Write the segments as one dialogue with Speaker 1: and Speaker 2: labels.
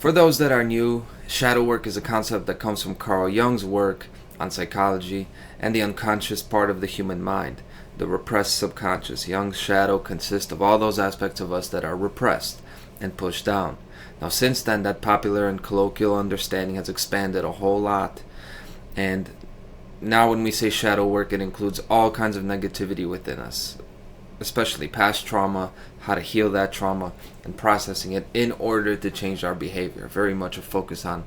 Speaker 1: For those that are new, shadow work is a concept that comes from Carl Jung's work on psychology and the unconscious part of the human mind, the repressed subconscious. Jung's shadow consists of all those aspects of us that are repressed and pushed down. Now, since then, that popular and colloquial understanding has expanded a whole lot, and now when we say shadow work, it includes all kinds of negativity within us, especially past trauma, how to heal that trauma, and processing it in order to change our behavior. Very much a focus on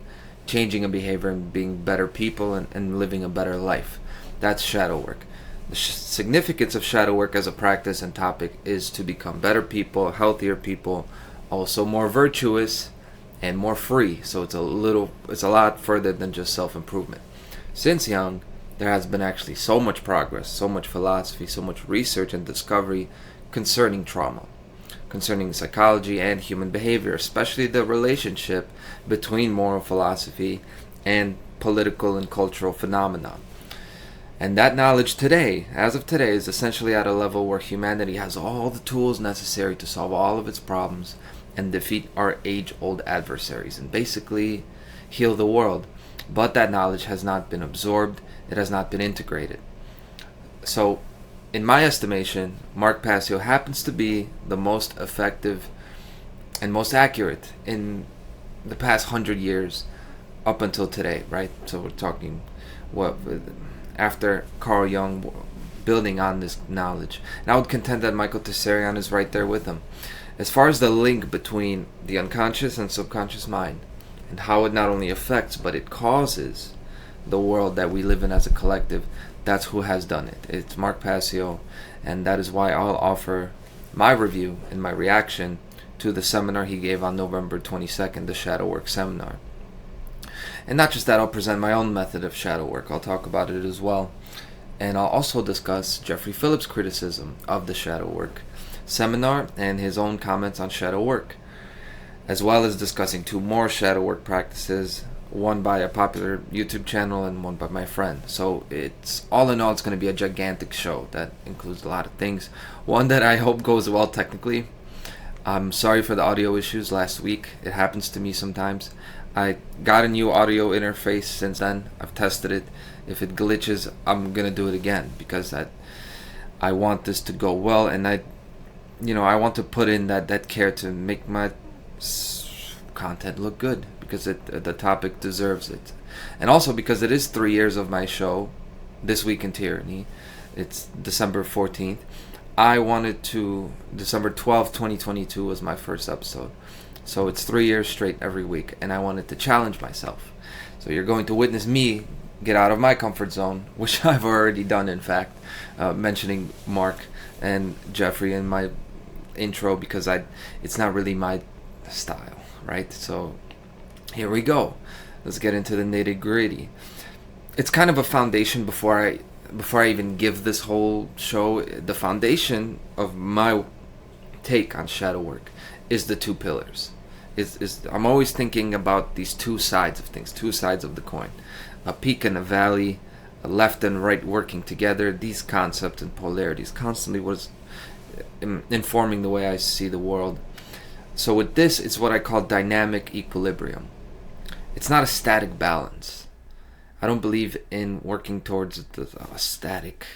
Speaker 1: changing a behavior and being better people and living a better life. That's shadow work. The significance of shadow work as a practice and topic is to become better people, healthier people, also more virtuous and more free. So it's a lot further than just self-improvement. Since Jung, there has been actually so much progress, so much philosophy, so much research and discovery concerning trauma, concerning psychology and human behavior, especially the relationship between moral philosophy and political and cultural phenomena. And that knowledge today, as of today, is essentially at a level where humanity has all the tools necessary to solve all of its problems and defeat our age-old adversaries and basically heal the world. But that knowledge has not been absorbed, it has not been integrated. So, in my estimation, Mark Passio happens to be the most effective and most accurate in the past 100 years up until today, right? So we're talking after Carl Jung, building on this knowledge. And I would contend that Michael Tsarion is right there with him. As far as the link between the unconscious and subconscious mind, and how it not only affects, but it causes the world that we live in as a collective, that's who has done it. It's Mark Passio, and that is why I'll offer my review and my reaction to the seminar he gave on November 22nd, the Shadow Work Seminar. And not just that, I'll present my own method of shadow work. I'll talk about it as well. And I'll also discuss Jeffrey Phillips' criticism of the Shadow Work Seminar and his own comments on shadow work, as well as discussing two more shadow work practices, one by a popular YouTube channel and one by my friend. So it's all in all, it's going to be a gigantic show that includes a lot of things. One that I hope goes well technically. I'm sorry for the audio issues last week. It happens to me sometimes. I got a new audio interface since then. I've tested it. If it glitches, I'm going to do it again because I want this to go well, and I want to put in that care to make my content look good because the topic deserves it. And also because it is 3 years of my show, This Week in Tyranny. It's December 14th. December 12th, 2022 was my first episode. So it's 3 years straight every week, and I wanted to challenge myself. So you're going to witness me get out of my comfort zone, which I've already done, in fact, mentioning Mark and Jeffrey in my intro because it's not really my style, right? So here we go. Let's get into the nitty-gritty. It's kind of a foundation before I even give this whole show. The foundation of my take on shadow work is the two pillars. I'm always thinking about these two sides of things, two sides of the coin. A peak and a valley, a left and right working together. These concepts and polarities constantly was informing the way I see the world. So with this, it's what I call dynamic equilibrium. It's not a static balance. I don't believe in working towards a static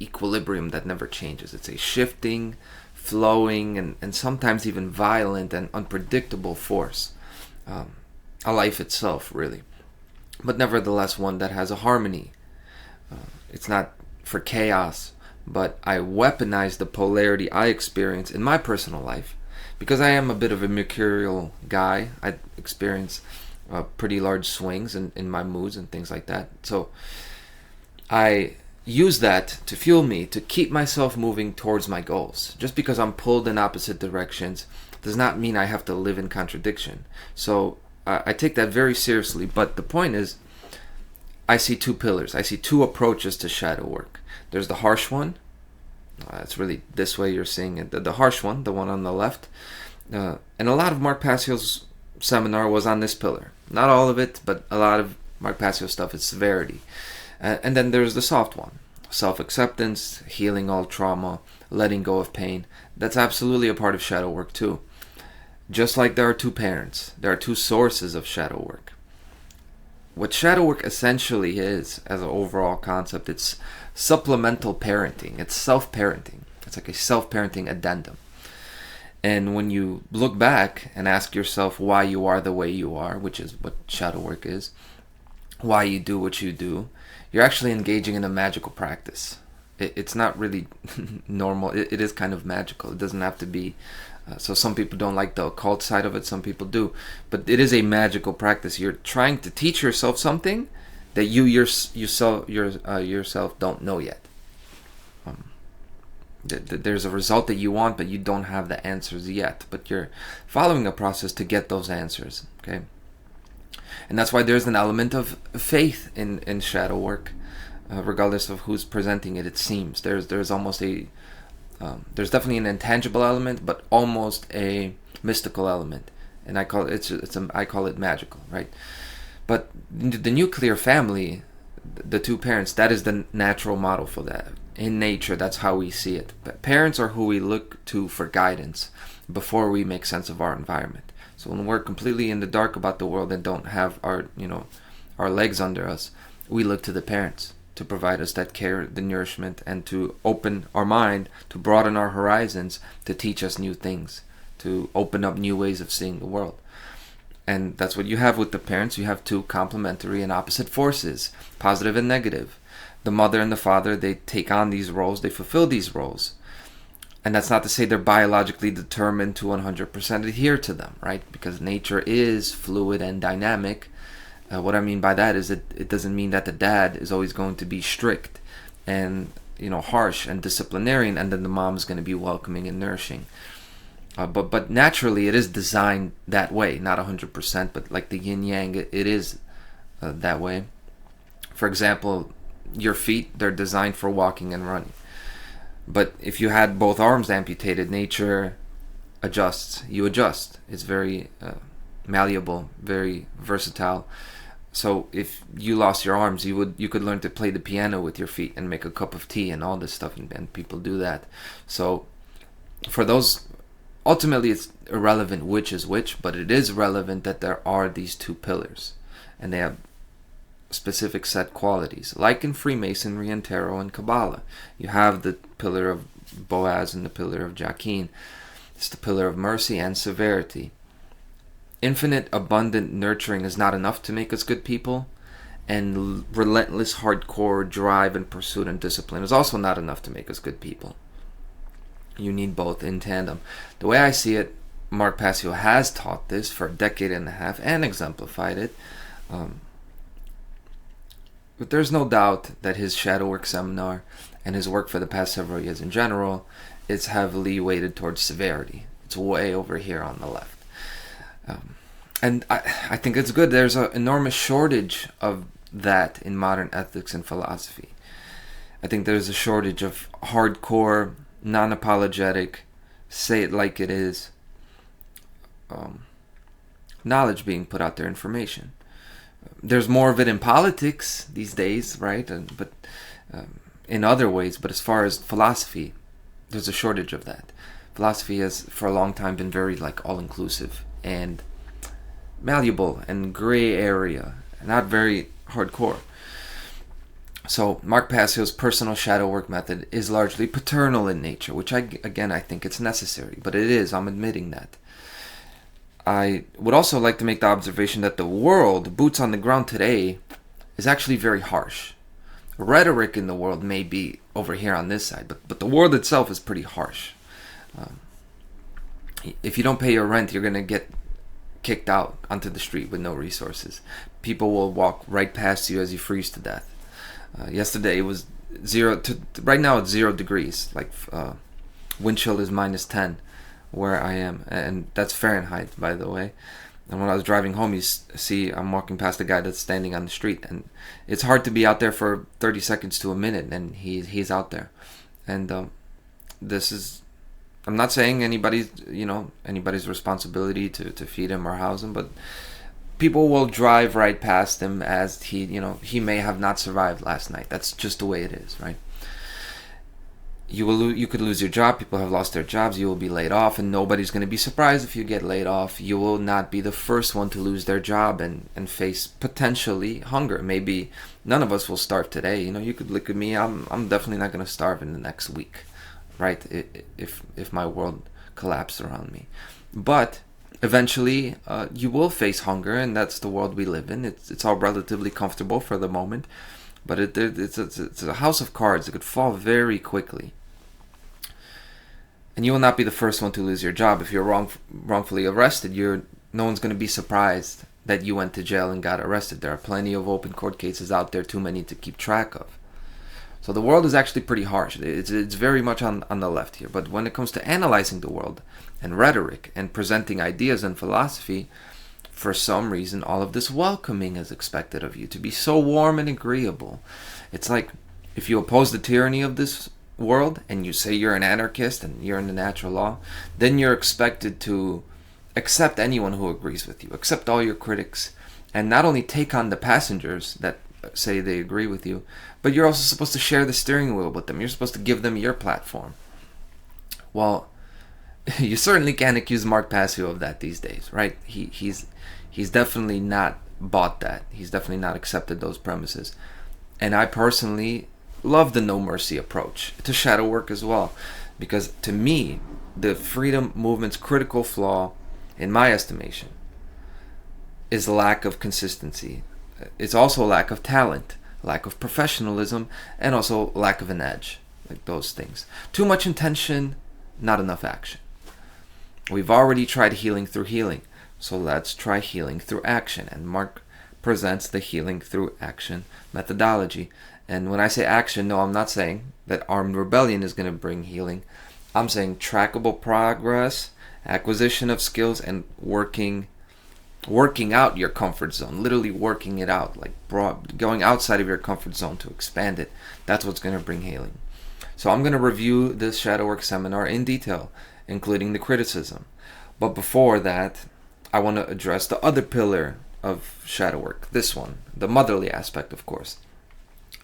Speaker 1: equilibrium that never changes. It's a shifting, flowing, and sometimes even violent and unpredictable force. A life itself, really. But nevertheless, one that has a harmony. It's not for chaos, but I weaponize the polarity I experience in my personal life. Because I am a bit of a mercurial guy, I experience pretty large swings in my moods and things like that. So I use that to fuel me, to keep myself moving towards my goals. Just because I'm pulled in opposite directions does not mean I have to live in contradiction. So I take that very seriously. But the point is, I see two pillars. I see two approaches to shadow work. There's the harsh one. It's really this way you're seeing it. The harsh one, the one on the left. And a lot of Mark Passio's seminar was on this pillar. Not all of it, but a lot of Mark Passio's stuff is severity. And then there's the soft one. Self-acceptance, healing all trauma, letting go of pain. That's absolutely a part of shadow work too. Just like there are two parents, there are two sources of shadow work. What shadow work essentially is, as an overall concept, it's supplemental parenting. It's self-parenting. It's like a self-parenting addendum. And when you look back and ask yourself why you are the way you are, which is what shadow work is, why you do what you do, you're actually engaging in a magical practice. It's not really normal. It is kind of magical. It doesn't have to be. So some people don't like the occult side of it. Some people do. But it is a magical practice. You're trying to teach yourself something that you yourself don't know yet. There's a result that you want, but you don't have the answers yet. But you're following a process to get those answers. Okay. And that's why there's an element of faith in shadow work, regardless of who's presenting it. It seems there's almost a there's definitely an intangible element, but almost a mystical element, and I call it magical, right? But the nuclear family, the two parents, that is the natural model for that. In nature, that's how we see it. But parents are who we look to for guidance before we make sense of our environment. So when we're completely in the dark about the world and don't have our legs under us, we look to the parents to provide us that care, the nourishment, and to open our mind, to broaden our horizons, to teach us new things, to open up new ways of seeing the world. And that's what you have with the parents. You have two complementary and opposite forces, positive and negative. The mother and the father, they take on these roles, they fulfill these roles. And that's not to say they're biologically determined to 100% adhere to them, right? Because nature is fluid and dynamic. What I mean by that is it doesn't mean that the dad is always going to be strict and harsh and disciplinarian, and then the mom is going to be welcoming and nourishing. But naturally, it is designed that way, not 100%, but like the yin yang, it is that way. For example, your feet, they're designed for walking and running. But if you had both arms amputated, nature adjusts. You adjust. It's very malleable, very versatile. So if you lost your arms, you could learn to play the piano with your feet and make a cup of tea and all this stuff, and people do that. So for those, ultimately it's irrelevant which is which, but it is relevant that there are these two pillars, and they have specific set qualities. Like in Freemasonry and Tarot and Kabbalah, you have the pillar of Boaz and the pillar of Jachin. It's the pillar of mercy and severity. Infinite, abundant nurturing is not enough to make us good people, and relentless, hardcore drive and pursuit and discipline is also not enough to make us good people. You need both in tandem. The way I see it, Mark Passio has taught this for a decade and a half and exemplified it. But there's no doubt that his shadow work seminar and his work for the past several years in general is heavily weighted towards severity. It's way over here on the left. And I think it's good. There's an enormous shortage of that in modern ethics and philosophy. I think there's a shortage of hardcore, non-apologetic, say it like it is, knowledge being put out there, information. There's more of it in politics these days, right? But in other ways. But as far as philosophy, there's a shortage of that. Philosophy has for a long time been very all-inclusive and malleable and gray area, not very hardcore. So Mark Passio's personal shadow work method is largely paternal in nature, which I think it's necessary, but it is, I'm admitting that. I would also like to make the observation that the world, boots on the ground today, is actually very harsh. Rhetoric in the world may be over here on this side, but the world itself is pretty harsh. If you don't pay your rent, you're going to get kicked out onto the street with no resources. People will walk right past you as you freeze to death. Yesterday it was right now it's 0 degrees. Wind chill is -10 where I am, and that's Fahrenheit, by the way. And when I was driving home, you see I'm walking past a guy that's standing on the street, and it's hard to be out there for 30 seconds to a minute, and he's out there. And this is, I'm not saying anybody's responsibility to feed him or house him, but people will drive right past him as he may have not survived last night. That's just the way it is, right? You could lose your job. People have lost their jobs. You will be laid off, and nobody's going to be surprised if you get laid off. You will not be the first one to lose their job and face potentially hunger. Maybe none of us will starve today. You could look at me. I'm definitely not going to starve in the next week, right? If my world collapsed around me, but eventually you will face hunger, and that's the world we live in. It's all relatively comfortable for the moment, but it's a house of cards. It could fall very quickly. And you will not be the first one to lose your job. If you're wrongfully arrested, no one's going to be surprised that you went to jail and got arrested. There are plenty of open court cases out there, too many to keep track of. So the world is actually pretty harsh. It's very much on the left here. But when it comes to analyzing the world and rhetoric and presenting ideas and philosophy, for some reason, all of this welcoming is expected of you, to be so warm and agreeable. It's like if you oppose the tyranny of this world and you say you're an anarchist and you're in the natural law, then you're expected to accept anyone who agrees with you, accept all your critics, and not only take on the passengers that say they agree with you, but you're also supposed to share the steering wheel with them. You're supposed to give them your platform. Well, you certainly can't accuse Mark Passio of that these days, right? He's definitely not bought that. He's definitely not accepted those premises. And I personally love the no mercy approach to shadow work as well, because to me, the freedom movement's critical flaw, in my estimation, is the lack of consistency. It's also lack of talent, lack of professionalism, and also lack of an edge. Like those things. Too much intention, not enough action. We've already tried healing through healing, so let's try healing through action. And Mark presents the healing through action methodology. And when I say action, no, I'm not saying that armed rebellion is going to bring healing. I'm saying trackable progress, acquisition of skills, and working out your comfort zone, literally working it out, like going outside of your comfort zone to expand it. That's what's going to bring healing. So I'm going to review this shadow work seminar in detail, including the criticism. But before that, I want to address the other pillar of shadow work, this one, the motherly aspect, of course.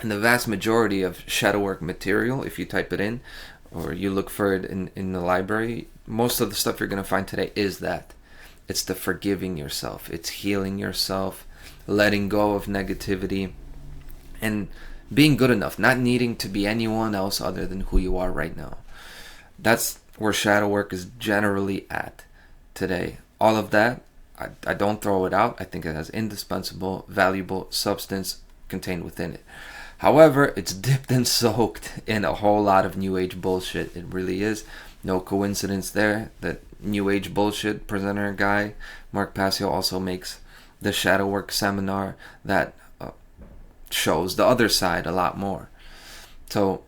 Speaker 1: And the vast majority of shadow work material, if you type it in or you look for it in the library, most of the stuff you're going to find today is that. It's the forgiving yourself. It's healing yourself, letting go of negativity, and being good enough, not needing to be anyone else other than who you are right now. That's where shadow work is generally at today. All of that, I don't throw it out. I think it has indispensable, valuable substance contained within it. However, it's dipped and soaked in a whole lot of New Age bullshit. It really is. No coincidence there that New Age bullshit presenter guy, Mark Passio, also makes the shadow work seminar that shows the other side a lot more. So,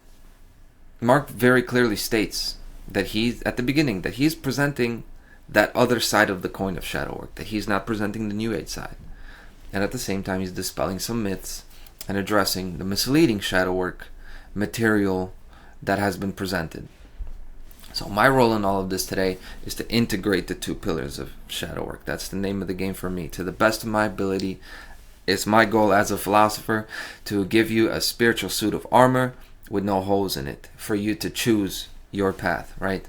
Speaker 1: Mark very clearly states that he's, at the beginning, that he's presenting that other side of the coin of shadow work, that he's not presenting the New Age side. And at the same time, he's dispelling some myths and addressing the misleading shadow work material that has been presented. So my role in all of this today is to integrate the two pillars of shadow work. That's the name of the game for me. To the best of my ability, it's my goal as a philosopher to give you a spiritual suit of armor with no holes in it for you to choose your path, right?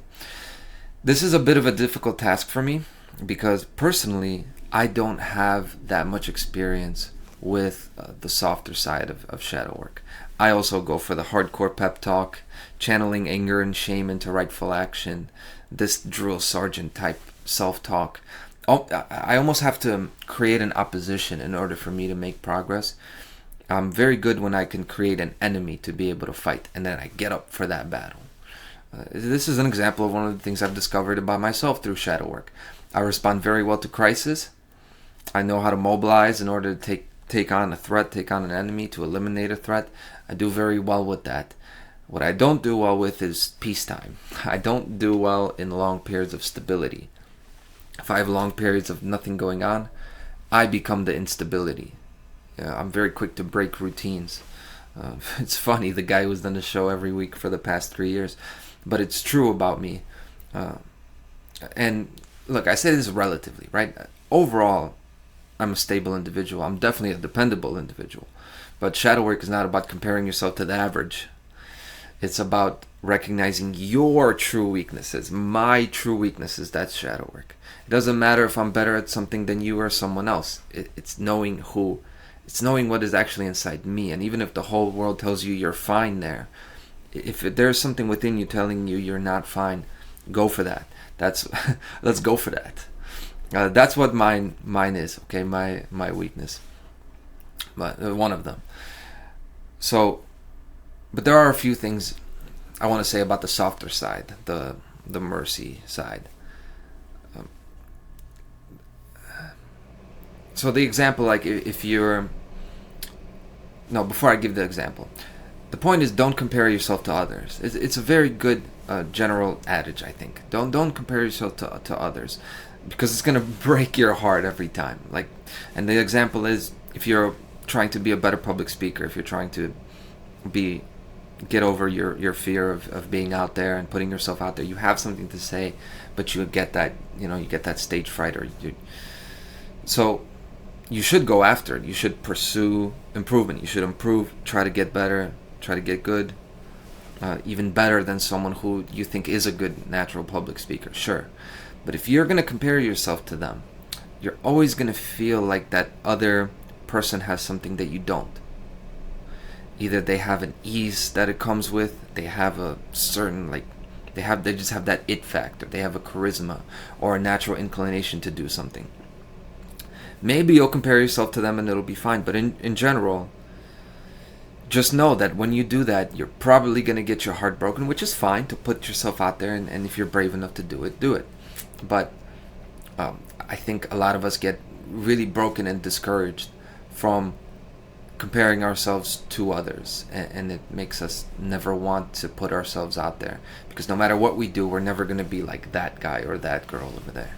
Speaker 1: This is a bit of a difficult task for me because personally, I don't have that much experience with the softer side of shadow work. I also go for the hardcore pep talk, channeling anger and shame into rightful action, this drill sergeant type self-talk. I almost have to create an opposition in order for me to make progress. I'm very good when I can create an enemy to be able to fight, and then I get up for that battle. This is an example of one of the things I've discovered about myself through shadow work. I respond very well to crisis. I know how to mobilize in order to take on a threat, take on an enemy, to eliminate a threat. I do very well with that. What I don't do well with is peacetime. I don't do well in long periods of stability. If I have long periods of nothing going on, I become the instability. I'm very quick to break routines. It's funny, the guy who's done the show every week for the past 3 years, but it's true about me. And look, I say this relatively, right? Overall, I'm a stable individual. I'm definitely a dependable individual. But shadow work is not about comparing yourself to the average. It's about recognizing your true weaknesses. My true weaknesses, that's shadow work. It doesn't matter if I'm better at something than you or someone else. It's knowing what is actually inside me. And even if the whole world tells you you're fine there, if there's something within you telling you you're not fine, go for that. Let's go for that. That's what mine is. Okay, my weakness, but one of them. So, but there are a few things I want to say about the softer side, the mercy side. So the example, like if you're, no, before I give the example, the point is don't compare yourself to others. It's a very good general adage, I think. Don't compare yourself to others, because it's gonna break your heart every time. Like, and the example is if you're trying to be a better public speaker, if you're trying to get over your fear of being out there and putting yourself out there, you have something to say, but you get that stage fright, or so you should go after it. You should pursue improvement. You should improve, try to get better, try to get good, even better than someone who you think is a good natural public speaker, sure. But if you're going to compare yourself to them, you're always going to feel like that other person has something that you don't. Either they have an ease that it comes with, they have a certain, they just have that it factor, they have a charisma or a natural inclination to do something. Maybe you'll compare yourself to them and it'll be fine, but in general, just know that when you do that, you're probably going to get your heart broken, which is fine to put yourself out there, and if you're brave enough to do it, do it. But I think a lot of us get really broken and discouraged from comparing ourselves to others, and it makes us never want to put ourselves out there, because no matter what we do, we're never going to be like that guy or that girl over there.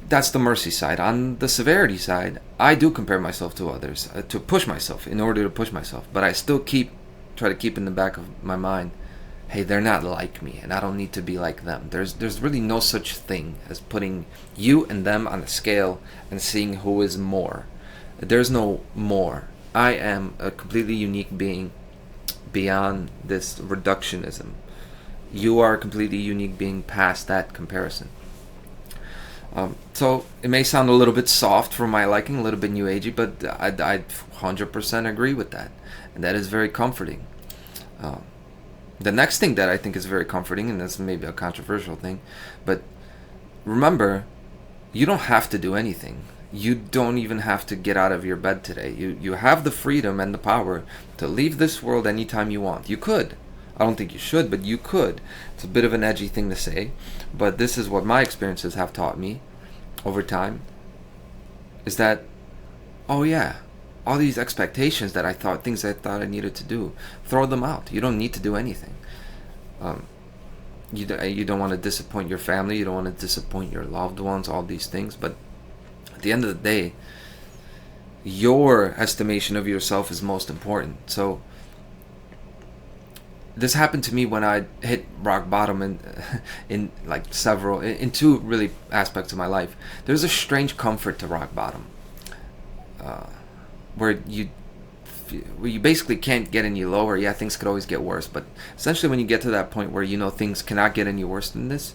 Speaker 1: That's the mercy side. On the severity side, I do compare myself to others to push myself, in order to push myself, but I still try to keep in the back of my mind, hey, they're not like me, and I don't need to be like them. There's really no such thing as putting you and them on a scale and seeing who is more. There's no more. I am a completely unique being beyond this reductionism. You are a completely unique being past that comparison. So it may sound a little bit soft for my liking, a little bit new agey, but I 100% agree with that, and that is very comforting. The next thing that I think is very comforting, and this may be a controversial thing, but remember, you don't have to do anything. You don't even have to get out of your bed today. You have the freedom and the power to leave this world anytime you want. You could. I don't think you should, but you could. It's a bit of an edgy thing to say, but this is what my experiences have taught me over time, is that, oh yeah, all these expectations that things I thought I needed to do, throw them out. You don't need to do anything. You don't want to disappoint your family, you don't want to disappoint your loved ones, all these things, but at the end of the day, your estimation of yourself is most important. So this happened to me when I hit rock bottom in two really aspects of my life. There's a strange comfort to rock bottom, where you basically can't get any lower. Yeah, things could always get worse, but essentially when you get to that point where things cannot get any worse than this,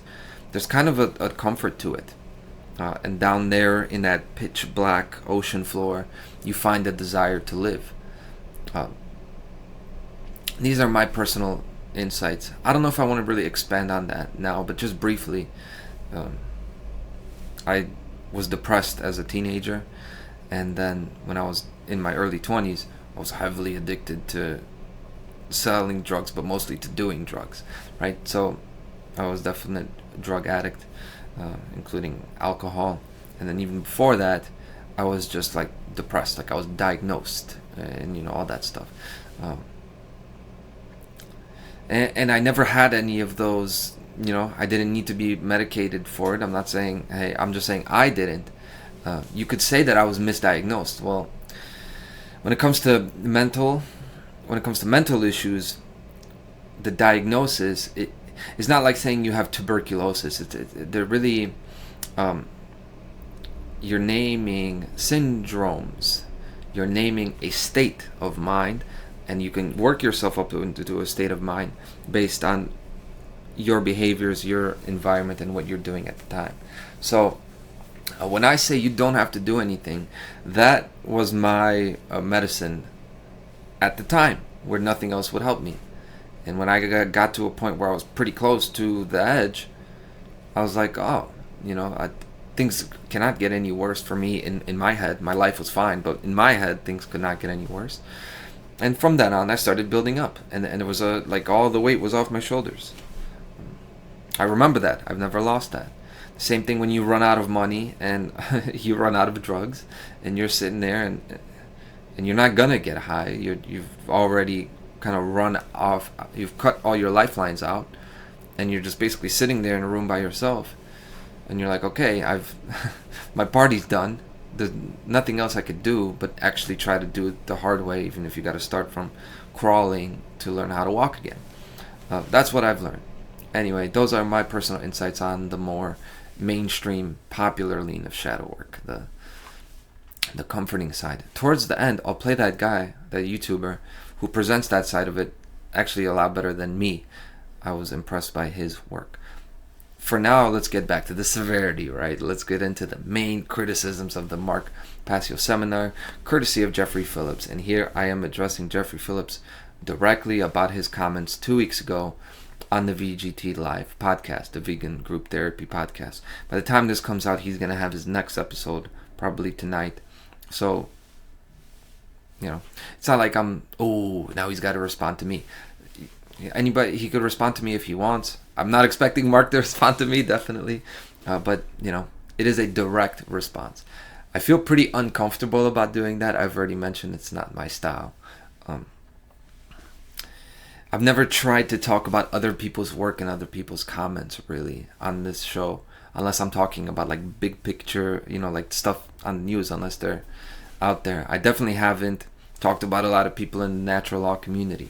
Speaker 1: there's kind of a comfort to it. And down there in that pitch black ocean floor, you find a desire to live. These are my personal insights. I don't know if I want to really expand on that now, but just briefly, I was depressed as a teenager, and then when I was in my early 20s, I was heavily addicted to selling drugs, but mostly to doing drugs, right? So I was definitely a drug addict, including alcohol, and then even before that, I was just like depressed, like I was diagnosed, and all that stuff. And I never had any of those, I didn't need to be medicated for it. I'm not saying, hey, I'm just saying I didn't. You could say that I was misdiagnosed. Well, when it comes to mental issues, the diagnosis, it's not like saying you have tuberculosis. They're really, you're naming syndromes. You're naming a state of mind and you can work yourself up into a state of mind based on your behaviors, your environment, and what you're doing at the time. So when I say you don't have to do anything, that was my medicine at the time, where nothing else would help me. And when I got to a point where I was pretty close to the edge, I was like, oh, things cannot get any worse for me in my head. My life was fine, but in my head, things could not get any worse. And from then on, I started building up, and it was like all the weight was off my shoulders. I remember that. I've never lost that. Same thing when you run out of money and you run out of drugs, and you're sitting there and you're not gonna get high. You've already kind of run off. You've cut all your lifelines out, and you're just basically sitting there in a room by yourself. And you're like, okay, my party's done. There's nothing else I could do but actually try to do it the hard way, even if you got to start from crawling to learn how to walk again. That's what I've learned. Anyway, those are my personal insights on the more mainstream, popular lean of shadow work, the comforting side. Towards the end, I'll play that guy, that YouTuber, who presents that side of it actually a lot better than me. I was impressed by his work. For now, let's get back to the severity, right? Let's get into the main criticisms of the Mark Passio seminar, courtesy of Jeffrey Phillips. And here I am addressing Jeffrey Phillips directly about his comments 2 weeks ago on the VGT Live podcast, the Vegan Group Therapy podcast. By the time this comes out, he's going to have his next episode probably tonight. So, it's not like now he's got to respond to me. Anybody, he could respond to me if he wants. I'm not expecting Mark to respond to me, definitely. But, it is a direct response. I feel pretty uncomfortable about doing that. I've already mentioned it's not my style. I've never tried to talk about other people's work and other people's comments, really, on this show. Unless I'm talking about, like, big picture, like stuff on the news, unless they're out there. I definitely haven't talked about a lot of people in the natural law community.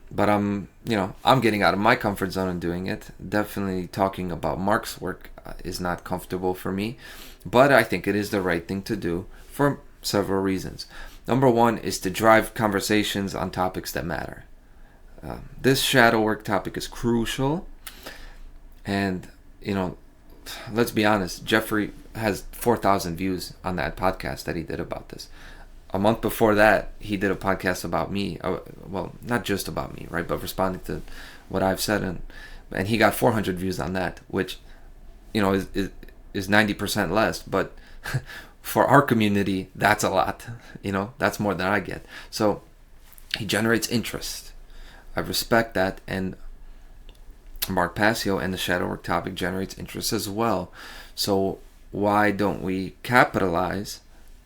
Speaker 1: But I'm getting out of my comfort zone and doing it. Definitely talking about Mark's work is not comfortable for me, but I think it is the right thing to do for several reasons. Number one is to drive conversations on topics that matter. This shadow work topic is crucial, and let's be honest, Jeffrey has 4,000 views on that podcast that he did about this. A month before that, he did a podcast about me. Well, not just about me, right? But responding to what I've said, and he got 400 views on that, which, is 90% less. But for our community, that's a lot. That's more than I get. So he generates interest. I respect that, and Mark Passio and the shadow work topic generates interest as well. So why don't we capitalize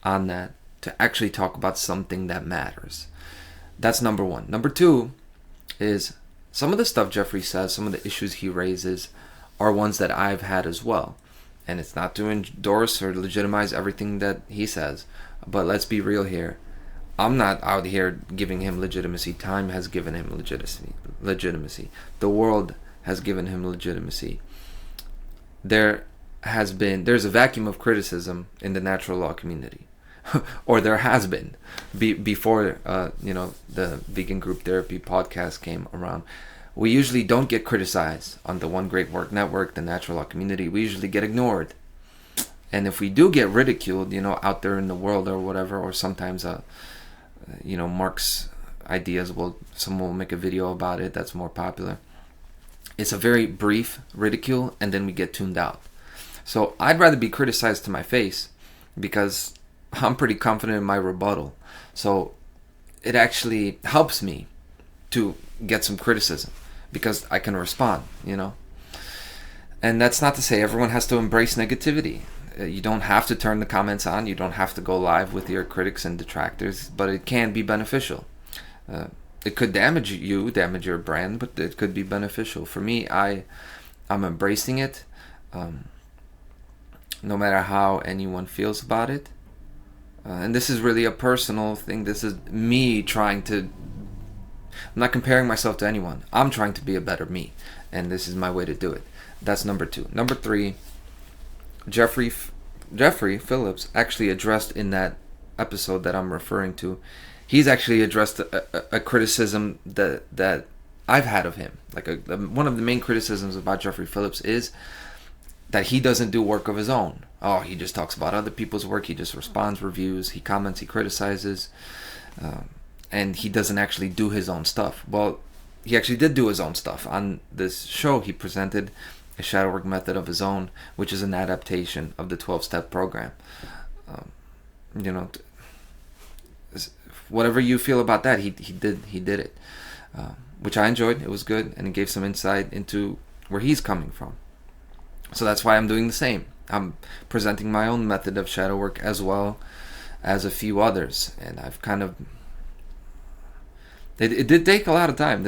Speaker 1: on that to actually talk about something that matters? That's number one. Number two is some of the stuff Jeffrey says, some of the issues he raises are ones that I've had as well. And it's not to endorse or legitimize everything that he says, but let's be real here. I'm not out here giving him legitimacy. Time has given him legitimacy. The world has given him legitimacy. There's a vacuum of criticism in the natural law community. Or there has been before the Vegan Group Therapy podcast came around. We usually don't get criticized on the One Great Work Network, the natural law community. We usually get ignored. And if we do get ridiculed, out there in the world or whatever, or sometimes Mark's ideas someone will make a video about it that's more popular. It's a very brief ridicule, and then we get tuned out. So I'd rather be criticized to my face, because I'm pretty confident in my rebuttal. So it actually helps me to get some criticism, because I can respond, And that's not to say everyone has to embrace negativity. You don't have to turn the comments on. You don't have to go live with your critics and detractors, but it can be beneficial. It could damage your brand, but it could be beneficial. For me, I'm embracing it, no matter how anyone feels about it. And this is really a personal thing. This is me trying to... I'm not comparing myself to anyone. I'm trying to be a better me, and this is my way to do it. That's number two. Number three, Jeffrey Phillips actually addressed in that episode that I'm referring to. he's actually addressed a criticism that I've had of him. Like one of the main criticisms about Jeffrey Phillips is that he doesn't do work of his own. Oh, he just talks about other people's work. He just responds, reviews, he comments, he criticizes, and he doesn't actually do his own stuff. Well, he actually did do his own stuff. On this show, he presented a shadow work method of his own, which is an adaptation of the 12-step program. You know, whatever you feel about that, he did it, which I enjoyed. It was good, and it gave some insight into where he's coming from. So that's why I'm doing the same. I'm presenting my own method of shadow work as well as a few others, and I've kind of it did take a lot of time.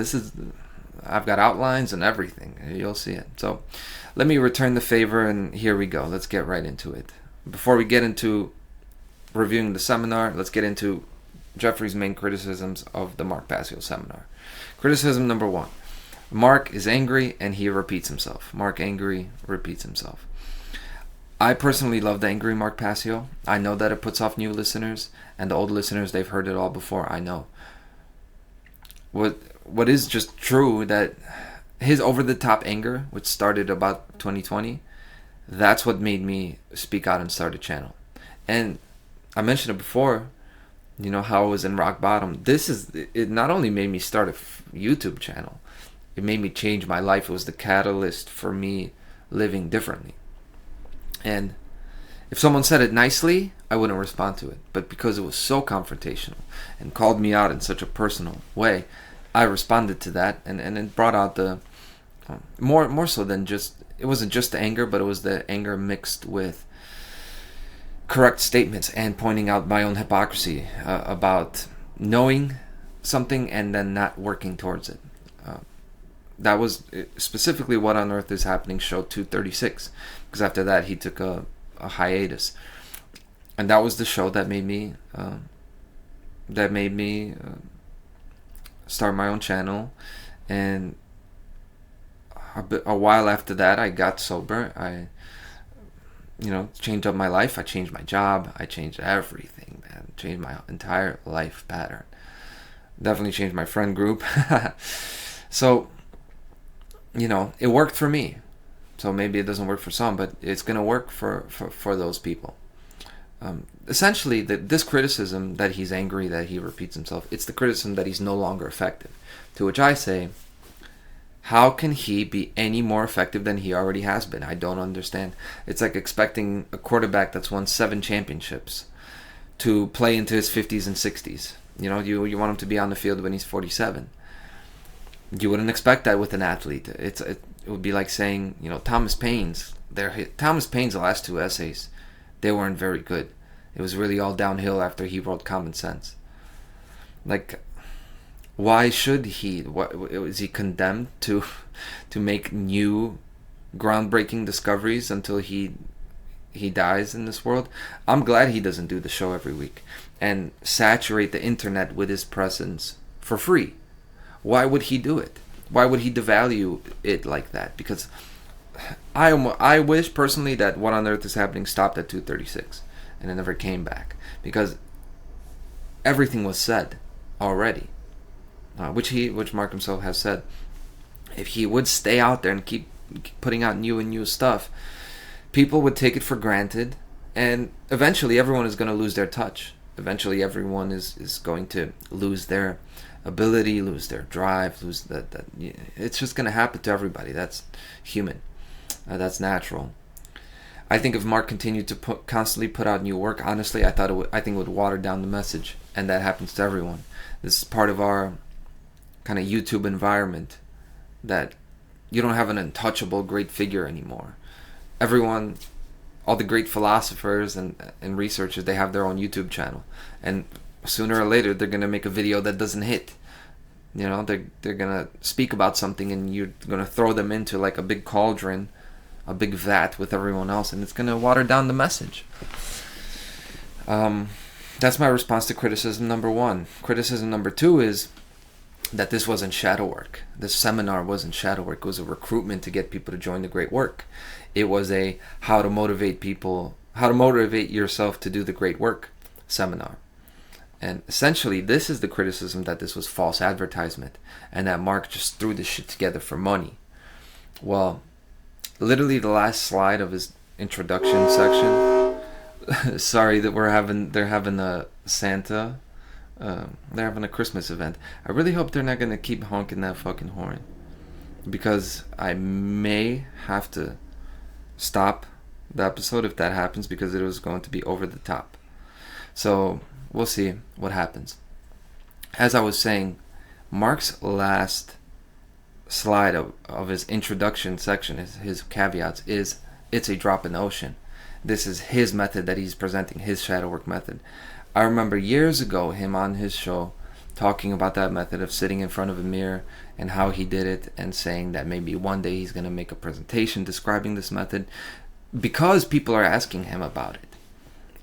Speaker 1: I've got outlines and everything. You'll see it. So let me return the favor, and here we go. Let's get right into it. Before we get into reviewing the seminar, let's get into Jeffrey's main criticisms of the Mark Passio seminar. Criticism number 1. Mark is angry and he repeats himself. Mark angry, repeats himself. I personally love the angry Mark Passio. I know that it puts off new listeners, and the old listeners, they've heard it all before, I know. What is just true, that his over-the-top anger, which started about 2020, that's what made me speak out and start a channel. And I mentioned it before, you know, how I was in rock bottom. It not only made me start a YouTube channel, it made me change my life. It was the catalyst for me living differently. And if someone said it nicely, I wouldn't respond to it. But because it was so confrontational and called me out in such a personal way, I responded to that, and it brought out the more so than just, it wasn't just the anger, but it was the anger mixed with correct statements and pointing out my own hypocrisy about knowing something and then not working towards it. That was specifically What on Earth is Happening show 236, because after that he took a hiatus, and that was the show that made me start my own channel. And a while after that, I got sober. I changed up my life. I changed my job. I changed everything, man. Changed my entire life pattern. Definitely changed my friend group. So, it worked for me. So maybe it doesn't work for some, but it's going to work for those people. Essentially, this criticism that he's angry, that he repeats himself, it's the criticism that he's no longer effective. To which I say, how can he be any more effective than he already has been? I don't understand. It's like expecting a quarterback that's won 7 championships to play into his 50s and 60s. You want him to be on the field when he's 47. You wouldn't expect that with an athlete. It would be like saying, Thomas Paine's the last 2 essays, they weren't very good. It was really all downhill after he wrote Common Sense. Like, why should he? Is he condemned to make new groundbreaking discoveries until he dies in this world? I'm glad he doesn't do the show every week and saturate the internet with his presence for free. Why would he do it? Why would he devalue it like that? Because I wish personally that What on Earth is Happening stopped at 236 and it never came back, because everything was said already, which Mark himself has said. If he would stay out there and keep putting out new and new stuff, people would take it for granted, and eventually everyone is going to lose their touch. Eventually everyone is going to lose their ability, lose their drive, lose that. It's just going to happen to everybody. That's human. That's natural. I think if Mark continued to constantly put out new work, honestly, I think it would water down the message, and that happens to everyone. This is part of our kind of YouTube environment, that you don't have an untouchable great figure anymore. Everyone, all the great philosophers and researchers, they have their own YouTube channel, and sooner or later they're gonna make a video that doesn't hit. They're gonna speak about something, and you're gonna throw them into like a big cauldron, a big vat with everyone else, and it's gonna water down the message. That's my response to criticism number 1. Criticism number 2 is that this wasn't shadow work. This seminar wasn't shadow work. It was a recruitment to get people to join the great work. It was a how to motivate yourself to do the great work seminar. And essentially, this is the criticism, that this was false advertisement and that Mark just threw this shit together for money. Well, literally the last slide of his introduction section. Sorry that they're having a Santa. They're having a Christmas event. I really hope they're not going to keep honking that fucking horn, because I may have to stop the episode if that happens, because it was going to be over the top. So we'll see what happens. As I was saying, Mark's last slide of his introduction section, his caveats, is it's a drop in the ocean. This is his method that he's presenting, his shadow work method. I remember years ago him on his show talking about that method of sitting in front of a mirror and how he did it, and saying that maybe one day he's going to make a presentation describing this method because people are asking him about it.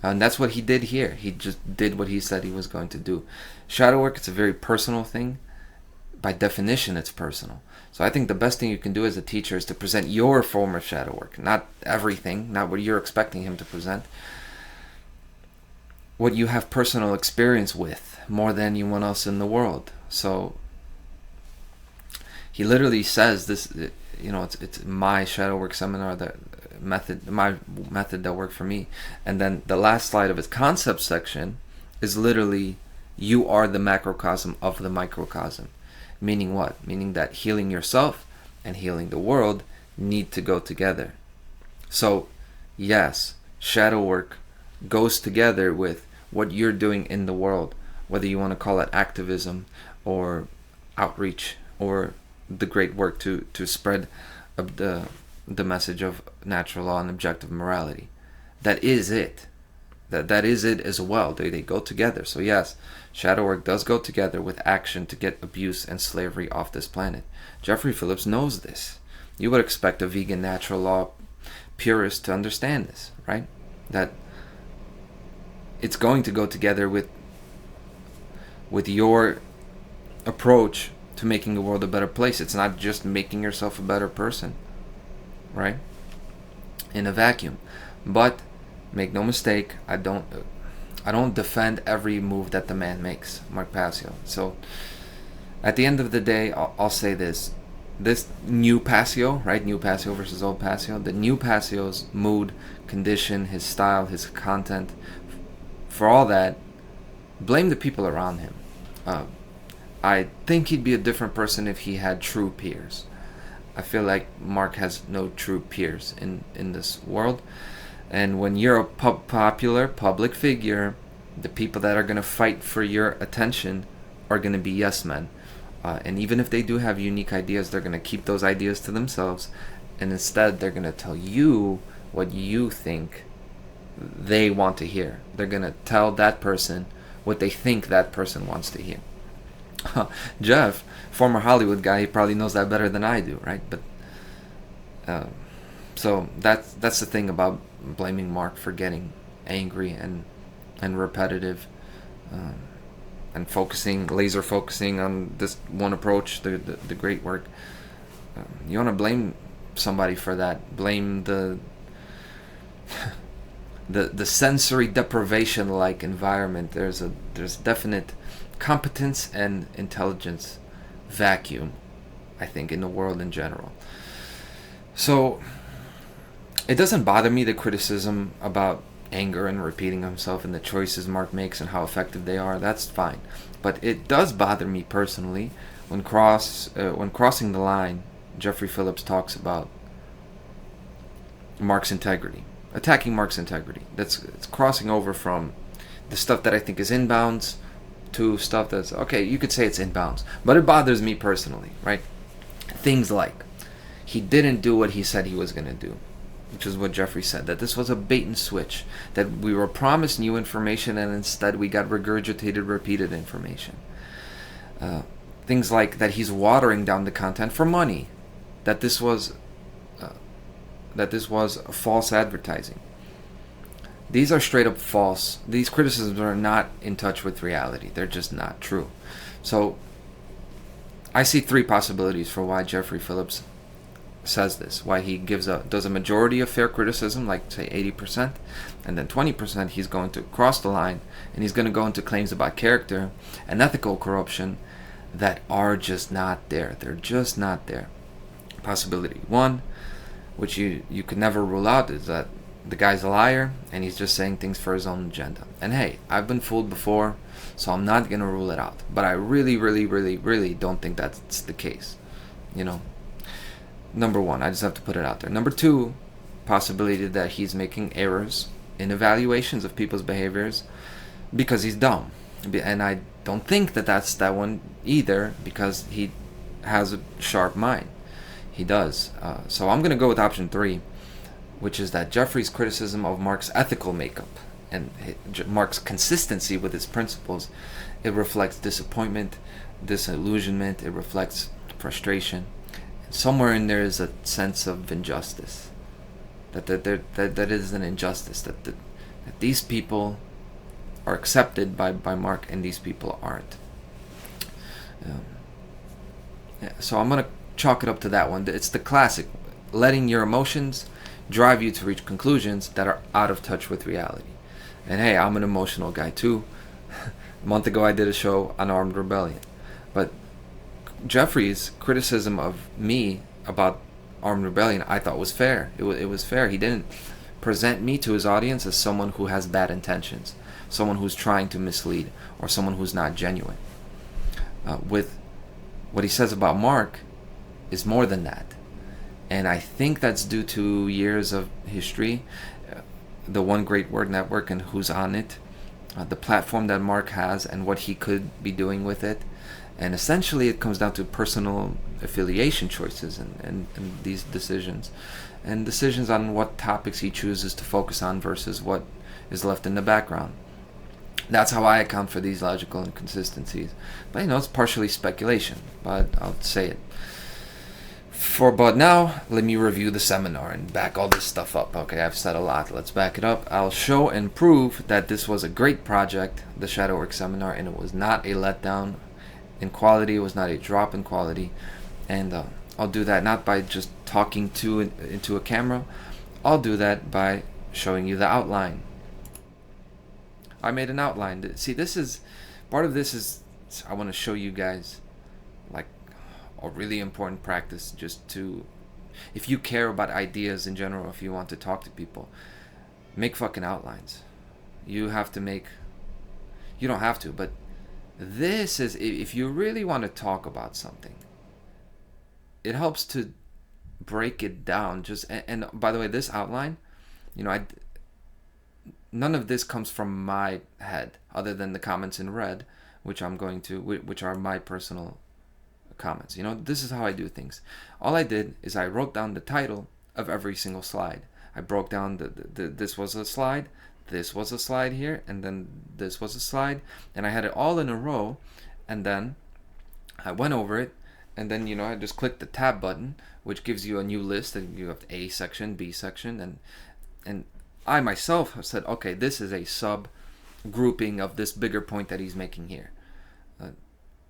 Speaker 1: And that's what he did here. He just did what he said he was going to do. Shadow work, it's a very personal thing. By definition, it's personal. So I think the best thing you can do as a teacher is to present your form of shadow work. Not everything, not what you're expecting him to present. What you have personal experience with more than anyone else in the world. So he literally says this, it's my shadow work seminar, my method that worked for me. And then the last slide of his concept section is literally, you are the macrocosm of the microcosm. Meaning what? Meaning that healing yourself and healing the world need to go together. So yes, shadow work goes together with what you're doing in the world, whether you want to call it activism or outreach or the great work to spread the message of natural law and objective morality. That is it. That is it as well. They go together. So yes, shadow work does go together with action to get abuse and slavery off this planet. Jeffrey Phillips knows this. You would expect a vegan natural law purist to understand this, right? That it's going to go together with your approach to making the world a better place. It's not just making yourself a better person, right? In a vacuum. But make no mistake, I don't defend every move that the man makes, Mark Passio. So at the end of the day, I'll say this new Passio, right? New Passio versus old Passio. The new Passio's mood, condition, his style, his content, for all that, blame the people around him. I think he'd be a different person if he had true peers. I feel like Mark has no true peers in this world. And when you're a popular public figure, the people that are going to fight for your attention are going to be yes men. And even if they do have unique ideas, they're going to keep those ideas to themselves. And instead, they're going to tell you what you think they want to hear. They're going to tell that person what they think that person wants to hear. Jeff, former Hollywood guy, he probably knows that better than I do, right? But so that's the thing about blaming Mark for getting angry and repetitive, and laser focusing on this one approach, the great work. You want to blame somebody for that. Blame the sensory deprivation like environment. There's definite competence and intelligence vacuum, I think, in the world in general. So it doesn't bother me, the criticism about anger and repeating himself and the choices Mark makes and how effective they are. That's fine. But it does bother me personally when crossing the line, Jeffrey Phillips talks about Mark's integrity, attacking Mark's integrity. It's crossing over from the stuff that I think is inbounds to stuff that's, okay, you could say it's inbounds, but it bothers me personally, right? Things like, he didn't do what he said he was going to do, which is what Jeffrey said, that this was a bait and switch, that we were promised new information and instead we got regurgitated, repeated information. Things like that he's watering down the content for money, that this was false advertising. These are straight up false. These criticisms are not in touch with reality. They're just not true. So I see three possibilities for why Jeffrey Phillips says this, why he does a majority of fair criticism, like say 80%, and then 20% he's going to cross the line, and he's going to go into claims about character and ethical corruption that are just not there. They're just not there. Possibility one, which you could never rule out, is that the guy's a liar and he's just saying things for his own agenda. And hey, I've been fooled before, so I'm not going to rule it out. But I really, really, really, really don't think that's the case. Number one, I just have to put it out there. Number two, possibility that he's making errors in evaluations of people's behaviors because he's dumb. And I don't think that's that one either, because he has a sharp mind. He does. So I'm going to go with option three, which is that Jeffrey's criticism of Mark's ethical makeup and Mark's consistency with his principles, it reflects disappointment, disillusionment, it reflects frustration. And somewhere in there is a sense of injustice. That is an injustice, that these people are accepted by Mark and these people aren't. So I'm going to chalk it up to that one. It's the classic, letting your emotions drive you to reach conclusions that are out of touch with reality. And hey, I'm an emotional guy too. A month ago I did a show on armed rebellion. But Jeffrey's criticism of me about armed rebellion I thought was fair. It was fair. He didn't present me to his audience as someone who has bad intentions, someone who's trying to mislead, or someone who's not genuine. With what he says about Mark is more than that. And I think that's due to years of history, the One Great Word Network and who's on it, the platform that Mark has and what he could be doing with it. And essentially it comes down to personal affiliation choices and these decisions. And decisions on what topics he chooses to focus on versus what is left in the background. That's how I account for these logical inconsistencies. But it's partially speculation, but I'll say it. But now, let me review the seminar and back all this stuff up. Okay, I've said a lot. Let's back it up. I'll show and prove that this was a great project, the Shadowwork seminar, and it was not a letdown in quality. It was not a drop in quality. And I'll do that not by just talking into a camera. I'll do that by showing you the outline. I made an outline. See, part of this is I want to show you guys like a really important practice, just to, if you care about ideas in general, if you want to talk to people, make fucking outlines. You don't have to, but this is, if you really want to talk about something, it helps to break it down. And by the way, this outline, none of this comes from my head, other than the comments in red, which are my personal comments. This is how I do things. All I did is I wrote down the title of every single slide. I broke down this was a slide, this was a slide here, and then this was a slide, and I had it all in a row, and then I went over it, and then I just clicked the tab button, which gives you a new list, and you have A section, B section, and I myself have said, okay, this is a sub grouping of this bigger point that he's making here.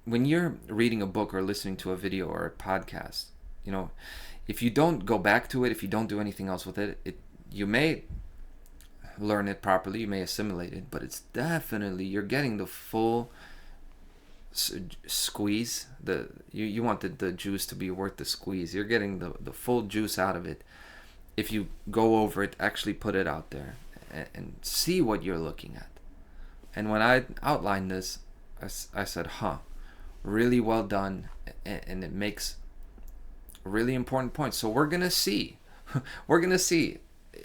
Speaker 1: When you're reading a book or listening to a video or a podcast, if you don't go back to it, if you don't do anything else with it, you may learn it properly, you may assimilate it, but it's definitely, you're getting the full squeeze. You want the juice to be worth the squeeze. You're getting the full juice out of it. If you go over it, actually put it out there and see what you're looking at. And when I outlined this, I said, really well done, and it makes really important points. So we're gonna see.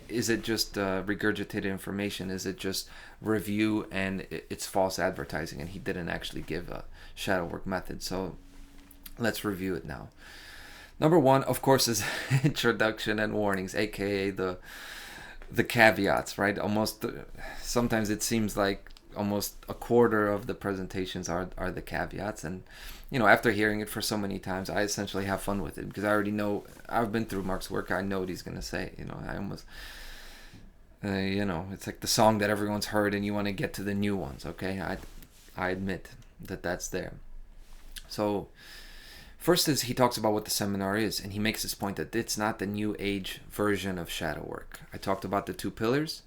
Speaker 1: Is it just regurgitated information? Is it just review and it's false advertising? And he didn't actually give a shadow work method. So let's review it now. Number one, of course, is introduction and warnings, aka the caveats, right? Sometimes it seems like almost a quarter of the presentations are the caveats, and after hearing it for so many times, I essentially have fun with it because I already know. I've been through Mark's work. I know what he's gonna say. I almost it's like the song that everyone's heard and you want to get to the new ones. Okay, I admit that's there. So First is he talks about what the seminar is, and he makes this point that it's not the New Age version of shadow work. I talked about the 2 pillars.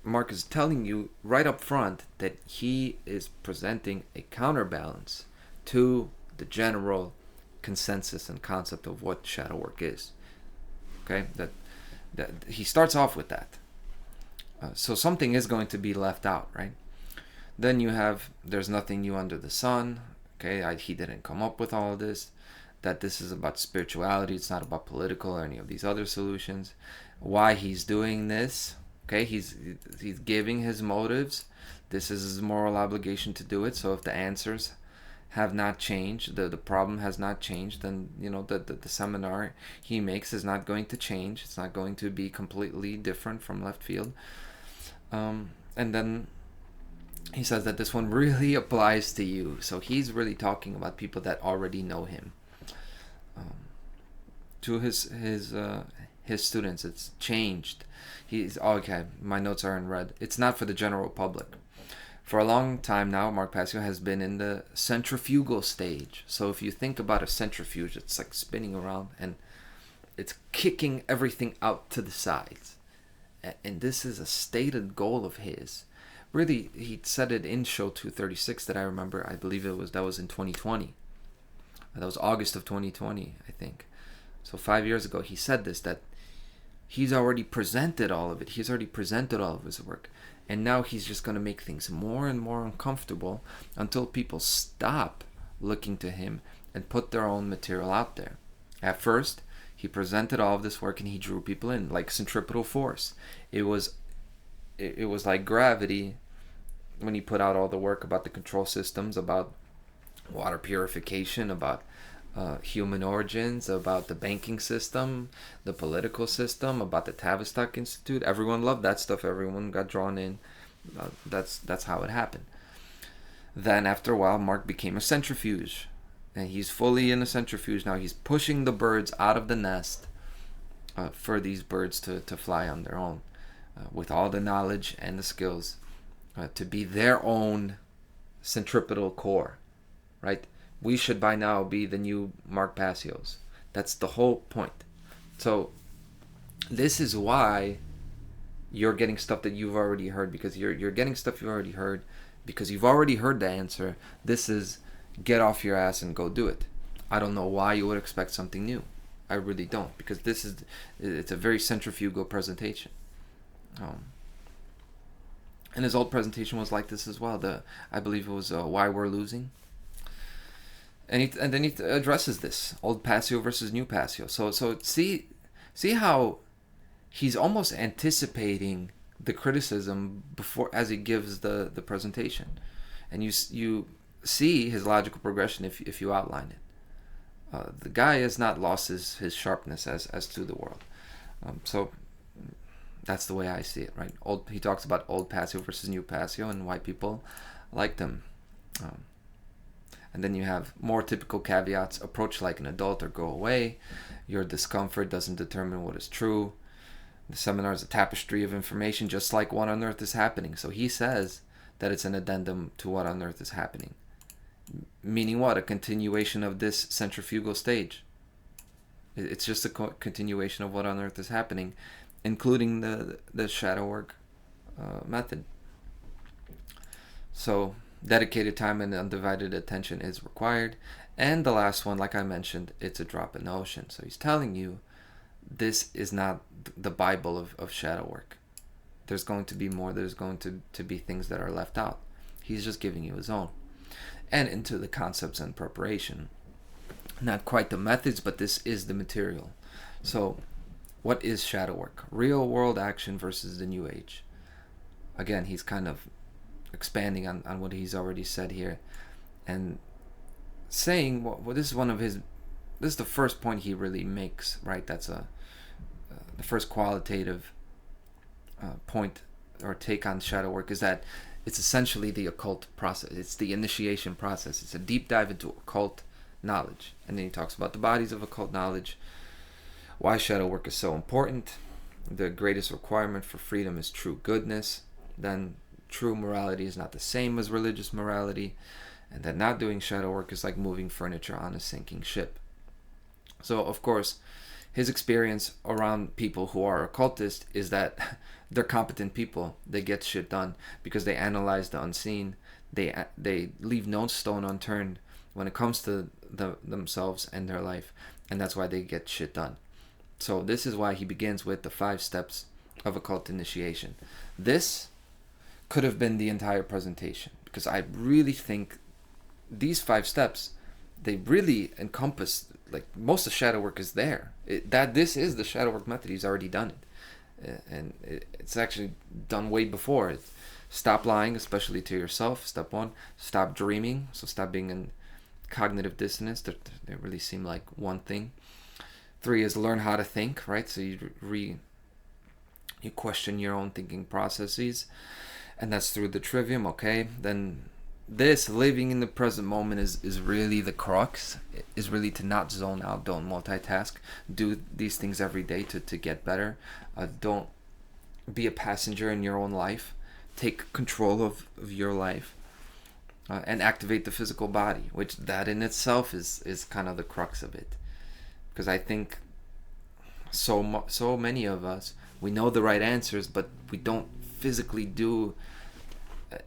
Speaker 1: Mark is telling you right up front that he is presenting a counterbalance to the general consensus and concept of what shadow work is. Okay, that he starts off with that. So something is going to be left out, right? Then you have, there's nothing new under the sun. Okay, he didn't come up with all of this. That this is about spirituality. It's not about political or any of these other solutions. Why he's doing this? Okay, he's giving his motives. This is his moral obligation to do it. So if the answers have not changed, the problem has not changed, then the seminar he makes is not going to change. It's not going to be completely different from left field. And then he says that this one really applies to you. So he's really talking about people that already know him. To his students, it's changed. Okay, my notes are in red. It's not for the general public. For a long time now, Mark Passio has been in the centrifugal stage. So if you think about a centrifuge, it's like spinning around and it's kicking everything out to the sides. And this is a stated goal of his. Really, he said it in show 236 that I remember. I believe that was in 2020. That was August of 2020, I think. So 5 years ago, he said this, that he's already presented all of it. He's already presented all of his work. And now he's just going to make things more and more uncomfortable until people stop looking to him and put their own material out there. At first, he presented all of this work and he drew people in, like centripetal force. It was like gravity when he put out all the work about the control systems, about water purification, about human origins, about the banking system, the political system, about the Tavistock Institute. Everyone loved that stuff. Everyone got drawn in. That's how it happened. Then after a while, Mark became a centrifuge. And he's fully in a centrifuge now. He's pushing the birds out of the nest for these birds to fly on their own. With all the knowledge and the skills to be their own centripetal core. Right? We should by now be the new Mark Passios. That's the whole point. So this is why you're getting stuff that you've already heard, because you're getting stuff you've already heard because you've already heard the answer. This is get off your ass and go do it. I don't know why you would expect something new. I really don't, because it's a very centrifugal presentation. And his old presentation was like this as well. I believe it was Why We're Losing. And then he addresses this old Passio versus new Passio. So see how he's almost anticipating the criticism before as he gives the presentation, and you see his logical progression if you outline it. The guy has not lost his sharpness as to the world. So that's the way I see it. Right? He talks about old Passio versus new Passio and why people liked him. And then you have more typical caveats: approach like an adult or go away. Your discomfort doesn't determine what is true. The seminar is a tapestry of information, just like What on Earth is Happening. So he says that it's an addendum to What on Earth is Happening. Meaning what? A continuation of this centrifugal stage. It's just a continuation of What on Earth is Happening, including the shadow work method. So dedicated time and undivided attention is required. And the last one, like I mentioned, it's a drop in the ocean. So he's telling you this is not the Bible of shadow work. There's going to be more. There's going to be things that are left out. He's just giving you his own. And into the concepts and preparation. Not quite the methods, but this is the material. So what is shadow work? Real world action versus the New Age. Again, he's kind of expanding on what he's already said here, and saying, well, this is the first point he really makes, right? That's the first qualitative point or take on shadow work, is that it's essentially the occult process. It's the initiation process. It's a deep dive into occult knowledge. And then he talks about the bodies of occult knowledge, why shadow work is so important. The greatest requirement for freedom is true goodness. Then true morality is not the same as religious morality. and that not doing shadow work is like moving furniture on a sinking ship. So of course, his experience around people who are occultists is that they're competent people. They get shit done because they analyze the unseen. They leave no stone unturned when it comes to themselves and their life, and that's why they get shit done. So this is why he begins with the 5 steps of occult initiation. This could have been the entire presentation, because I really think these 5 steps, they really encompass, like, most of shadow work is there. This is the shadow work method. He's already done it, and it's actually done way before. Stop lying, especially to yourself. Step 1. Stop dreaming. So stop being in cognitive dissonance. They really seem like one thing. 3 is learn how to think. Right. So you question your own thinking processes, and that's through the trivium. Okay. Then this living in the present moment is really the crux. Is really to not zone out. Don't multitask. Do these things every day to get better. Don't be a passenger in your own life. Take control of your life, and activate the physical body, which that in itself is kind of the crux of it. Because I think so many of us, we know the right answers, but we don't physically do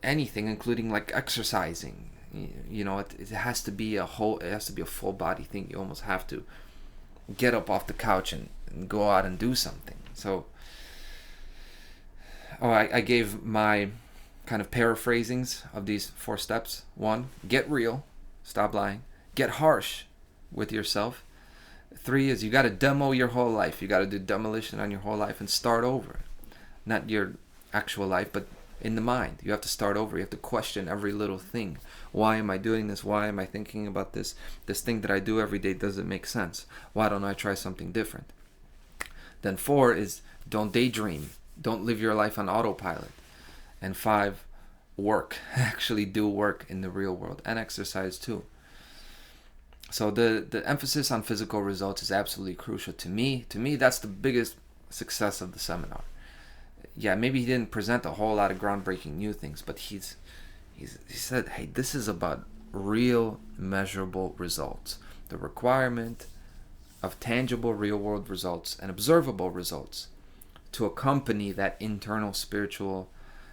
Speaker 1: anything, including like exercising. It has to be a full body thing. You almost have to get up off the couch and go out and do something. So I gave my kind of paraphrasings of these 4 steps. 1, get real, stop lying. Get harsh with yourself. 3 is you got to demo your whole life. You got to do demolition on your whole life and start over. Not your actual life, but in the mind. You have to start over. You have to question every little thing. Why am I doing this? Why am I thinking about this? This thing that I do every day doesn't make sense. Why don't I try something different? Then 4 is don't daydream. Don't live your life on autopilot. And 5, work. Actually do work in the real world, and exercise too. So the emphasis on physical results is absolutely crucial to me. To me, that's the biggest success of the seminar. Yeah, maybe he didn't present a whole lot of groundbreaking new things, but he said, hey, this is about real measurable results. The requirement of tangible real world results and observable results to accompany that internal spiritual,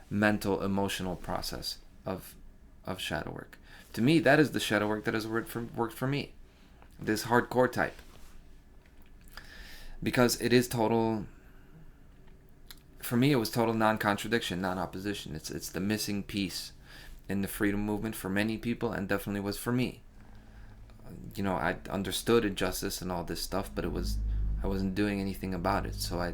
Speaker 1: mental, emotional process of shadow work. To me, that is the shadow work that has worked for me. This hardcore type. Because it is total, for me it was total non-contradiction, non-opposition. It's the missing piece in the freedom movement for many people, and definitely was for me. I understood injustice and all this stuff, but I wasn't doing anything about it. So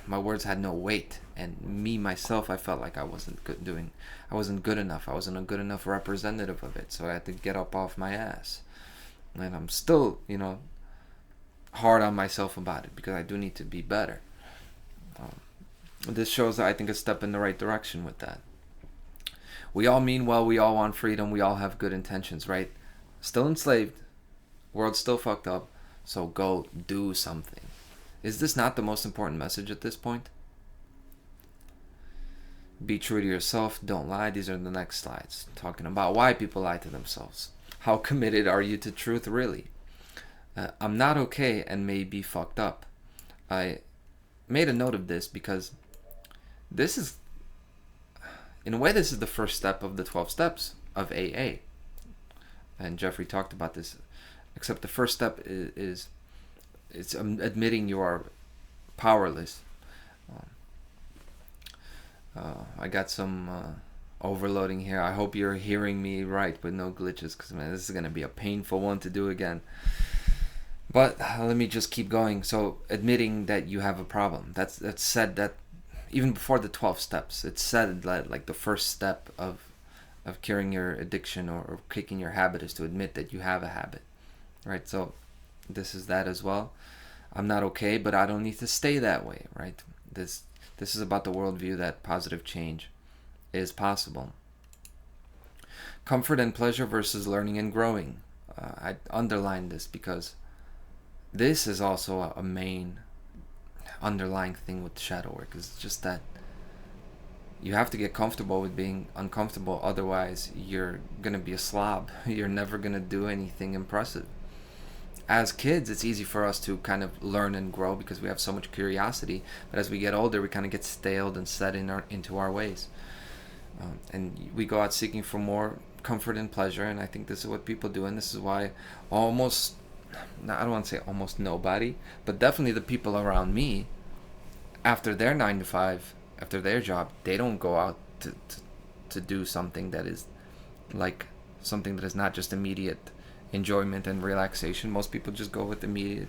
Speaker 1: my words had no weight, and me myself, I felt like I wasn't good enough. I wasn't a good enough representative of it. So I had to get up off my ass, and I'm still hard on myself about it, because I do need to be better. This shows, I think, a step in the right direction with that. We all mean well, we all want freedom, we all have good intentions, right? Still enslaved, world's still fucked up, so go do something. Is this not the most important message at this point? Be true to yourself, don't lie. These are the next slides, talking about why people lie to themselves. How committed are you to truth, really? I'm not okay and may be fucked up. I made a note of this because this is, in a way, this is the first step of the 12 steps of AA. And Jeffrey talked about this. Except the first step is it's admitting you are powerless. I got some overloading here. I hope you're hearing me right with no glitches, because this is going to be a painful one to do again. But let me just keep going. So admitting that you have a problem. That's said that even before the 12 steps. It's said that like the first step of curing your addiction or kicking your habit is to admit that you have a habit. Right? So this is that as well. I'm not okay, but I don't need to stay that way, right? This is about the worldview that positive change is possible. Comfort and pleasure versus learning and growing. I underlined this because this is also a main underlying thing with shadow work. Is just that You have to get comfortable with being uncomfortable, otherwise you're gonna be a slob. You're never gonna do anything impressive. As kids, it's easy for us to kind of learn and grow because we have so much curiosity, but as we get older, we kind of get staled and set into our ways. And we go out seeking for more comfort and pleasure, and I think this is what people do, and this is why almost, I don't want to say almost nobody, but definitely the people around me, after their 9 to 5, after their job, they don't go out to do something that is like something that is not just immediate enjoyment and relaxation. Most people just go with immediate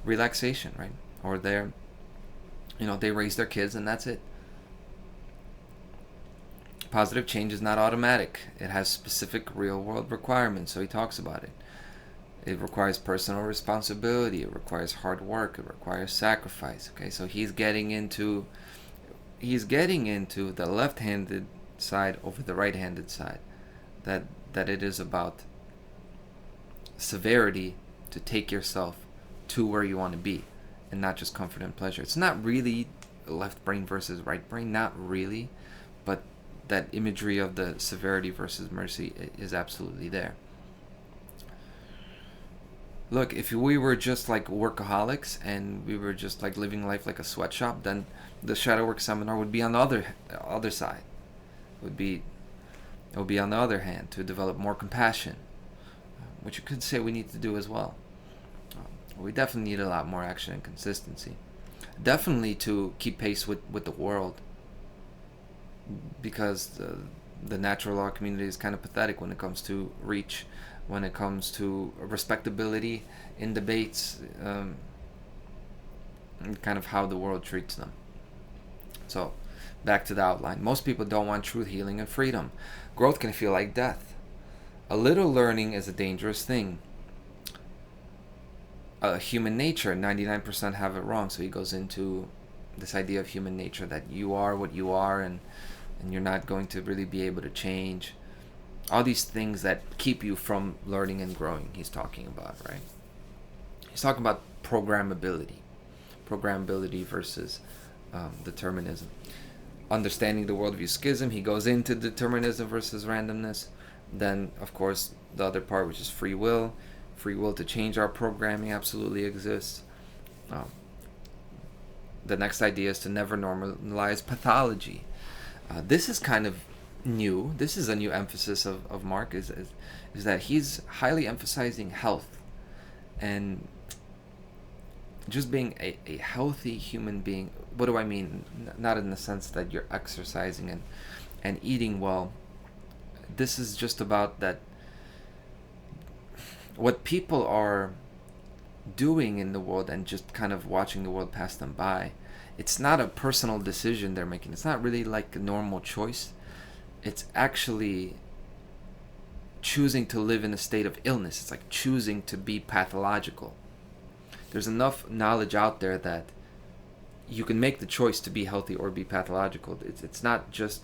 Speaker 1: relaxation, right? Or they raise their kids and that's it. Positive change is not automatic. It has specific real world requirements, so he talks about it. It requires personal responsibility, it requires hard work, it requires sacrifice. Okay, so he's getting into the left-handed side over the right-handed side. That it is about severity to take yourself to where you want to be, and not just comfort and pleasure. It's not really left brain versus right brain, not really, but that imagery of the severity versus mercy is absolutely there. Look, if we were just like workaholics and we were just like living life like a sweatshop, then the shadow work seminar would be on the other side. It would be on the other hand, to develop more compassion, which you could say we need to do as well. We definitely need a lot more action and consistency. Definitely to keep pace with the world, because the natural law community is kind of pathetic when it comes to reach, when it comes to respectability in debates, and kind of how the world treats them. So, back to the outline. Most people don't want truth, healing, and freedom. Growth can feel like death. A little learning is a dangerous thing. Human nature, 99% have it wrong. So he goes into this idea of human nature, that you are what you are, and you're not going to really be able to change. All these things that keep you from learning and growing, he's talking about, right? He's talking about programmability versus determinism. Understanding the worldview schism, he goes into determinism versus randomness. Then, of course, the other part, which is free will to change our programming, absolutely exists. The next idea is to never normalize pathology. This is kind of new. This is a new emphasis of Mark, is that he's highly emphasizing health and just being a healthy human being. What do I mean? Not in the sense that you're exercising and eating well. This is just about that what people are doing in the world and just kind of watching the world pass them by. It's not a personal decision they're making. It's not really like a normal choice. It's actually choosing to live in a state of illness. It's like choosing to be pathological. There's enough knowledge out there that you can make the choice to be healthy or be pathological. It's not just,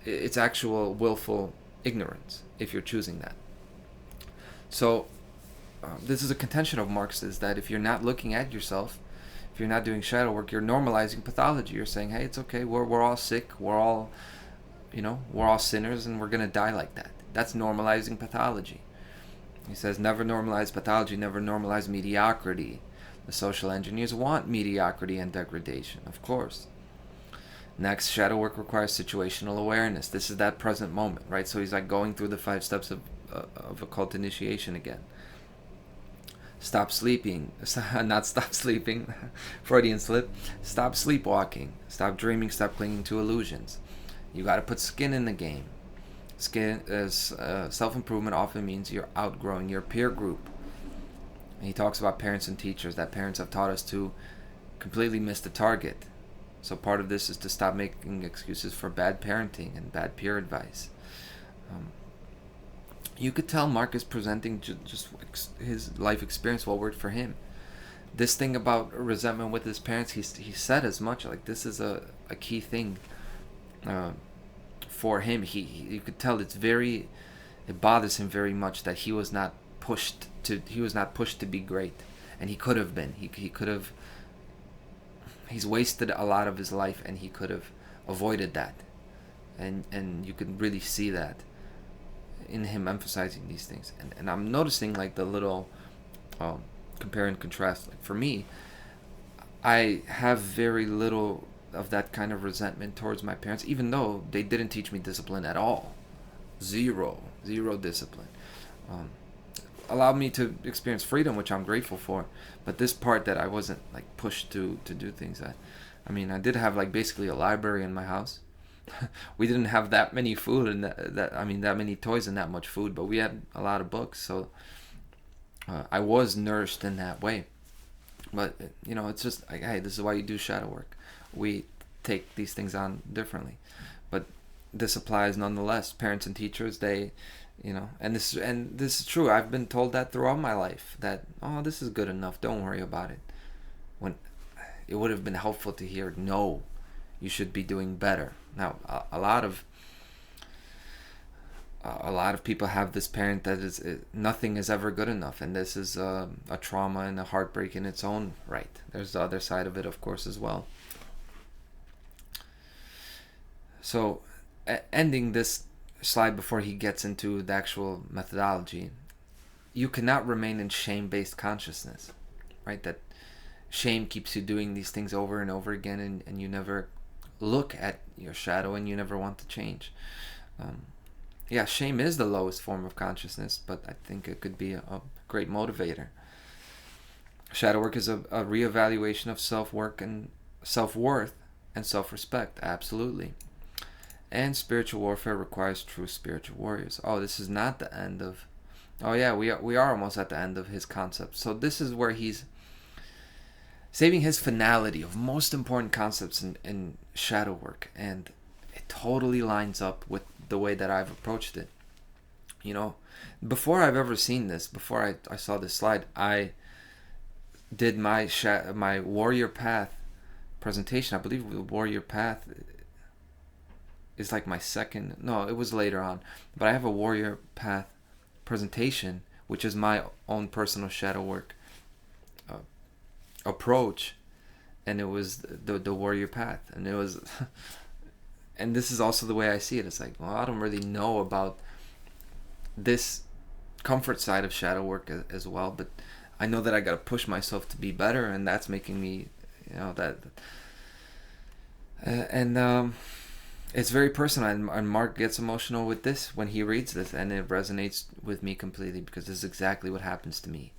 Speaker 1: it's actual willful ignorance if you're choosing that. So this is a contention of Marx, is that if you're not looking at yourself, if you're not doing shadow work, you're normalizing pathology. You're saying, hey, it's okay, we're all sick, we're all sinners, and we're going to die like that. That's normalizing pathology. He says, never normalize pathology, never normalize mediocrity. The social engineers want mediocrity and degradation, of course. Next, shadow work requires situational awareness. This is that present moment, right? So he's like going through the 5 steps of occult initiation again. Stop sleeping. Not stop sleeping. Freudian slip. Stop sleepwalking. Stop dreaming. Stop clinging to illusions. You got to put skin in the game. Self-improvement often means you're outgrowing your peer group. And he talks about parents and teachers, that parents have taught us to completely miss the target. So part of this is to stop making excuses for bad parenting and bad peer advice. You could tell Mark is presenting just his life experience, what worked for him. This thing about resentment with his parents, he said as much, like this is a key thing for him. You could tell it bothers him very much that he was not pushed to be great, and he could have been. He could have. He's wasted a lot of his life, and he could have avoided that. and you can really see that in him emphasizing these things. And I'm noticing like the little compare and contrast. Like for me, I have very little of that kind of resentment towards my parents, even though they didn't teach me discipline at all. Zero discipline. Um, Allowed me to experience freedom, which I'm grateful for. But this part that I wasn't like pushed to do things. I mean, I did have like basically a library in my house. We didn't have that many food and that many toys and that much food, but we had a lot of books. So I was nourished in that way. But it's just like, hey, this is why you do shadow work. We take these things on differently, but this applies nonetheless. Parents and teachers, they, and this is true. I've been told that throughout my life that, oh, this is good enough. Don't worry about it. When it would have been helpful to hear, no, you should be doing better. Now, a lot of people have this parent that nothing is ever good enough, and this is a trauma and a heartbreak in its own right. There's the other side of it, of course, as well. So, ending this slide before he gets into the actual methodology, you cannot remain in shame-based consciousness, right? That shame keeps you doing these things over and over again, and you never look at your shadow, and you never want to change. Yeah, shame is the lowest form of consciousness, but I think it could be a great motivator. Shadow work is a reevaluation of self-work and self-worth and self-respect, absolutely. And spiritual warfare requires true spiritual warriors. Oh, this is not the end of... Oh yeah, we are almost at the end of his concept. So this is where he's saving his finality of most important concepts in shadow work, and it totally lines up with the way that I've approached it. Before I've ever seen this, before I saw this slide, I did my warrior path presentation. I believe the warrior path is like my second... No, it was later on. But I have a warrior path presentation, which is my own personal shadow work approach, and it was the warrior path, and it was... And this is also the way I see it. It's like, well, I don't really know about this comfort side of shadow work as well, but I know that I got to push myself to be better, and that's making me, that. It's very personal, and Mark gets emotional with this when he reads this, and it resonates with me completely, because this is exactly what happens to me.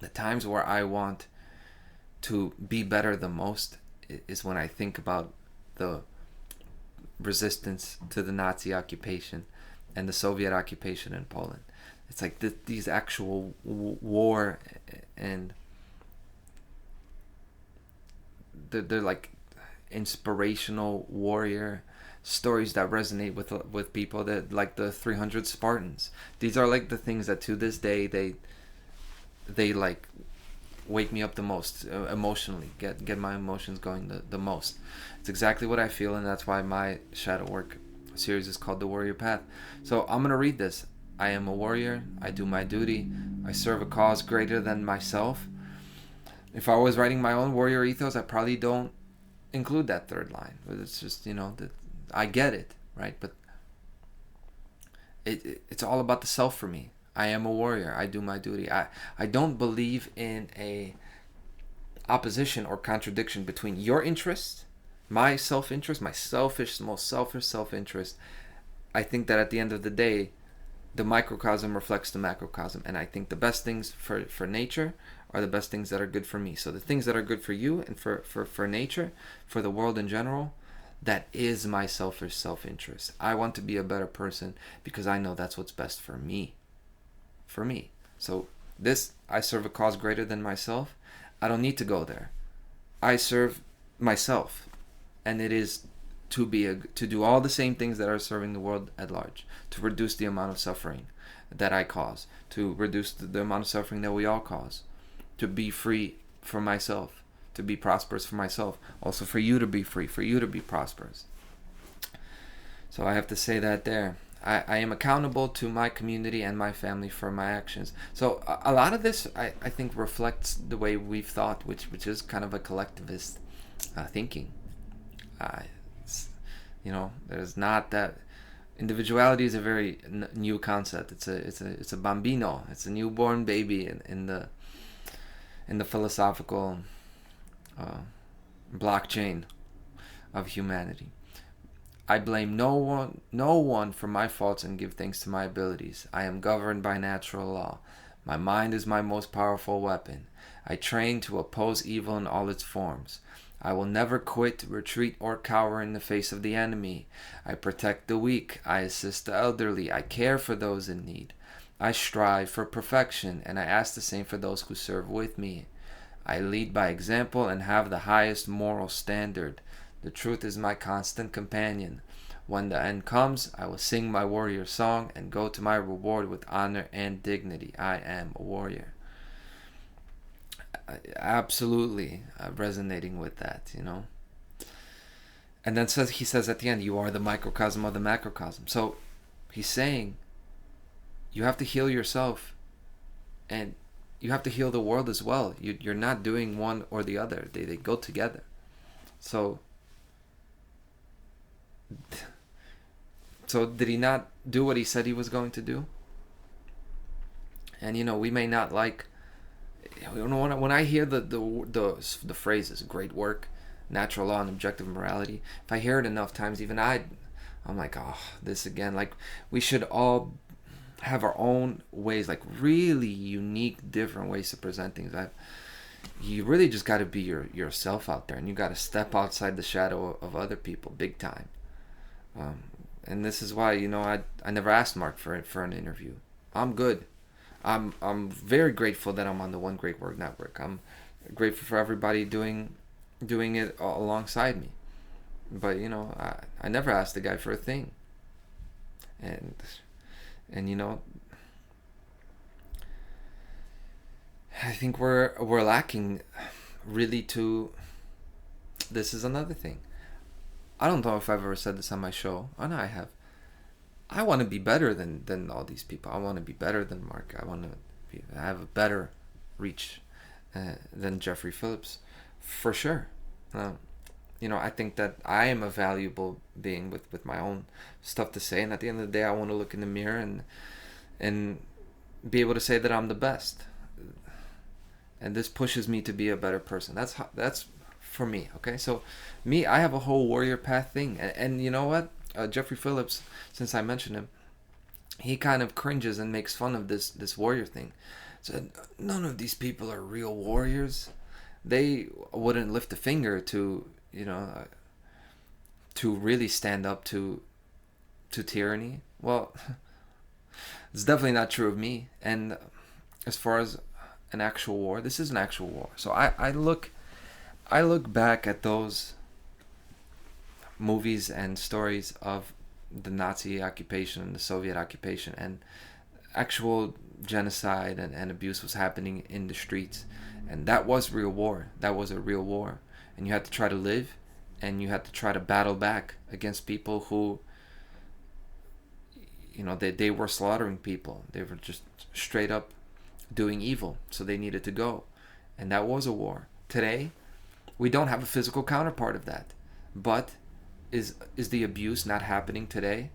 Speaker 1: The times where I want to be better the most is when I think about the resistance to the Nazi occupation and the Soviet occupation in Poland. It's like these actual war, and they're like inspirational warrior stories that resonate with people, that like the 300 Spartans. These are like the things that to this day they like wake me up the most emotionally, get my emotions going the most. It's exactly what I feel, and that's why my shadow work series is called The Warrior Path. So I'm going to read this. I am a warrior. I do my duty. I serve a cause greater than myself. If I was writing my own warrior ethos, I probably don't include that third line. But it's just, I get it, right? But it's all about the self for me. I am a warrior. I do my duty. I don't believe in a opposition or contradiction between your interest, my self-interest, my most selfish self-interest. I think that at the end of the day, the microcosm reflects the macrocosm, and I think the best things for nature are the best things that are good for me. So the things that are good for you and for nature, for the world in general, that is my selfish self-interest. I want to be a better person because I know that's what's best for me. So this, I serve a cause greater than myself. I don't need to go there. I serve myself, and it is to do all the same things that are serving the world at large, to reduce the amount of suffering that I cause, to reduce the amount of suffering that we all cause, to be free for myself, to be prosperous for myself, also for you to be free, for you to be prosperous. So I have to say that there. I am accountable to my community and my family for my actions. So a lot of this, I think, reflects the way we've thought, which is kind of a collectivist thinking. There's not that. Individuality is a very new concept. It's a bambino. It's a newborn baby in the philosophical blockchain of humanity. I blame no one for my faults and give thanks to my abilities. I am governed by natural law. My mind is my most powerful weapon. I train to oppose evil in all its forms. I will never quit, retreat, or cower in the face of the enemy. I protect the weak. I assist the elderly. I care for those in need. I strive for perfection, and I ask the same for those who serve with me. I lead by example and have the highest moral standard. The truth is my constant companion. When the end comes, I will sing my warrior song and go to my reward with honor and dignity. I am a warrior. Absolutely resonating with that, And then he says at the end, you are the microcosm of the macrocosm. So he's saying you have to heal yourself and you have to heal the world as well. You're not doing one or the other. They go together. So did he not do what he said he was going to do? And we may not like. When I hear the phrases "great work," "natural law," and "objective morality," if I hear it enough times, even I'm like, oh, this again. Like, we should all have our own ways, like really unique, different ways to present things. You really just got to be yourself out there, and you got to step outside the shadow of other people, big time. And this is why I never asked Mark for an interview. I'm good. I'm very grateful that I'm on the One Great Word Network. I'm grateful for everybody doing it alongside me. But I never asked the guy for a thing. And I think we're lacking really to. This is another thing. I don't know if I've ever said this on my show. Oh no, I have. I want to be better than all these people. I want to be better than Mark. I want to have a better reach than Jeffrey Phillips, for sure. I think that I am a valuable being with my own stuff to say, and at the end of the day, I want to look in the mirror and be able to say that I'm the best. And this pushes me to be a better person. That's for me. Okay, so I have a whole warrior path thing, and you know what? Jeffrey Phillips, since I mentioned him, he kind of cringes and makes fun of this warrior thing. So none of these people are real warriors. They wouldn't lift a finger to to really stand up to tyranny. Well, it's definitely not true of me. And as far as an actual war, this is an actual war. So I look back at those movies and stories of the Nazi occupation and the Soviet occupation, and actual genocide and abuse was happening in the streets, and that was real war. That was a real war, and you had to try to live, and you had to try to battle back against people who they were slaughtering people. They were just straight up doing evil, so they needed to go, and that was a war. Today we don't have a physical counterpart of that, but is the abuse not happening today?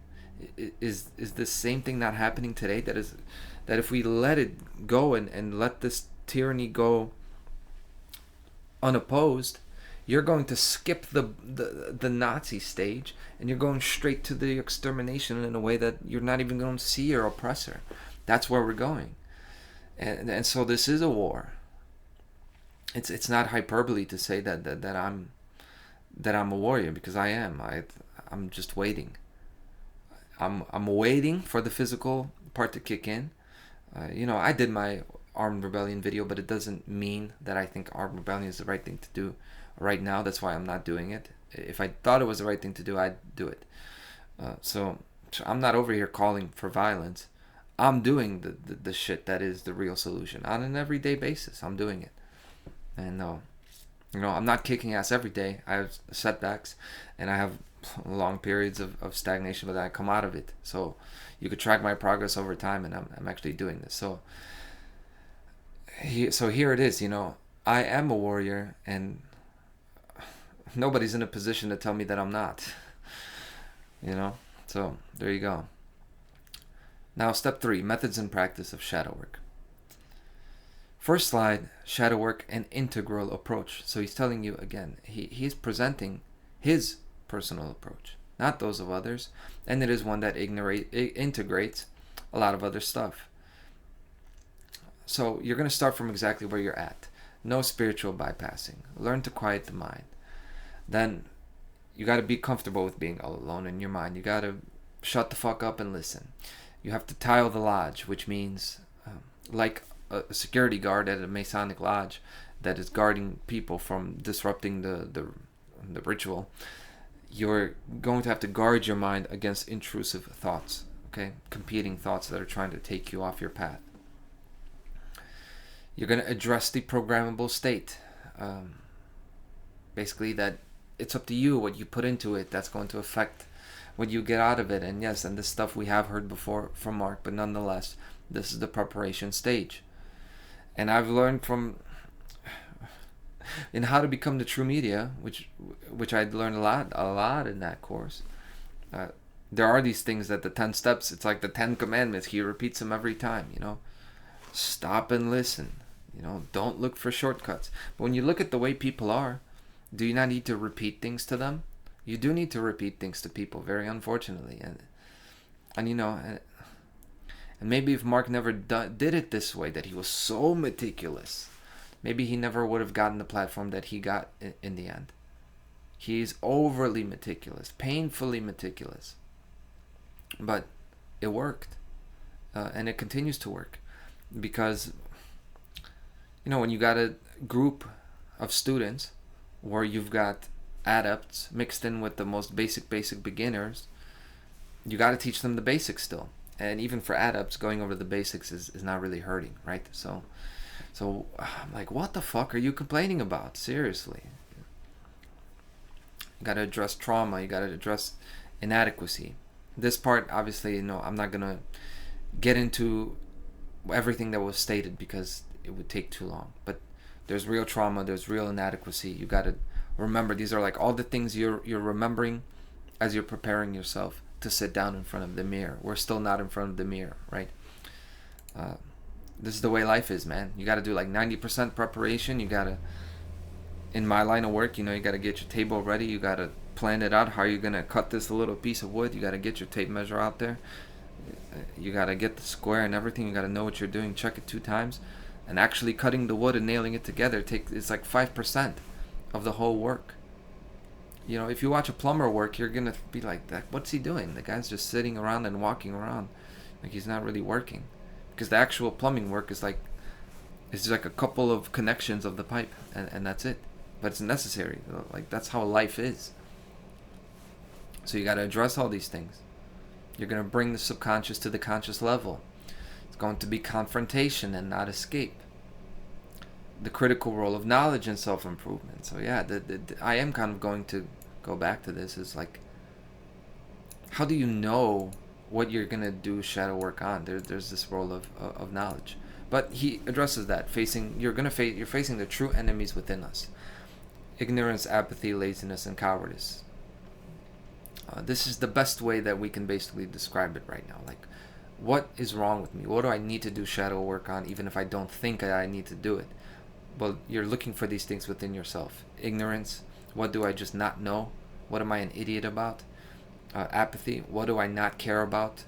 Speaker 1: Is the same thing not happening today? That if we let it go and let this tyranny go unopposed, you're going to skip the Nazi stage, and you're going straight to the extermination in a way that you're not even going to see your oppressor. That's where we're going, and so this is a war. It's not hyperbole to say that I'm a warrior, because I am. I'm just waiting. I'm waiting for the physical part to kick in. I did my armed rebellion video, but it doesn't mean that I think armed rebellion is the right thing to do right now. That's why I'm not doing it. If I thought it was the right thing to do, I'd do it. So I'm not over here calling for violence. I'm doing the shit that is the real solution on an everyday basis. I'm doing it, and I'm not kicking ass every day. I have setbacks, and I have long periods of stagnation, but I come out of it. So you could track my progress over time, and I'm actually doing this. So here it is. I am a warrior, and nobody's in a position to tell me that I'm not. You know? So, there you go. Now, step 3, methods and practice of shadow work. First slide, shadow work, an integral approach. So he's telling you again, he's presenting his personal approach, not those of others, and it is one that integrates a lot of other stuff. So you're going to start from exactly where you're at. No spiritual bypassing. Learn to quiet the mind. Then you got to be comfortable with being all alone in your mind. You got to shut the fuck up and listen. You have to tile the lodge, which means like a security guard at a Masonic lodge that is guarding people from disrupting the ritual. You're going to have to guard your mind against intrusive thoughts, okay? Competing thoughts that are trying to take you off your path. You're going to address the programmable state. Basically, that it's up to you what you put into it. That's going to affect what you get out of it. And yes, and this stuff we have heard before from Mark, but nonetheless, this is the preparation stage. And I've learned from in how to become the true media, which I'd learned a lot in that course. There are these things that the 10 steps, it's like the 10 commandments. He repeats them every time, you know. Stop and listen. You know, don't look for shortcuts. But when you look at the way people are, do you not need to repeat things to them? You do need to repeat things to people, very unfortunately. And you know, and maybe if Mark never did it this way, that he was so meticulous, maybe he never would have gotten the platform that he got in the end. He's overly meticulous, painfully meticulous. But it worked. And it continues to work. Because, you know, when you got a group of students where you've got adepts mixed in with the most basic beginners, you got to teach them the basics still. And even for adepts, going over the basics is not really hurting, right? So I'm like, what the fuck are you complaining about? Seriously. You got to address trauma. You got to address inadequacy. This part, obviously, you know, I'm not going to get into everything that was stated because it would take too long. But there's real trauma. There's real inadequacy. You got to remember, these are like all the things you're remembering as you're preparing yourself to sit down in front of the mirror. We're still not in front of the mirror, right? This is the way life is, man. You got to do like 90% preparation. You got to, in my line of work, you know, you got to get your table ready. You got to plan it out. How you're going to cut this little piece of wood. You got to get your tape measure out there. You got to get the square and everything. You got to know what you're doing. Check it 2 times. And actually cutting the wood and nailing it together, it's like 5% of the whole work. You know, if you watch a plumber work, you're going to be like, that. What's he doing? The guy's just sitting around and walking around. Like, he's not really working. Because the actual plumbing work is like a couple of connections of the pipe, and that's it. But it's necessary. Like, that's how life is. So you got to address all these things. You're going to bring the subconscious to the conscious level. It's going to be confrontation and not escape. The critical role of knowledge and self-improvement. So yeah, I am kind of going to go back to this. Is like, how do you know what you're going to do shadow work on? There's this role of knowledge. But he addresses that. You're facing the true enemies within us. Ignorance, apathy, laziness, and cowardice. This is the best way that we can basically describe it right now. Like, what is wrong with me? What do I need to do shadow work on, even if I don't think I need to do it? Well, you're looking for these things within yourself. Ignorance. What do I just not know? What am I an idiot about? Apathy. What do I not care about?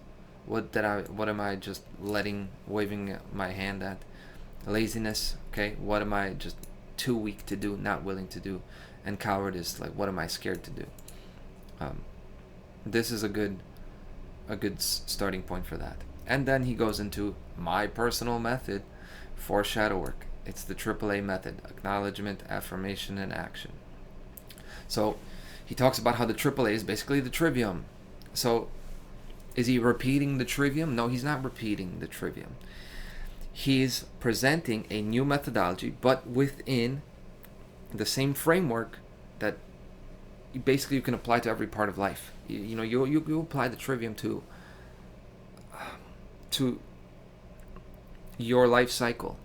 Speaker 1: What am I just waving my hand at? Laziness. Okay. What am I just too weak to do, not willing to do? And cowardice. Like, what am I scared to do? This is a good starting point for that. And then he goes into my personal method for shadow work. It's the AAA method: acknowledgement, affirmation, and action. So he talks about how the AAA is basically the trivium. So is he repeating the trivium? No, he's not repeating the trivium. He's presenting a new methodology, but within the same framework that basically you can apply to every part of life. You know, you apply the trivium to your life cycle.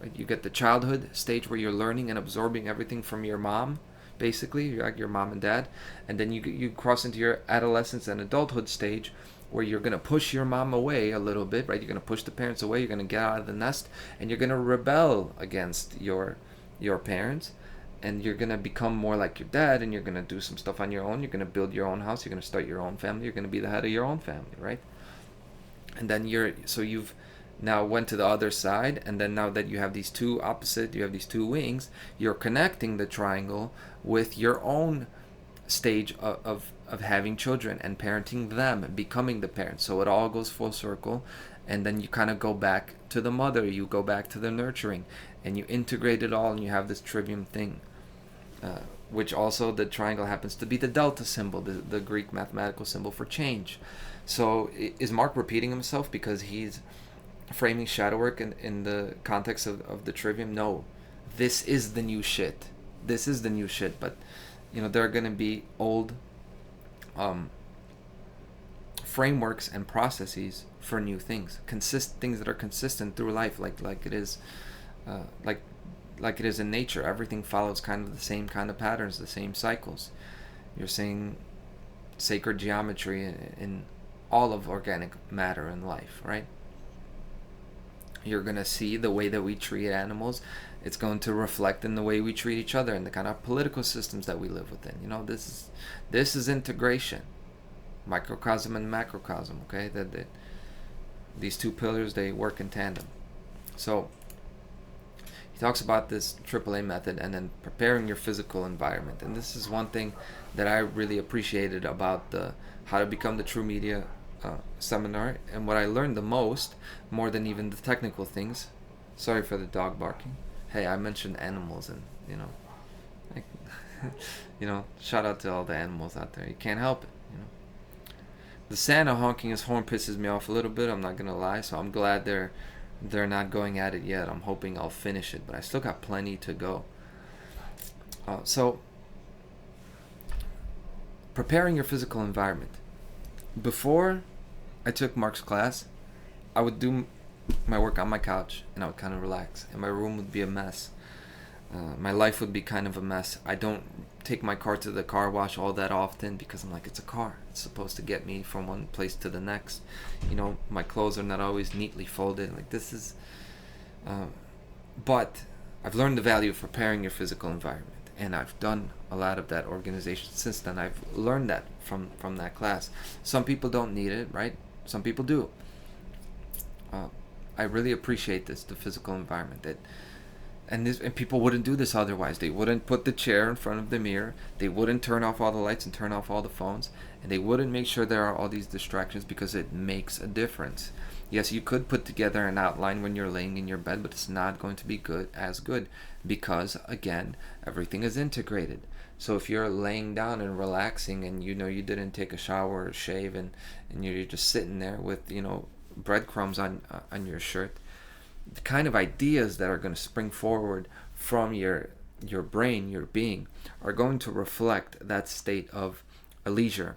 Speaker 1: Right? You get the childhood stage where you're learning and absorbing everything from your mom. basically. You're like your mom and dad. And then you cross into your adolescence and adulthood stage, where you're going to push your mom away a little bit, right? You're going to push the parents away. You're going to get out of the nest, and you're going to rebel against your parents, and you're going to become more like your dad, and you're going to do some stuff on your own. You're going to build your own house. You're going to start your own family. You're going to be the head of your own family, right? And then you've now went to the other side, and then now that you have these two wings, you're connecting the triangle with your own stage of having children and parenting them and becoming the parent. So it all goes full circle, and then you kind of go back to the mother, you go back to the nurturing, and you integrate it all, and you have this trivium thing, which also the triangle happens to be the delta symbol, the Greek mathematical symbol for change. So is Mark repeating himself because he's framing shadow work in the context of the trivium? No, this is the new shit. But there are going to be old frameworks and processes for new things, things that are consistent through life, like it is in nature. Everything follows kind of the same kind of patterns, the same cycles. You're seeing sacred geometry in all of organic matter in life, right? You're going to see the way that we treat animals. It's going to reflect in the way we treat each other and the kind of political systems that we live within. This is integration, microcosm and macrocosm. Okay, that these two pillars, they work in tandem. So he talks about this AAA method and then preparing your physical environment. And this is one thing that I really appreciated about the How to Become the True Media seminar, and what I learned the most, more than even the technical things. Sorry for the dog barking. Hey, I mentioned animals, and shout out to all the animals out there. You can't help it. The Santa honking his horn pisses me off a little bit, I'm not gonna lie. So I'm glad they're not going at it yet. I'm hoping I'll finish it, but I still got plenty to go. So preparing your physical environment. Before I took Mark's class, I would do my work on my couch, and I would kind of relax, and my room would be a mess. My life would be kind of a mess. I don't take my car to the car wash all that often because I'm like, it's a car. It's supposed to get me from one place to the next. My clothes are not always neatly folded. Like this is... but I've learned the value of preparing your physical environment. And I've done a lot of that organization since then. I've learned that from that class. Some people don't need it, right? Some people do. I really appreciate the physical environment. And people wouldn't do this otherwise. They wouldn't put the chair in front of the mirror. They wouldn't turn off all the lights and turn off all the phones. And they wouldn't make sure there are all these distractions, because it makes a difference. Yes, you could put together an outline when you're laying in your bed, but it's not going to be as good because, again, everything is integrated. So if you're laying down and relaxing, and you didn't take a shower or shave, and you're just sitting there with breadcrumbs on your shirt, the kind of ideas that are going to spring forward from your brain, your being, are going to reflect that state of leisure.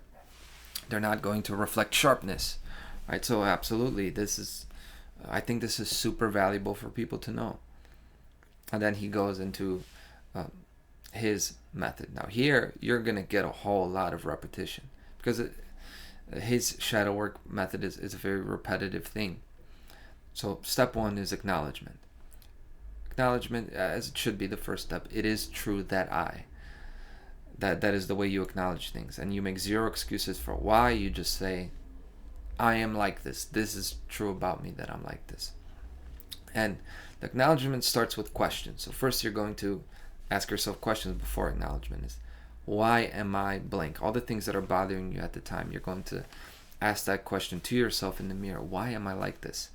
Speaker 1: They're not going to reflect sharpness. Right, so absolutely, I think this is super valuable for people to know. And then he goes into his method. Now here, you're going to get a whole lot of repetition, because his shadow work method is a very repetitive thing. So step one is acknowledgement. Acknowledgement, as it should be the first step. It is true that that is the way you acknowledge things. And you make zero excuses for why. You just say, I am like this. This is true about me, that I'm like this. And the acknowledgement starts with questions. So first you're going to ask yourself questions before acknowledgement. Is, why am I blank? All the things that are bothering you at the time, you're going to ask that question to yourself in the mirror. Why am I like this?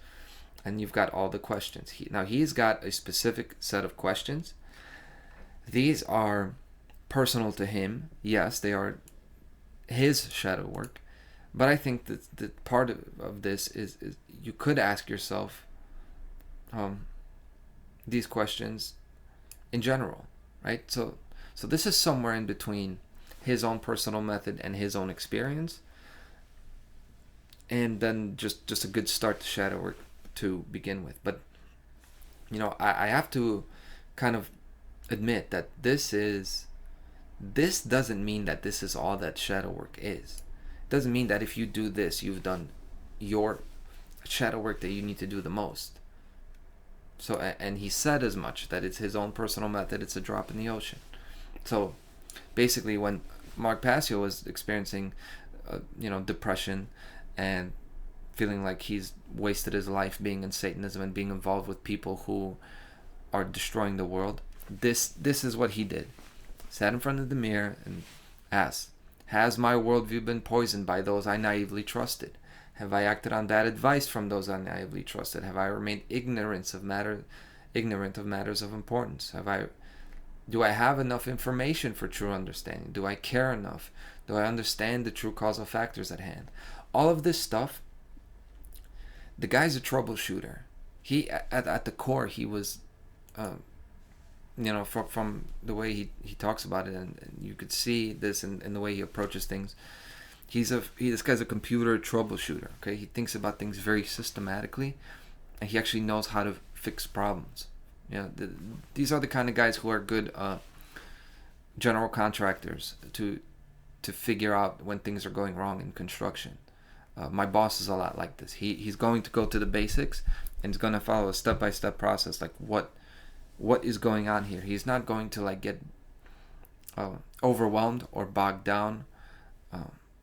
Speaker 1: And you've got all the questions. He's got a specific set of questions. These are personal to him. Yes, they are his shadow work. But I think that the part of this is you could ask yourself these questions in general, right? So this is somewhere in between his own personal method and his own experience, and then just a good start to shadow work to begin with. But I have to kind of admit that this is this doesn't mean that this is all that shadow work is. It doesn't mean that if you do this, you've done your shadow work that you need to do the most. So, and he said as much, that it's his own personal method, it's a drop in the ocean. So basically, when Mark Passio was experiencing depression and feeling like he's wasted his life being in Satanism and being involved with people who are destroying the world, this is what he did. Sat in front of the mirror and asked, has my worldview been poisoned by those I naively trusted? Have I acted on bad advice from those I naively trusted? Have I remained ignorant of matters of importance? Do I have enough information for true understanding? Do I care enough? Do I understand the true causal factors at hand? All of this stuff, the guy's a troubleshooter. He, at the core, he was, from the way he talks about it, and you could see this in the way he approaches things. This guy's a computer troubleshooter. Okay, he thinks about things very systematically, and he actually knows how to fix problems. These are the kind of guys who are good general contractors to figure out when things are going wrong in construction. My boss is a lot like this. He's going to go to the basics, and he's going to follow a step-by-step process, like what is going on here. He's not going to get overwhelmed or bogged down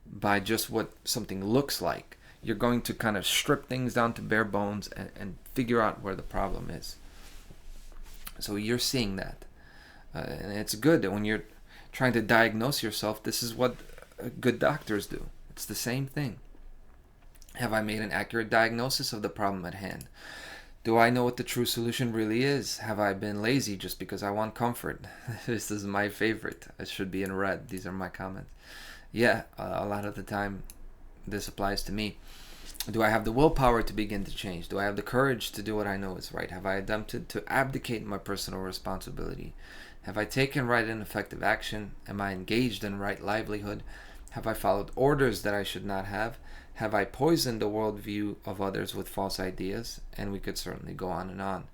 Speaker 1: by just what something looks like. You're going to kind of strip things down to bare bones and figure out where the problem is. So you're seeing that. And it's good that when you're trying to diagnose yourself, this is what good doctors do. It's the same thing. Have I made an accurate diagnosis of the problem at hand? Do I know what the true solution really is? Have I been lazy just because I want comfort? This is my favorite. It should be in red. These are my comments. Yeah, a lot of the time this applies to me. Do I have the willpower to begin to change? Do I have the courage to do what I know is right? Have I attempted to abdicate my personal responsibility? Have I taken right and effective action? Am I engaged in right livelihood? Have I followed orders that I should not have? Have I poisoned the worldview of others with false ideas? And we could certainly go on and on.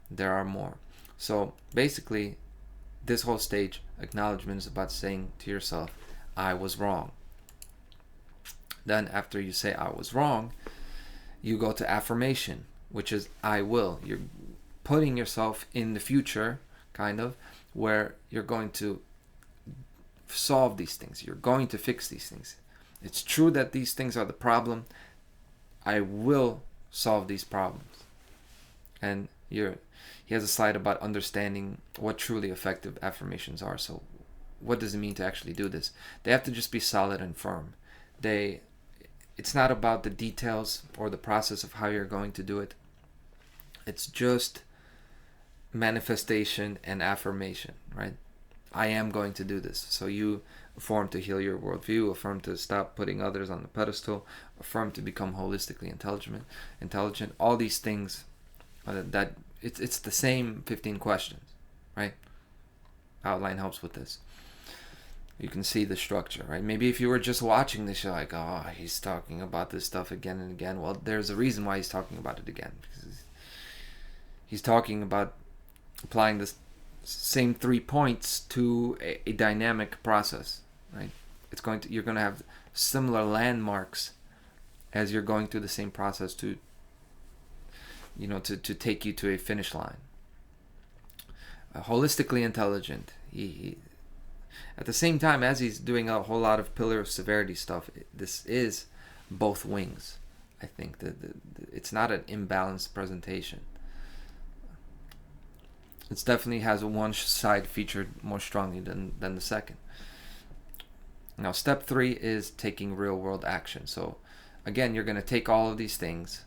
Speaker 1: There are more. So basically, this whole stage, acknowledgement, is about saying to yourself, I was wrong. Then after you say I was wrong, you go to affirmation, which is I will. You're putting yourself in the future, kind of, where you're going to solve these things. You're going to fix these things. It's true that these things are the problem. I will solve these problems. And he has a slide about understanding what truly effective affirmations are. So what does it mean to actually do this? They have to just be solid and firm. It's not about the details or the process of how you're going to do it. It's just manifestation and affirmation, right? I am going to do this. So you affirm to heal your worldview, affirm to stop putting others on the pedestal, affirm to become holistically intelligent. All these things that it's the same 15 questions, right? Outline helps with this. You can see the structure, right? Maybe if you were just watching this, you're like, oh, he's talking about this stuff again and again. Well, there's a reason why he's talking about it again. Because he's talking about applying the same 3 points to a dynamic process, right? You're going to have similar landmarks as you're going through the same process to take you to a finish line. Holistically intelligent. He at the same time as he's doing a whole lot of pillar of severity stuff, this is both wings. I think that it's not an imbalanced presentation. It definitely has one side featured more strongly than the second. Now, step 3 is taking real world action. So again, you're going to take all of these things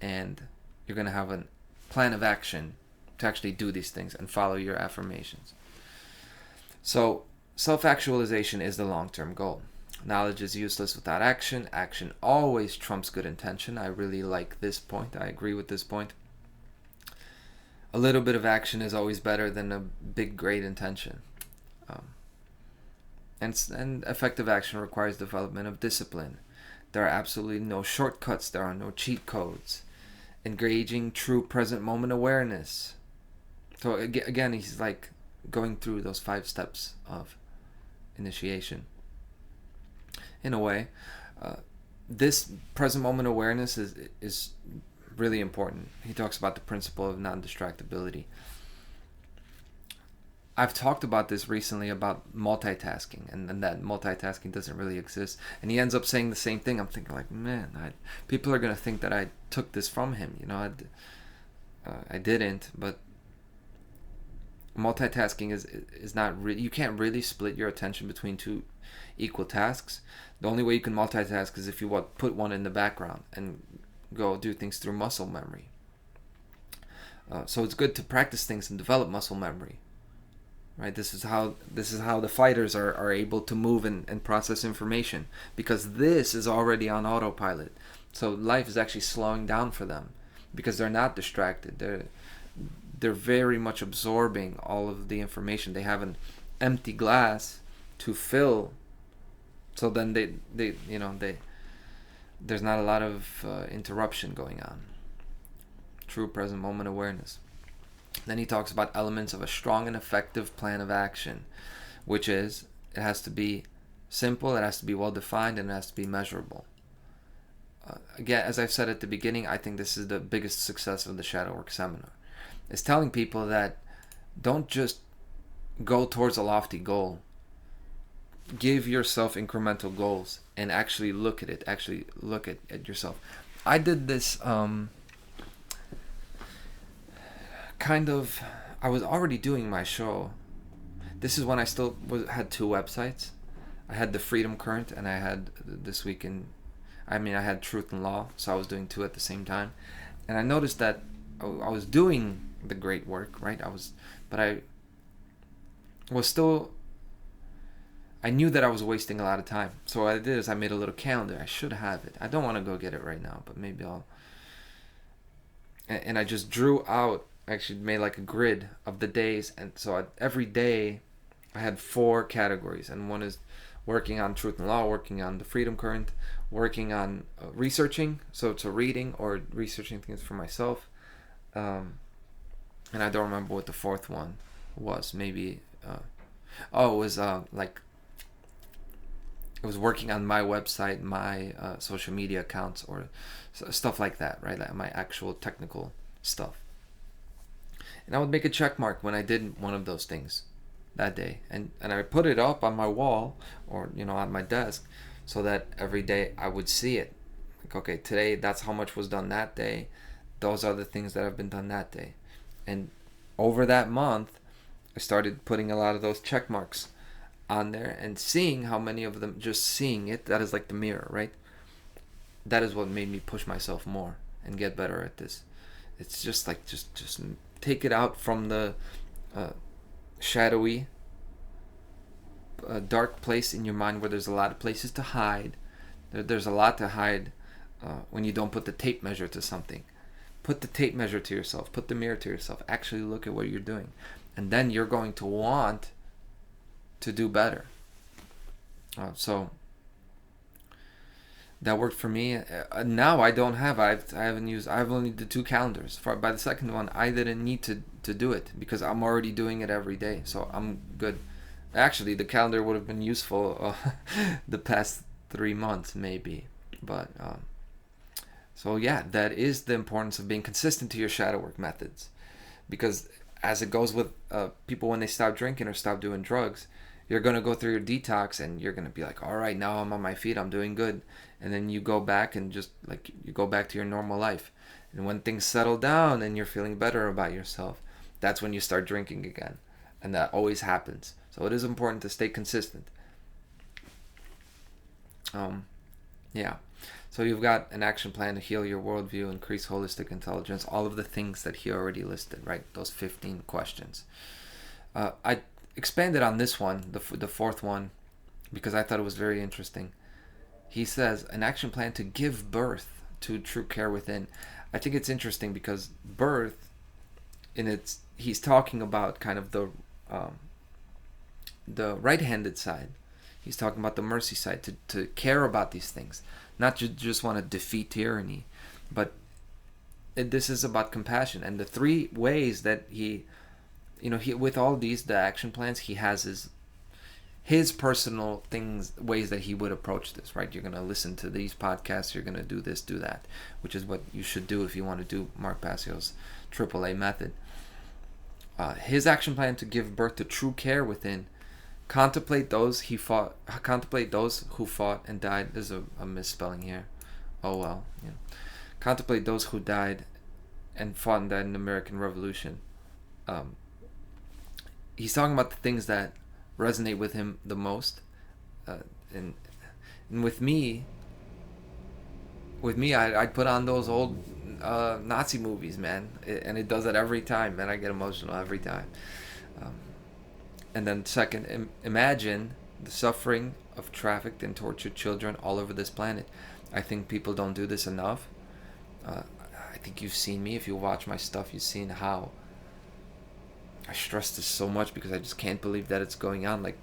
Speaker 1: and you're going to have a plan of action to actually do these things and follow your affirmations. So self-actualization is the long-term goal. Knowledge is useless without action. Action always trumps good intention. I really like this point. I agree with this point. A little bit of action is always better than a big, great intention. And effective action requires development of discipline. There are absolutely no shortcuts. There are no cheat codes. Engaging true present moment awareness. So again, he's like going through those 5 steps of initiation. In a way, this present moment awareness is really important. He talks about the principle of non-distractibility. I've talked about this recently about multitasking, and that multitasking doesn't really exist. And he ends up saying the same thing. I'm thinking like, man, people are gonna think that I took this from him. I didn't. But multitasking is not really. You can't really split your attention between two equal tasks. The only way you can multitask is if you put one in the background and go do things through muscle memory. So it's good to practice things and develop muscle memory. Right, this is how the fighters are able to move and process information, because this is already on autopilot. So life is actually slowing down for them because they're not distracted. They're very much absorbing all of the information. They have an empty glass to fill. So then there's not a lot of interruption going on. True present moment awareness. Then he talks about elements of a strong and effective plan of action, which is, it has to be simple, it has to be well defined, and it has to be measurable. Again, as I've said at the beginning, I think this is the biggest success of the Shadow Work Seminar. It's telling people that don't just go towards a lofty goal. Give yourself incremental goals and actually look at it. Actually look at yourself. I did this I was already doing my show. This is when I still had two websites. I had the Freedom Current, and I had This Week in... I had Truth and Law, so I was doing two at the same time. And I noticed that I was doing the great work, right? But I was still... I knew that I was wasting a lot of time. So what I did is I made a little calendar. I should have it. I don't want to go get it right now, but maybe I'll... And I just drew out... actually made like a grid of the days, and so every day I had 4 categories, and one is working on Truth and Law, working on the Freedom Current, working on researching, so it's a reading or researching things for myself, and I don't remember what the 4th one was. Maybe it was it was working on my website, my social media accounts, or stuff like that, right? Like my actual technical stuff. And I would make a check mark when I did one of those things that day. And I would put it up on my wall or, on my desk, so that every day I would see it. Like, okay, today that's how much was done that day. Those are the things that have been done that day. And over that month, I started putting a lot of those check marks on there and seeing how many of them, just seeing it, that is like the mirror, right? That is what made me push myself more and get better at this. It's just like, just take it out from the shadowy, dark place in your mind where there's a lot of places to hide. There's a lot to hide when you don't put the tape measure to something. Put the tape measure to yourself. Put the mirror to yourself. Actually look at what you're doing. And then you're going to want to do better. So that worked for me. Now I don't have. I've only did 2 calendars. By the second one, I didn't need to do it because I'm already doing it every day. So I'm good. Actually, the calendar would have been useful the past 3 months maybe. But so yeah, that is the importance of being consistent to your shadow work methods, because as it goes with people when they stop drinking or stop doing drugs, you're going to go through your detox and you're going to be like, all right, now I'm on my feet, I'm doing good. And then you go back and just like you go back to your normal life. And when things settle down and you're feeling better about yourself, that's when you start drinking again. And that always happens. So it is important to stay consistent. Yeah. So you've got an action plan to heal your worldview, increase holistic intelligence, all of the things that he already listed, right? Those 15 questions. I expanded on this one, the 4th one, because I thought it was very interesting. He says, an action plan to give birth to true care within. I think it's interesting because birth, he's talking about kind of the right-handed side. He's talking about the mercy side, to care about these things, not to just want to defeat tyranny, but this is about compassion. And the 3 ways that he with all these, the action plans, he has his personal things, ways that he would approach this, right? You're going to listen to these podcasts, you're going to do this, do that, which is what you should do if you want to do Mark Passio's AAA method. His action plan to give birth to true care within: contemplate those who fought and died. There's a misspelling here. Oh well. You know. Contemplate those who died and fought and died in the American Revolution. He's talking about the things that resonate with him the most, and with me, I'd put on those old Nazi movies, man, and it does it every time, man. I get emotional every time. And then second, imagine the suffering of trafficked and tortured children all over this planet. I think people don't do this enough. I think you've seen me. If you watch my stuff, you've seen how I stress this so much because I just can't believe that it's going on. Like,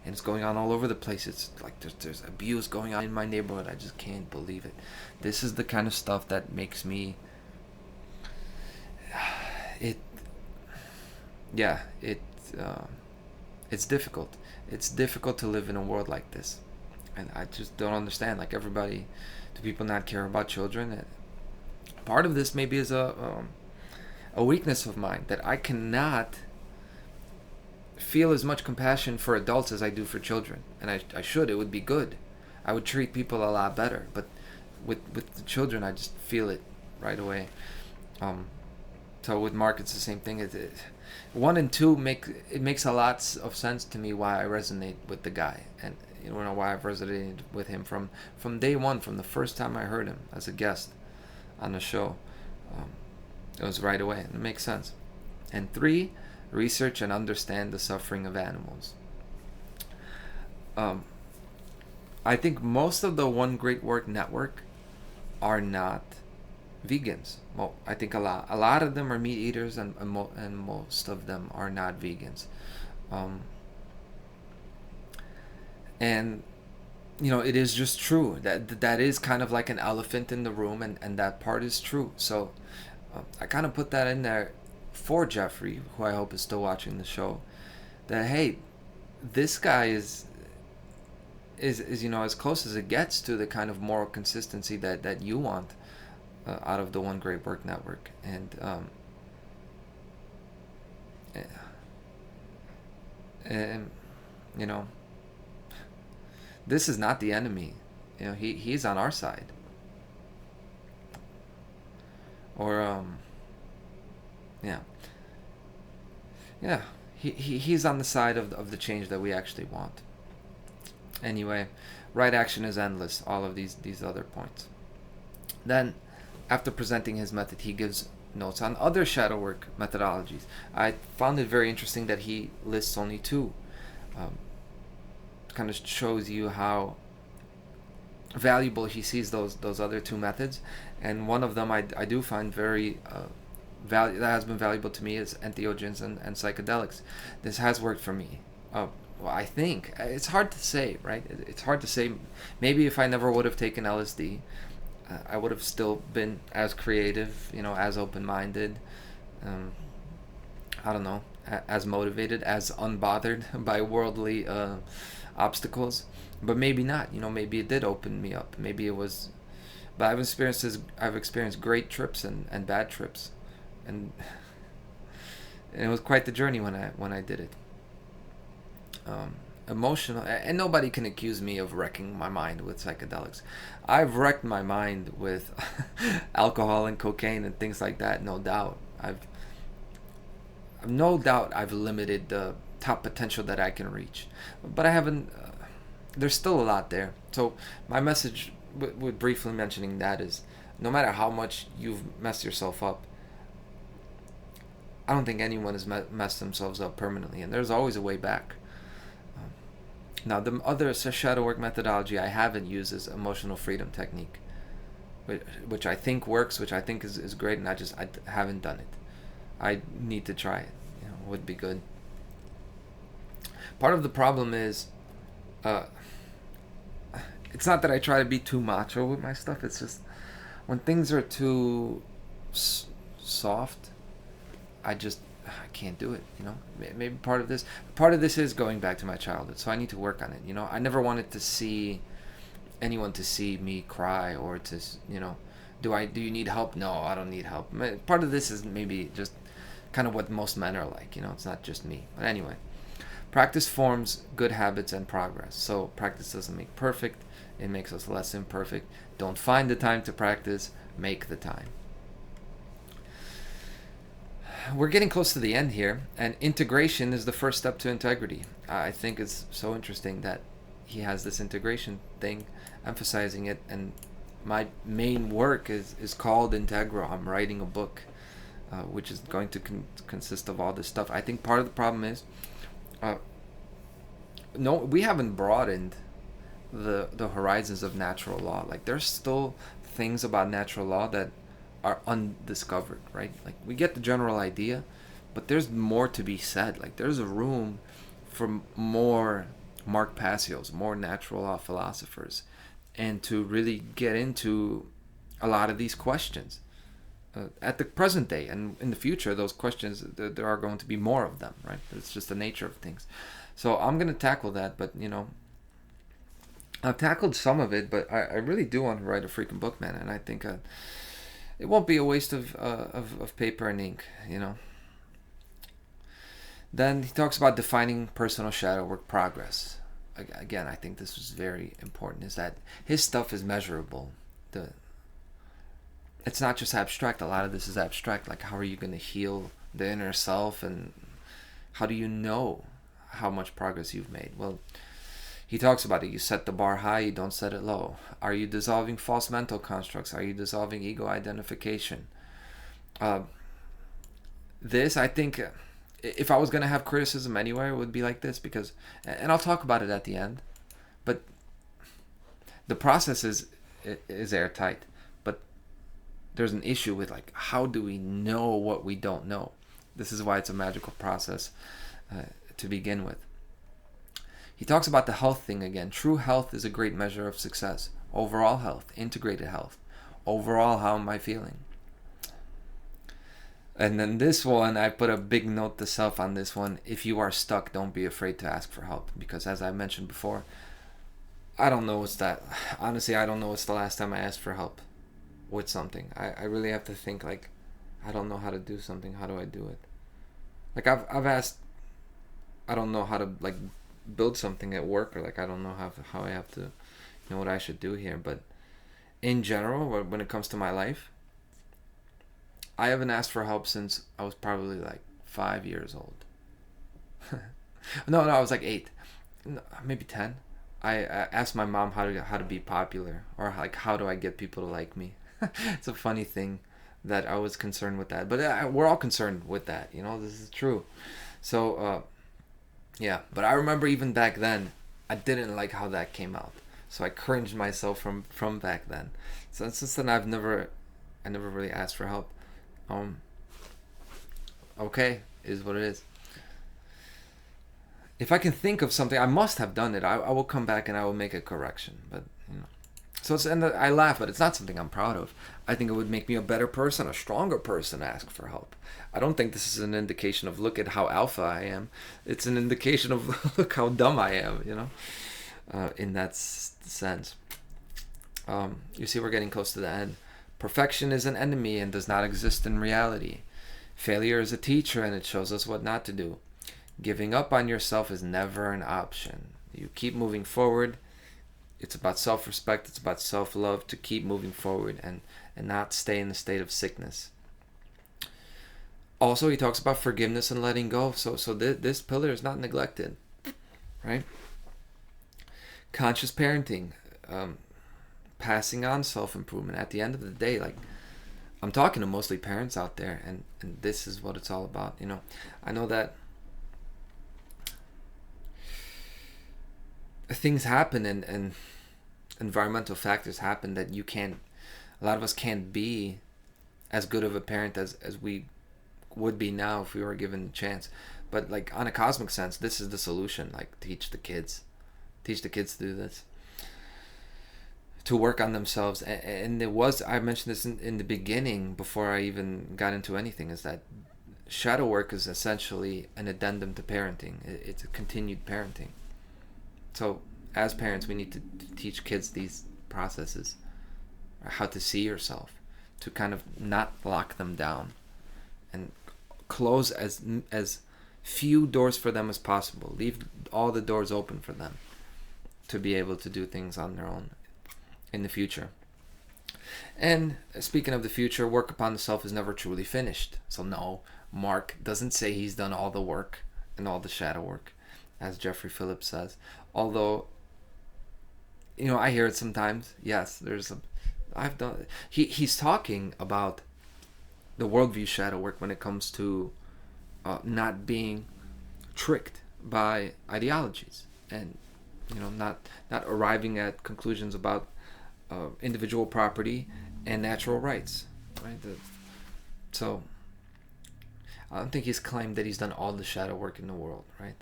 Speaker 1: and it's going on all over the place. It's like there's abuse going on in my neighborhood. I just can't believe it. This is the kind of stuff that makes me. It's difficult. It's difficult to live in a world like this, and I just don't understand. Like, everybody, do people not care about children? Part of this maybe is a weakness of mine, that I cannot feel as much compassion for adults as I do for children, and I should. It would be good. I would treat people a lot better, but with the children, I just feel it right away. So with Mark, it's the same thing. 1 and 2 makes a lot of sense to me why I resonate with the guy, and you know why I've resonated with him from day one, from the first time I heard him as a guest on the show. It was right away, and it makes sense. And 3, research and understand the suffering of animals. I think most of the One Great Work Network are not vegans. Well, I think a lot of them are meat eaters, and most of them are not vegans. And you know, it is just true that is kind of like an elephant in the room, and that part is true. So I kind of put that in there for Jeffrey, who I hope is still watching the show, that hey, this guy is you know, as close as it gets to the kind of moral consistency that you want out of the One Great Work Network. And you know, this is not the enemy. You know, he's on our side. Or he's on the side of the change that we actually want. Anyway, right action is endless. All of these other points. Then, after presenting his method, he gives notes on other shadow work methodologies. I found it very interesting that he lists only 2. Kind of shows you how valuable he sees those other 2 methods, and one of them I do find very that has been valuable to me is entheogens and psychedelics. This has worked for me. Well, I think it's hard to say, right? It's hard to say. Maybe if I never would have taken LSD, I would have still been as creative, you know, as open-minded. I don't know, as motivated, as unbothered by worldly obstacles. But maybe not. You know, maybe it did open me up. Maybe it was. But I've experienced great trips and bad trips, and it was quite the journey when I did it. Emotional, and nobody can accuse me of wrecking my mind with psychedelics. I've wrecked my mind with alcohol and cocaine and things like that, no doubt. I've limited the top potential that I can reach, but I haven't. There's still a lot there. So my message, with briefly mentioning that, is no matter how much you've messed yourself up, I don't think anyone has messed themselves up permanently, and there's always a way back. Now, the other shadow work methodology I haven't used is emotional freedom technique, which I think works, which I think is great, and I haven't done it. I need to try it. You know, would be good. Part of the problem is, it's not that I try to be too macho with my stuff. It's just when things are too soft, I I can't do it. Maybe part of this is going back to my childhood, so I need to work on it. I never wanted to see anyone to see me cry, or to, do you need help? No, I don't need help. Part of this is maybe just kind of what most men are like. It's not just me. But anyway, practice forms good habits and progress. So practice doesn't make perfect. It makes us less imperfect. Don't find the time to practice. Make the time. We're getting close to the end here, and integration is the first step to integrity. I think it's so interesting that he has this integration thing, emphasizing it, and my main work is called Integral. I'm writing a book, which is going to consist of all this stuff. I think part of the problem is, no, we haven't broadened the horizons of natural law. Like, there's still things about natural law that are undiscovered, right? Like, we get the general idea, but there's more to be said. Like, there's a room for more Mark Passios, more natural law philosophers, and to really get into a lot of these questions. At the present day and in the future, those questions, there are going to be more of them, right? It's just the nature of things. So I'm going to tackle that, but, I've tackled some of it, but I really do want to write a freaking book, man, and I think it won't be a waste of paper and ink, Then he talks about defining personal shadow work progress. Again, I think this was very important, is that his stuff is measurable. It's not just abstract. A lot of this is abstract. Like, how are you going to heal the inner self, and how do you know how much progress you've made? Well, he talks about it. You set the bar high, you don't set it low. Are you dissolving false mental constructs? Are you dissolving ego identification? This, I think, if I was going to have criticism anywhere, it would be like this, because, and I'll talk about it at the end, but the process is airtight. But there's an issue with, like, how do we know what we don't know? This is why it's a magical process to begin with. He talks about the health thing again. True health is a great measure of success. Overall health, integrated health. Overall, how am I feeling? And then this one, I put a big note to self on this one. If you are stuck, don't be afraid to ask for help. Because as I mentioned before, I don't know honestly, I don't know what's the last time I asked for help with something. I really have to think, like, I don't know how to do something. How do I do it? Like, I've asked, I don't know how to, like, build something at work, or, like, I don't know how I have to, what I should do here. But in general, when it comes to my life, I haven't asked for help since I was probably like 5 years old. No, I was like 8, no, maybe 10. I asked my mom how to be popular, or, like, how do I get people to like me. It's a funny thing that I was concerned with that, but we're all concerned with that. This is true. So yeah, but I remember even back then, I didn't like how that came out, so I cringed myself from back then. So since then, I never really asked for help. Okay, is what it is. If I can think of something, I must have done it. I will come back and I will make a correction. But so and I laugh, but it's not something I'm proud of. I think it would make me a better person, a stronger person, to ask for help. I don't think this is an indication of, look at how alpha I am. It's an indication of, look how dumb I am. In that sense. You see, we're getting close to the end. Perfection is an enemy and does not exist in reality. Failure is a teacher, and it shows us what not to do. Giving up on yourself is never an option. You keep moving forward. It's about self-respect. It's about self-love, to keep moving forward and not stay in the state of sickness. Also, he talks about forgiveness and letting go. So this pillar is not neglected, right? Conscious parenting. Passing on self-improvement. At the end of the day, like, I'm talking to mostly parents out there, and this is what it's all about. I know that things happen and environmental factors happen that a lot of us can't be as good of a parent as we would be now if we were given the chance. But, like, on a cosmic sense, this is the solution. Like, teach the kids to do this, to work on themselves. And I mentioned this in the beginning, before I even got into anything, is that shadow work is essentially an addendum to parenting. It's a continued parenting. So as parents, we need to teach kids these processes, how to see yourself, to kind of not lock them down, and close as few doors for them as possible. Leave all the doors open for them to be able to do things on their own in the future. And speaking of the future, work upon the self is never truly finished. So no, Mark doesn't say he's done all the work and all the shadow work, as Jeffrey Phillips says. Although, I hear it sometimes. Yes, I've done. He's talking about the worldview shadow work when it comes to not being tricked by ideologies, and not arriving at conclusions about individual property and natural rights, right? So I don't think he's claimed that he's done all the shadow work in the world, right?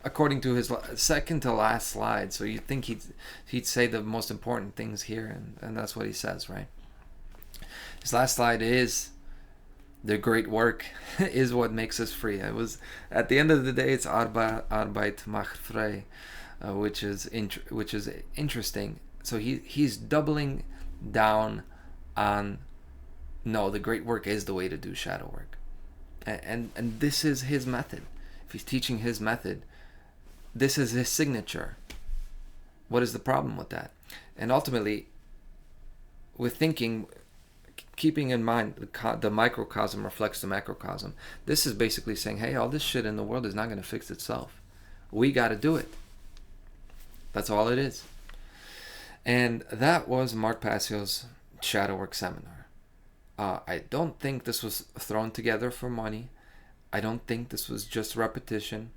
Speaker 1: According to his second to last slide, so you'd think he'd say the most important things here, and that's what he says, right? His last slide is the great work is what makes us free. It was, at the end of the day, it's Arbeit macht frei, which is interesting. So he's doubling down on, no, the great work is the way to do shadow work, and this is his method. If he's teaching his method, this is his signature. What is the problem with that? And ultimately, with thinking, keeping in mind the microcosm reflects the macrocosm, this is basically saying, hey, all this shit in the world is not going to fix itself. We got to do it. That's all it is. And that was Mark Passio's shadow work seminar. I don't think this was thrown together for money. I don't think this was just repetition.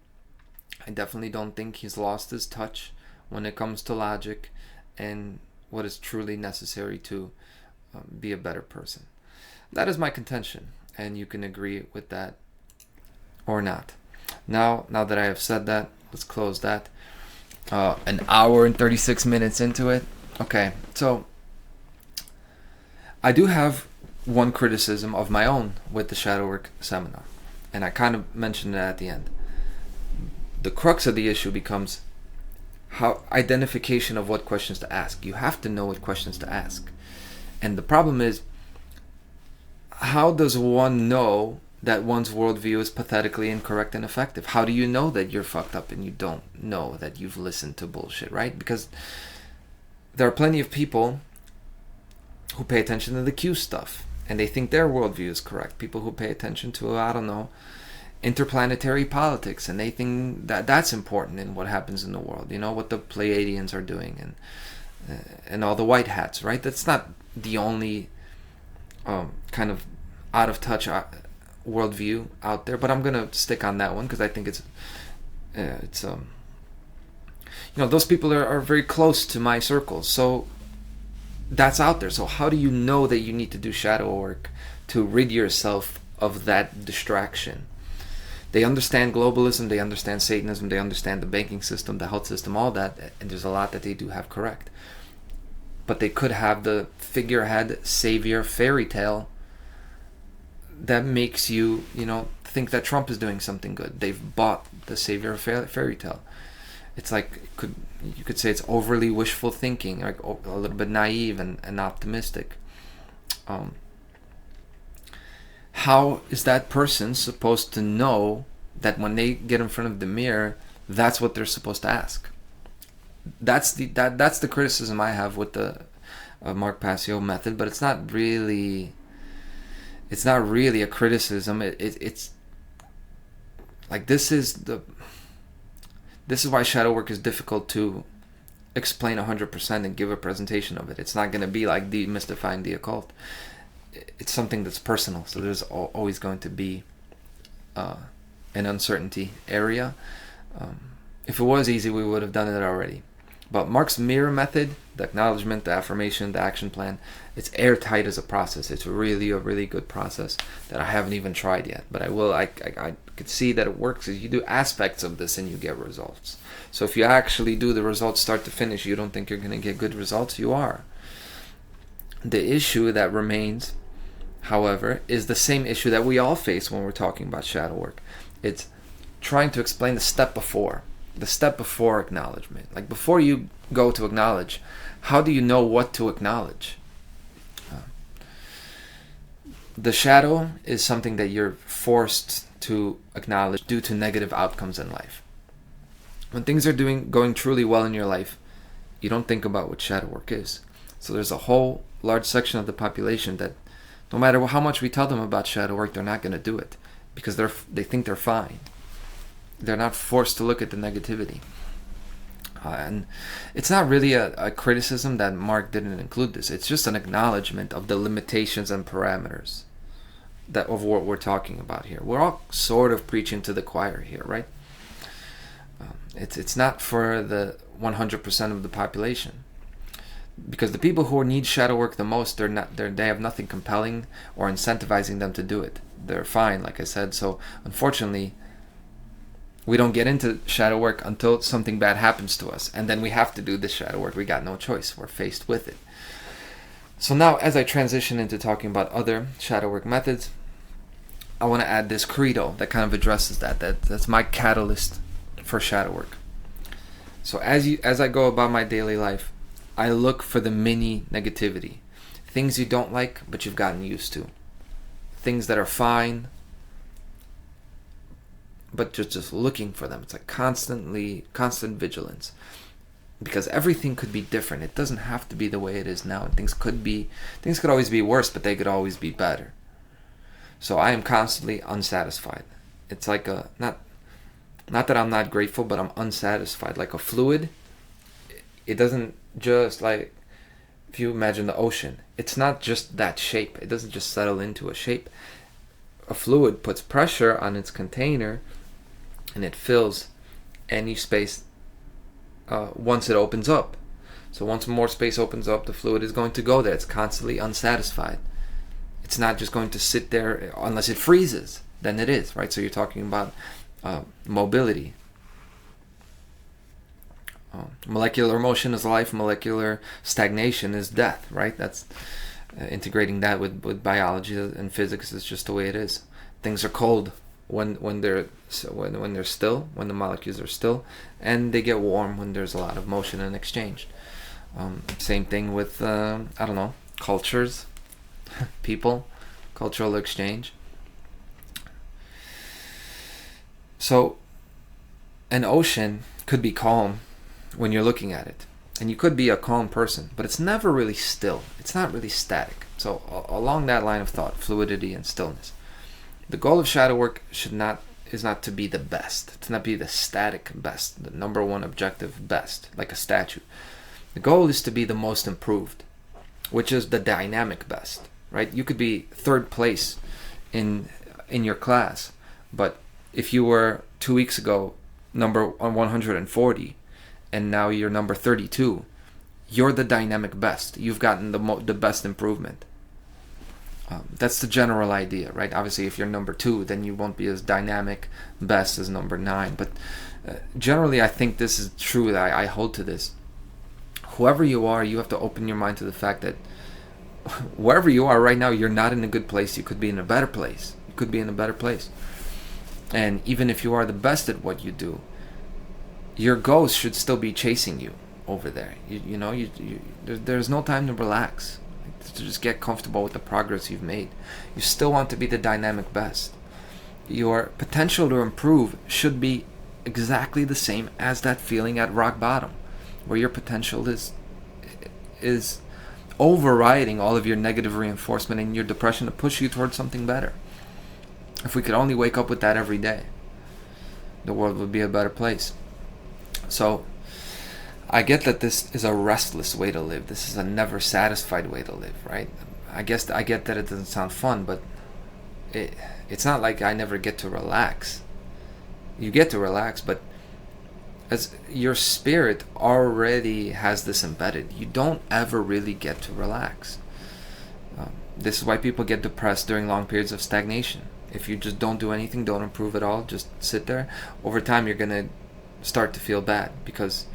Speaker 1: I definitely don't think he's lost his touch when it comes to logic and what is truly necessary to be a better person. That is my contention, and you can agree with that or not. Now that I have said that, let's close that. An hour and 36 minutes into it. Okay, so I do have one criticism of my own with the shadow work seminar, and I kind of mentioned it at the end. The crux of the issue becomes how identification of what questions to ask. You have to know what questions to ask. And the problem is, how does one know that one's worldview is pathetically incorrect and effective? How do you know that you're fucked up and you don't know that you've listened to bullshit, right? Because there are plenty of people who pay attention to the Q stuff and they think their worldview is correct. People who pay attention to, I don't know, interplanetary politics, and they think that that's important in what happens in the world. What the Pleiadians are doing and all the white hats, right? That's not the only kind of out of touch worldview out there, but I'm gonna stick on that one because I think it's those people are very close to my circles, so that's out there. So how do you know that you need to do shadow work to rid yourself of that distraction? They understand globalism, they understand Satanism, they understand the banking system, the health system, all that, and there's a lot that they do have correct. But they could have the figurehead, savior, fairy tale that makes you, think that Trump is doing something good. They've bought the savior fairy tale. It's like, you could say it's overly wishful thinking, like a little bit naive and optimistic. How is that person supposed to know that when they get in front of the mirror, that's what they're supposed to ask? That's the criticism I have with the Mark Passio method, but it's not really a criticism. It's like this is why shadow work is difficult to explain 100% and give a presentation of it. It's not going to be like demystifying the occult. It's something that's personal, so there's always going to be an uncertainty area. If it was easy, we would have done it already. But Mark's mirror method, the acknowledgement, the affirmation, the action plan, it's airtight as a process. It's really a really good process that I haven't even tried yet, but I will. I could see that it works. As you do aspects of this and you get results. So if you actually do the results start to finish, you don't think you're going to get good results, you are. The issue that remains, however, is the same issue that we all face when we're talking about shadow work. It's trying to explain the step before acknowledgement. Like, before you go to acknowledge, how do you know what to acknowledge? The shadow is something that you're forced to acknowledge due to negative outcomes in life. When things are going truly well in your life, you don't think about what shadow work is. So there's a whole large section of the population that no matter how much we tell them about shadow work, they're not going to do it because they think they're fine. They're not forced to look at the negativity. And it's not really a criticism that Mark didn't include this. It's just an acknowledgement of the limitations and parameters of what we're talking about here. We're all sort of preaching to the choir here, right? It's not for the 100% of the population, because the people who need shadow work the most, they have nothing compelling or incentivizing them to do it. They're fine, like I said. So unfortunately, we don't get into shadow work until something bad happens to us, and then we have to do this shadow work. We got no choice. We're faced with it. So now, as I transition into talking about other shadow work methods, I want to add this credo that kind of addresses that's my catalyst for shadow work. So as I go about my daily life, I look for the mini negativity. Things you don't like, but you've gotten used to. Things that are fine, but just looking for them. It's like constant vigilance. Because everything could be different. It doesn't have to be the way it is now. Things could always be worse, but they could always be better. So I am constantly unsatisfied. It's like not that I'm not grateful, but I'm unsatisfied. Like a fluid, it doesn't just, like, if you imagine the ocean, it's not just that shape. It doesn't just settle into a shape. A fluid puts pressure on its container and it fills any space once it opens up. So once more space opens up, the fluid is going to go there. It's constantly unsatisfied. It's not just going to sit there unless it freezes. Then it is, right? So you're talking about mobility. Molecular motion is life. Molecular stagnation is death, right? That's integrating that with biology and physics is just the way it is. Things are cold when they're still, when the molecules are still, and they get warm when there's a lot of motion and exchange. Same thing with cultures, people, cultural exchange. So an ocean could be calm when you're looking at it, and you could be a calm person, but it's never really still. It's not really static. So along that line of thought, fluidity and stillness, the goal of shadow work is not to be the best. It's not be the static best, the number one objective best, like a statue. The goal is to be the most improved, which is the dynamic best, right? You could be third place in your class, but if you were 2 weeks ago number 140 and now you're number 32, you're the dynamic best. You've gotten the best improvement. That's the general idea, right? Obviously, if you're number 2, then you won't be as dynamic best as number 9. But generally, I think this is true. That I hold to this. Whoever you are, you have to open your mind to the fact that wherever you are right now, you're not in a good place. You could be in a better place. You could be in a better place. And even if you are the best at what you do, your ghost should still be chasing you over there. There's no time to relax, to just get comfortable with the progress you've made. You still want to be the dynamic best. Your potential to improve should be exactly the same as that feeling at rock bottom, where your potential is overriding all of your negative reinforcement and your depression to push you towards something better. If we could only wake up with that every day, the world would be a better place. So I get that this is a restless way to live. This is a never satisfied way to live, right? I get that it doesn't sound fun, but it's not like I never get to relax. You get to relax, but as your spirit already has this embedded, you don't ever really get to relax. This is why people get depressed during long periods of stagnation. If you just don't do anything, don't improve at all, just sit there, over time you're going to start to feel bad, because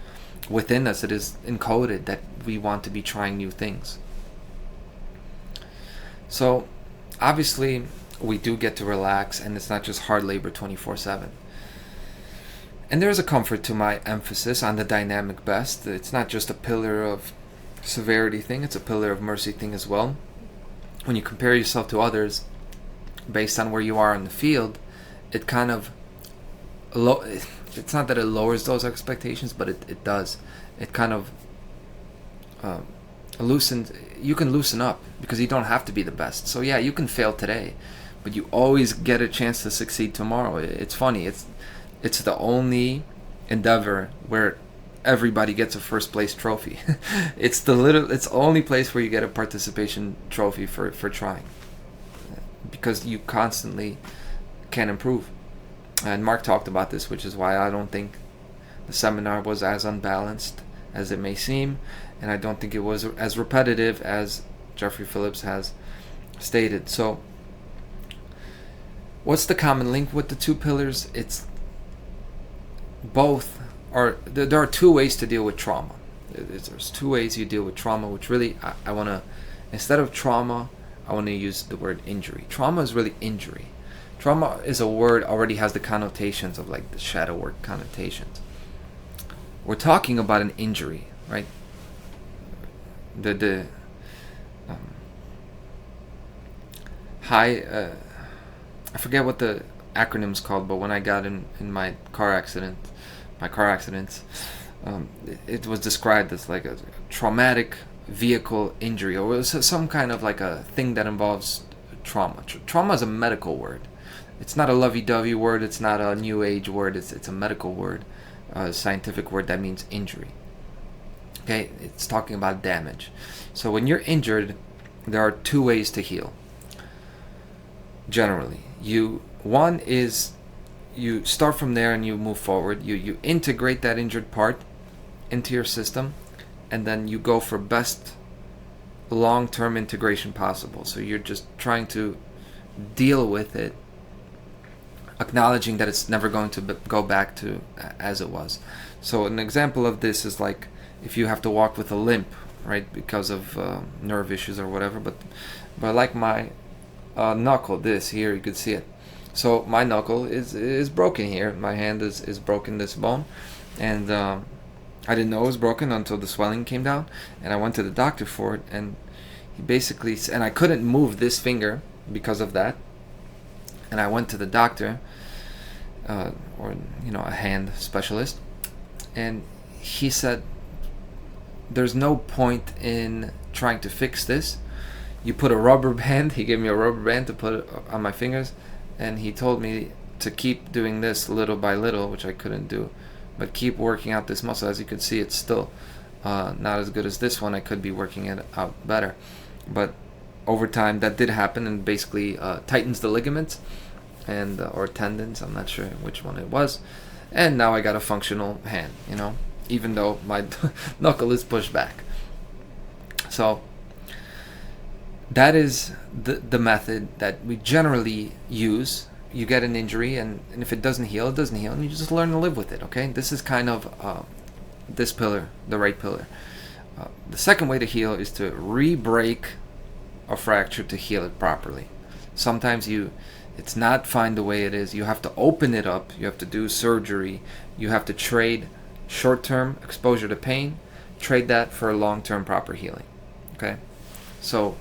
Speaker 1: within us it is encoded that we want to be trying new things. So obviously we do get to relax, and it's not just hard labor 24/7. And there's a comfort to my emphasis on the dynamic best. It's not just a pillar of severity thing, it's a pillar of mercy thing as well. When you compare yourself to others based on where you are in the field, it kind of it's not that it lowers those expectations, but it does. It kind of loosens. You can loosen up because you don't have to be the best. So yeah, you can fail today, but you always get a chance to succeed tomorrow. It's funny. It's the only endeavor where everybody gets a first place trophy. It's the only place where you get a participation trophy for trying, because you constantly can improve. And Mark talked about this, which is why I don't think the seminar was as unbalanced as it may seem, and I don't think it was as repetitive as Jeffrey Phillips has stated. So what's the common link with the two pillars? It's both are there are two ways to deal with trauma. There's two ways you deal with trauma, which really I want to, instead of trauma, I want to use the word injury. Trauma is really injury. Trauma is a word already has the connotations of like the shadow work connotations. We're talking about an injury, right? The high I forget what the acronym's called, but when I got in my car accidents, it was described as like a traumatic vehicle injury, or it was some kind of like a thing that involves trauma. Trauma is a medical word. It's not a lovey-dovey word. It's not a new age word. It's a medical word, a scientific word that means injury. Okay, it's talking about damage. So when you're injured, there are two ways to heal. Generally, one is you start from there and you move forward. You integrate that injured part into your system, and then you go for best long-term integration possible. So you're just trying to deal with it, acknowledging that it's never going to go back to as it was. So an example of this is like if you have to walk with a limp, right, because of nerve issues or whatever. But like my knuckle, this here, you could see it. So my knuckle is broken here. My hand is broken, this bone, and I didn't know it was broken until the swelling came down, and I went to the doctor for it, and he basically, and I couldn't move this finger because of that, and I went to the doctor, or a hand specialist, and he said there's no point in trying to fix this. You put a rubber band. He gave me a rubber band to put on my fingers, and he told me to keep doing this little by little, which I couldn't do, but keep working out this muscle. As you can see, it's still not as good as this one. I could be working it out better, but over time that did happen, and basically tightens the ligaments and or tendons. I'm not sure which one it was, and now I got a functional hand. Even though my knuckle is pushed back. So that is the method that we generally use. You get an injury, and if it doesn't heal, it doesn't heal, and you just learn to live with it, okay? This is kind of this pillar, the right pillar. The second way to heal is to re-break a fracture to heal it properly. Sometimes it's not fine the way it is. You have to open it up. You have to do surgery. You have to trade short-term exposure to pain, trade that for long-term proper healing, okay? So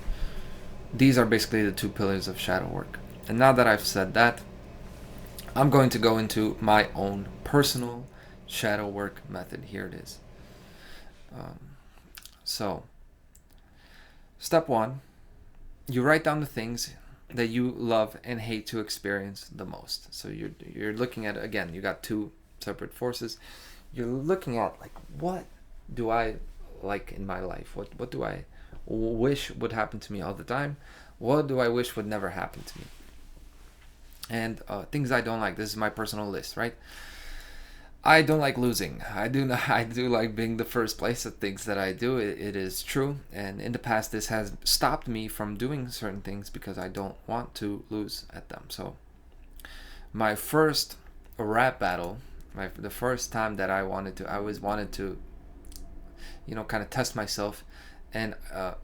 Speaker 1: these are basically the two pillars of shadow work. And now that I've said that, I'm going to go into my own personal shadow work method. Here it is. So, step one, you write down the things that you love and hate to experience the most. So you're looking at, again, you got two separate forces. You're looking at, like, what do I like in my life? What do I wish would happen to me all the time? What do I wish would never happen to me? And things I don't like. This is my personal list, right? I don't like losing. I do like being the first place at things that I do. It is true. And in the past, this has stopped me from doing certain things because I don't want to lose at them. So my first rap battle, the first time that I always wanted to, kind of test myself. And, I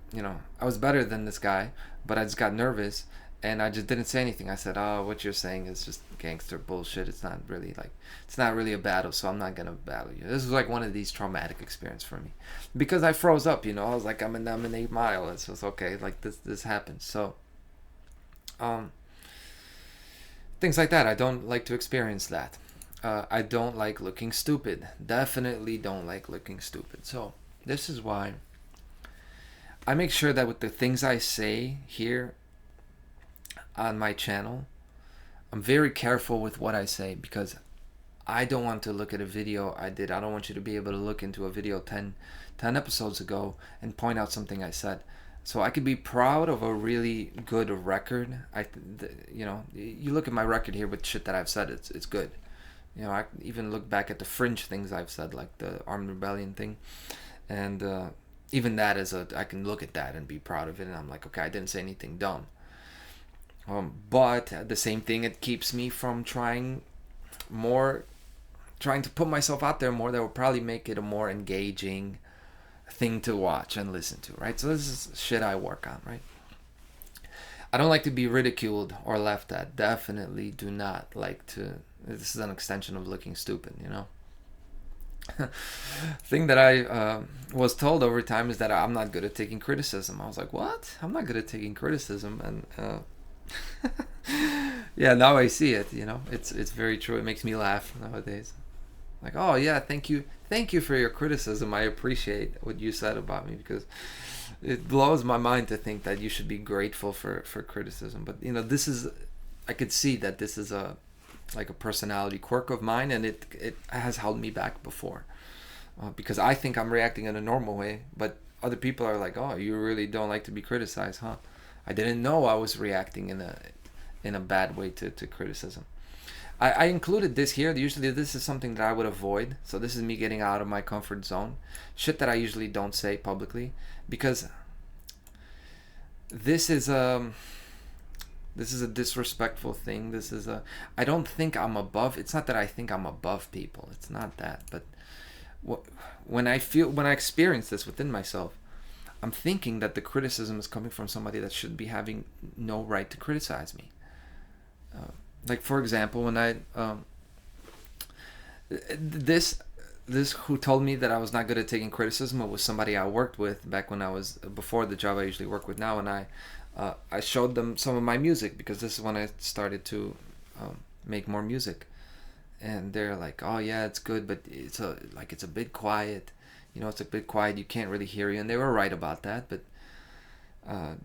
Speaker 1: was better than this guy, but I just got nervous. and I just didn't say anything. I said, "Oh, what you're saying is just gangster bullshit. It's not really a battle, so I'm not gonna battle you." This was like one of these traumatic experiences for me, because I froze up. I was like, I'm in 8 Mile. It's just okay. Like this happens. So, um, things like that. I don't like to experience that. I don't like looking stupid. Definitely don't like looking stupid. So this is why I make sure that with the things I say here on my channel, I'm very careful with what I say, because I don't want to look at a video I did. I don't want you to be able to look into a video 10 episodes ago and point out something I said. So I could be proud of a really good record. You look at my record here with shit that I've said, it's good. I even look back at the fringe things I've said, like the Armed Rebellion thing, and even that I can look at that and be proud of it, and I'm like, okay, I didn't say anything dumb. But the same thing, it keeps me from trying to put myself out there more. That will probably make it a more engaging thing to watch and listen to, right? So this is shit I work on, right? I don't like to be ridiculed or laughed at. Definitely do not like to. This is an extension of looking stupid, Thing that I was told over time is that I'm not good at taking criticism. I was like, what? I'm not good at taking criticism, and yeah, now I see it. It's very true. It makes me laugh nowadays. Like, oh yeah, thank you for your criticism. I appreciate what you said about me, because it blows my mind to think that you should be grateful for criticism. But I could see that this is a personality quirk of mine, and it has held me back before, because I think I'm reacting in a normal way, but other people are like, oh, you really don't like to be criticized, huh? I didn't know I was reacting in a bad way to criticism. I included this here. Usually this is something that I would avoid. So this is me getting out of my comfort zone. Shit that I usually don't say publicly, because this is a disrespectful thing. I don't think I'm above. It's not that I think I'm above people. It's not that. But when I experience this within myself, I'm thinking that the criticism is coming from somebody that should be having no right to criticize me. Like, for example, when this who told me that I was not good at taking criticism, it was somebody I worked with back when I was before the job I usually work with now, and I showed them some of my music, because this is when I started to make more music, and they're like, oh yeah, it's good, but it's a bit quiet, it's a bit quiet, you can't really hear you. And they were right about that, but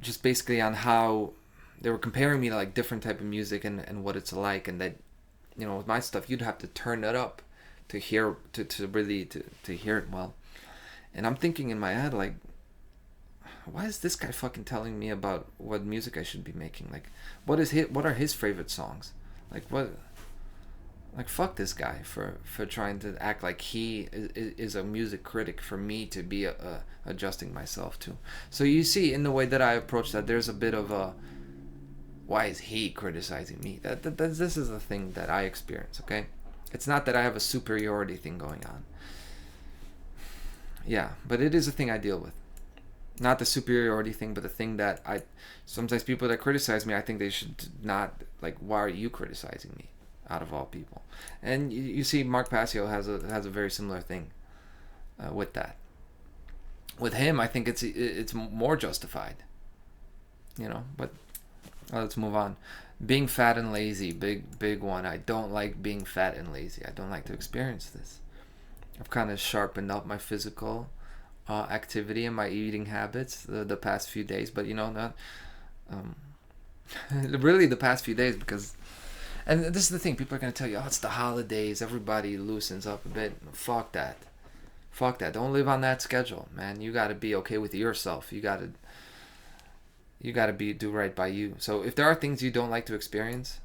Speaker 1: just basically on how they were comparing me to like different type of music and what it's like, and that with my stuff you'd have to turn it up to hear to really to hear it well. And I'm thinking in my head, like, why is this guy fucking telling me about what music I should be making? Like, what are his favorite songs? Like, what? Like, fuck this guy for trying to act like he is a music critic for me to be adjusting myself to. So you see, in the way that I approach that, there's a bit of a, why is he criticizing me? This is the thing that I experience, okay? It's not that I have a superiority thing going on. Yeah, but it is a thing I deal with. Not the superiority thing, but the thing that sometimes people that criticize me, I think they should not, like, why are you criticizing me, out of all people? And you see, Mark Passio has a very similar thing with that. With him, I think it's more justified, but let's move on. Being fat and lazy, big one. I don't like being fat and lazy. I don't like to experience this. I've kind of sharpened up my physical activity and my eating habits the past few days, but not really the past few days, because, and this is the thing, people are going to tell you, oh, it's the holidays, everybody loosens up a bit. Fuck that. Don't live on that schedule, man. You got to be okay with yourself. You got to do right by you. So if there are things you don't like to experience,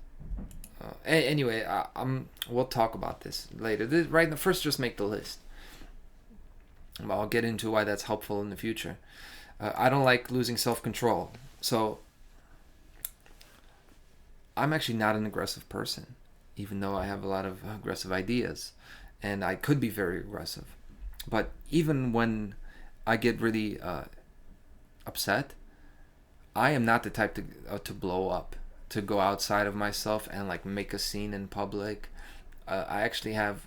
Speaker 1: anyway, we'll talk about this later. Right now, first, just make the list. I'll get into why that's helpful in the future. I don't like losing self-control. So I'm actually not an aggressive person, even though I have a lot of aggressive ideas, and I could be very aggressive. But even when I get really upset, I am not the type to blow up, to go outside of myself and like make a scene in public. I actually have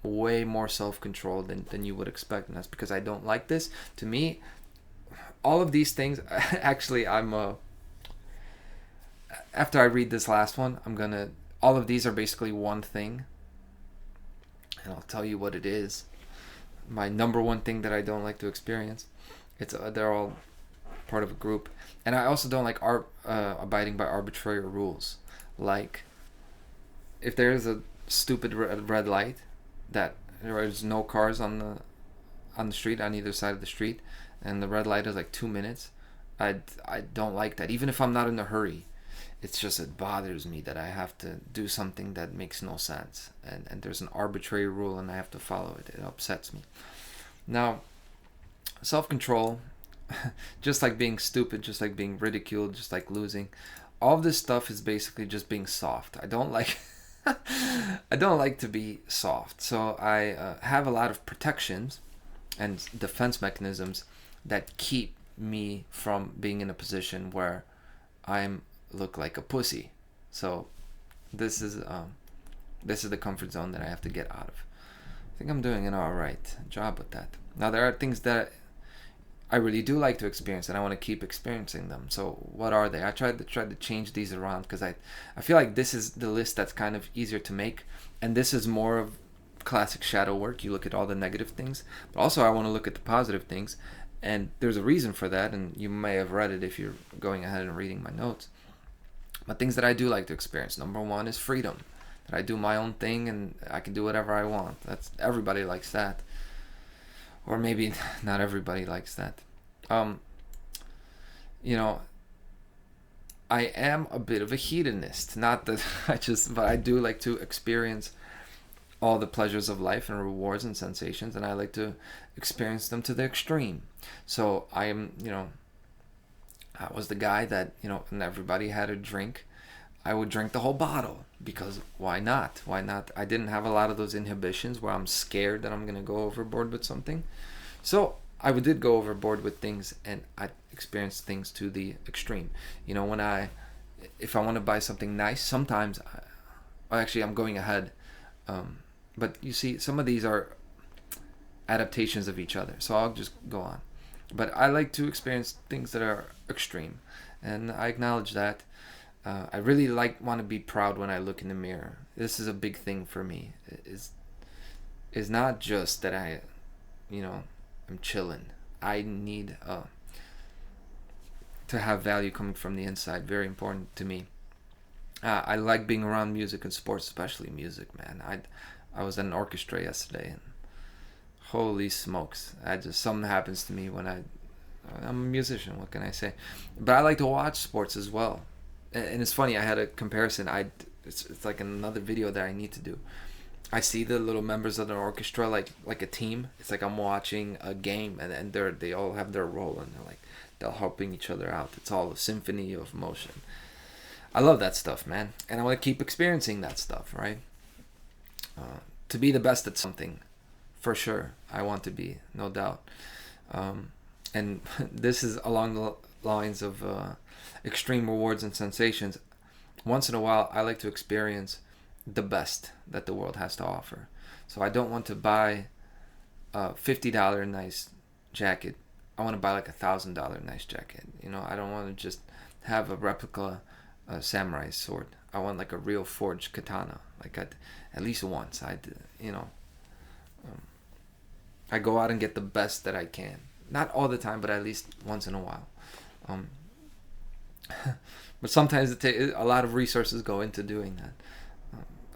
Speaker 1: way more self-control than you would expect, and that's because I don't like this. To me, all of these things, actually, after I read this last one, all of these are basically one thing, and I'll tell you what it is. My number one thing that I don't like to experience, they're all part of a group, and I also don't like abiding by arbitrary rules. Like, if there's a stupid red light that there's no cars on the street, on either side of the street, and the red light is like 2 minutes, I don't like that. Even if I'm not in a hurry, it bothers me that I have to do something that makes no sense, and there's an arbitrary rule and I have to follow it. It upsets me. Now, self-control, just like being stupid, just like being ridiculed, just like losing, all of this stuff is basically just being soft. I don't like I don't like to be soft, so I have a lot of protections and defense mechanisms that keep me from being in a position where I'm look like a pussy. So this is the comfort zone that I have to get out of. I think I'm doing an alright job with that. Now, there are things that I really do like to experience, and I want to keep experiencing them. So what are they? I tried to change these around because I feel like this is the list that's kind of easier to make, and this is more of classic shadow work. You look at all the negative things, but also I want to look at the positive things, and there's a reason for that, and you may have read it if you're going ahead and reading my notes. But things that I do like to experience. Number one is freedom. That I do my own thing and I can do whatever I want. Everybody likes that. Or maybe not everybody likes that. I am a bit of a hedonist. Not that but I do like to experience all the pleasures of life and rewards and sensations, and I like to experience them to the extreme. So I was the guy that, when everybody had a drink, I would drink the whole bottle, because why not? Why not? I didn't have a lot of those inhibitions where I'm scared that I'm going to go overboard with something. So I did go overboard with things, and I experienced things to the extreme. If I want to buy something nice, sometimes, I'm going ahead. But you see, some of these are adaptations of each other, so I'll just go on. But I like to experience things that are extreme, and I acknowledge that. I really want to be proud when I look in the mirror. This is a big thing for me. It's not just that I'm chilling. I need to have value coming from the inside. Very important to me. I like being around music and sports, especially music, man. I was at an orchestra yesterday, and holy smokes, something happens to me when I'm a musician. What can I say? But I like to watch sports as well. And it's funny, I had a comparison. It's like another video that I need to do. I see the little members of the orchestra like a team. It's like I'm watching a game, and they all have their role, and they're helping each other out. It's all a symphony of motion. I love that stuff, man, and I want to keep experiencing that stuff, right? To be the best at something, for sure. I want to be, no doubt. And this is along the lines of extreme rewards and sensations. Once in a while, I like to experience the best that the world has to offer. So I don't want to buy a $50 nice jacket. I want to buy like $1,000 nice jacket. I don't want to just have a replica samurai sword. I want like a real forged katana. At least once. I go out and get the best that I can. Not all the time, but at least once in a while. But sometimes a lot of resources go into doing that.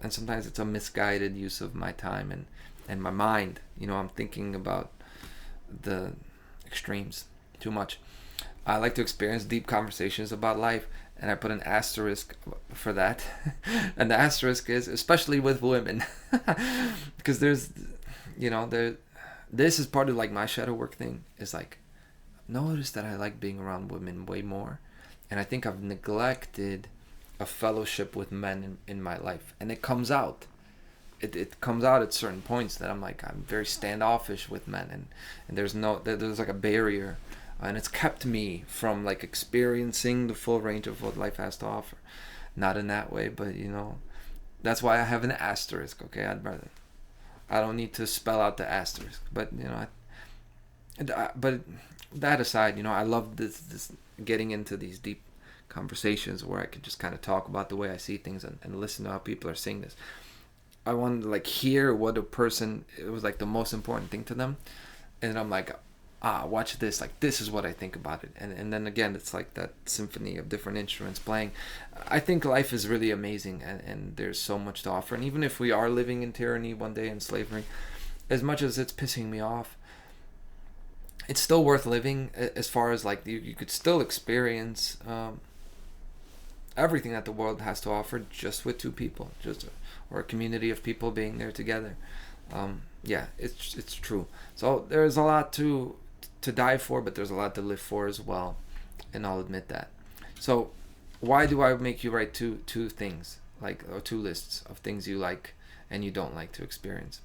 Speaker 1: And sometimes it's a misguided use of my time and my mind. I'm thinking about the extremes too much. I like to experience deep conversations about life, and I put an asterisk for that. And the asterisk is especially with women, because this is part of my shadow work thing. Is notice that I like being around women way more, and I think I've neglected a fellowship with men in my life, and it comes out. It comes out at certain points that I'm very standoffish with men, and there's like a barrier and it's kept me from like experiencing the full range of what life has to offer. Not in that way, but that's why I have an asterisk. Okay, I don't need to spell out the asterisk, but but that aside, I love this getting into these deep conversations where I can just kind of talk about the way I see things and listen to how people are saying this. I want to like hear what a person, it was like the most important thing to them, and I'm like, watch this, like this is what I think about it, and then again it's like that symphony of different instruments playing. I think life is really amazing, and there's so much to offer, and even if we are living in tyranny one day, in slavery, as much as it's pissing me off, it's still worth living, as far as like you could still experience everything that the world has to offer just with two people, or a community of people being there together. Yeah, it's true. So there's a lot to die for, but there's a lot to live for as well, and I'll admit that. So why do I make you write two things, like, or two lists of things you like and you don't like to experience?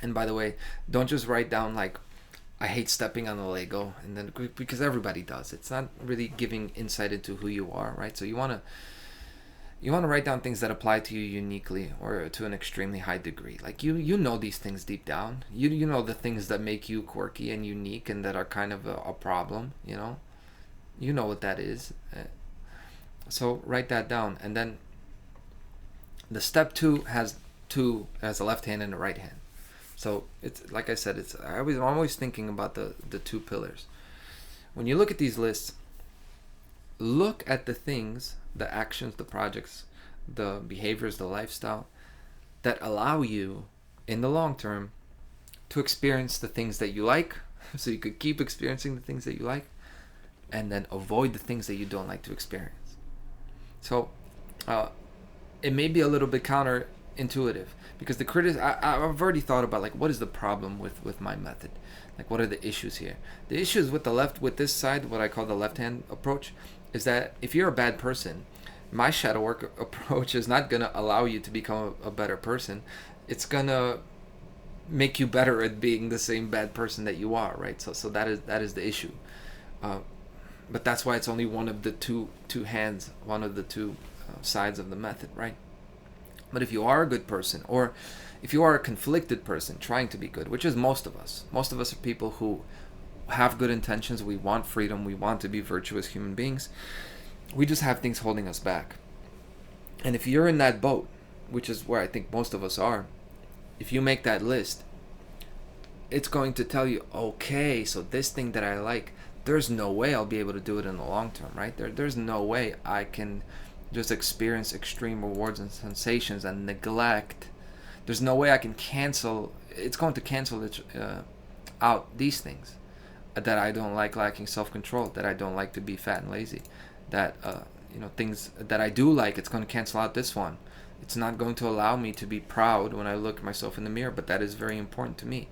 Speaker 1: And by the way, don't just write down like, I hate stepping on the Lego, and then, because everybody does. It's not really giving insight into who you are, right? So you want to write down things that apply to you uniquely, or to an extremely high degree. Like you know these things deep down. You know the things that make you quirky and unique, and that are kind of a problem. You know what that is. So write that down, and then the step 2 has a left hand and a right hand. So it's like I said, I'm always thinking about the two pillars. When you look at these lists, look at the things, the actions, the projects, the behaviors, the lifestyle that allow you in the long term to experience the things that you like, so you could keep experiencing the things that you like, and then avoid the things that you don't like to experience. So it may be a little bit counterintuitive, because I've already thought about like, what is the problem with my method, like what are the issues here. The issues with this side, what I call the left hand approach, is that if you're a bad person, my shadow work approach is not going to allow you to become a better person. It's going to make you better at being the same bad person that you are, right? So that is the issue. But that's why it's only one of the two hands, one of the two sides of the method, right? But if you are a good person, or if you are a conflicted person trying to be good, which is most of us are people who have good intentions. We want freedom. We want to be virtuous human beings. We just have things holding us back. And if you're in that boat, which is where I think most of us are, if you make that list, it's going to tell you, okay, so this thing that I like, there's no way I'll be able to do it in the long term, right? There's no way I can just experience extreme rewards and sensations and neglect. There's no way I can cancel. It's going to cancel out these things that I don't like, lacking self-control, that I don't like to be fat and lazy, that things that I do like, it's going to cancel out this one. It's not going to allow me to be proud when I look at myself in the mirror, but that is very important to me.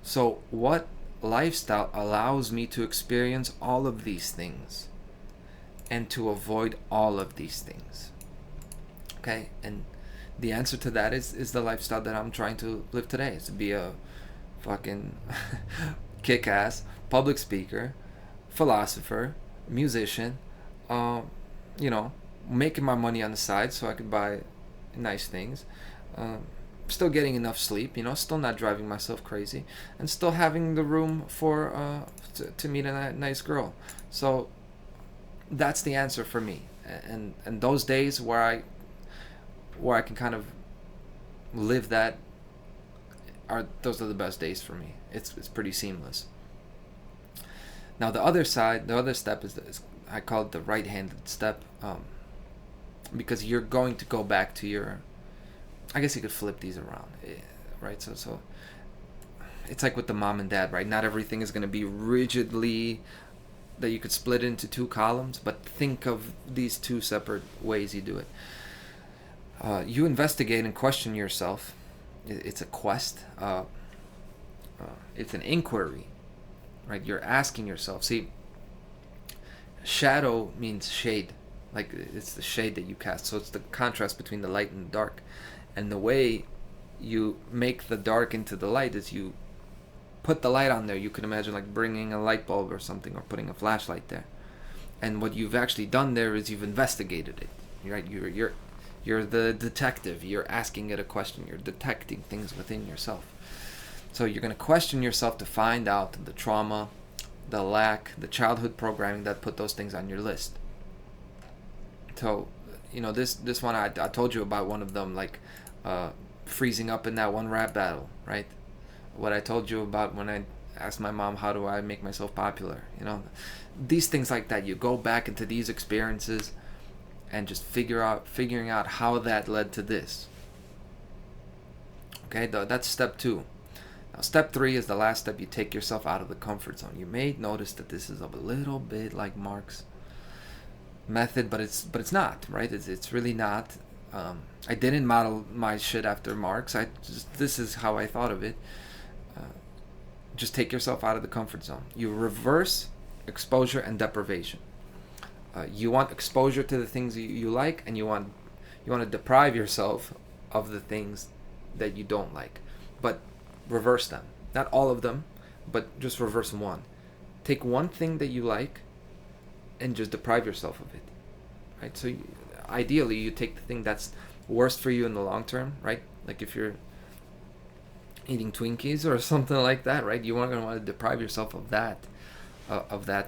Speaker 1: So what lifestyle allows me to experience all of these things and to avoid all of these things? Okay, and the answer to that is the lifestyle that I'm trying to live today. Is to be a fucking kick-ass public speaker, philosopher, musician, making my money on the side so I could buy nice things, still getting enough sleep, still not driving myself crazy, and still having the room for to meet a nice girl. So that's the answer for me. And those days where I can kind of live that, those are the best days for me. It's pretty seamless. Now the other step is I call it the right-handed step, because you're going to go back to your, I guess you could flip these around, right? So it's like with the mom and dad, right? Not everything is going to be rigidly that you could split into two columns, but think of these two separate ways you do it. You investigate and question yourself. It's a quest. It's an inquiry, right? You're asking yourself. See, shadow means shade. Like, it's the shade that you cast. So it's the contrast between the light and the dark. And the way you make the dark into the light is you put the light on there, you can imagine like bringing a light bulb or something, or putting a flashlight there. And what you've actually done there is you've investigated it, right? You're the detective. You're asking it a question. You're detecting things within yourself. So you're going to question yourself to find out the trauma, the lack, the childhood programming that put those things on your list. So, this one I told you about, one of them, like freezing up in that one rap battle, right? What I told you about when I asked my mom, how do I make myself popular? These things like that. You go back into these experiences and just figuring out how that led to this. Okay, that's step 2. Now, step 3 is the last step. You take yourself out of the comfort zone. You may notice that this is a little bit like Mark's method, but it's not, right? It's really not. I didn't model my shit after Mark's. This is how I thought of it. Just take yourself out of the comfort zone. You reverse exposure and deprivation. You want exposure to the things you like, and you want to deprive yourself of the things that you don't like. But reverse them. Not all of them, but just reverse one. Take one thing that you like and just deprive yourself of it. Right? So ideally, you take the thing that's worst for you in the long term, right? Like if you're eating Twinkies or something like that, right? You're going to want to deprive yourself of that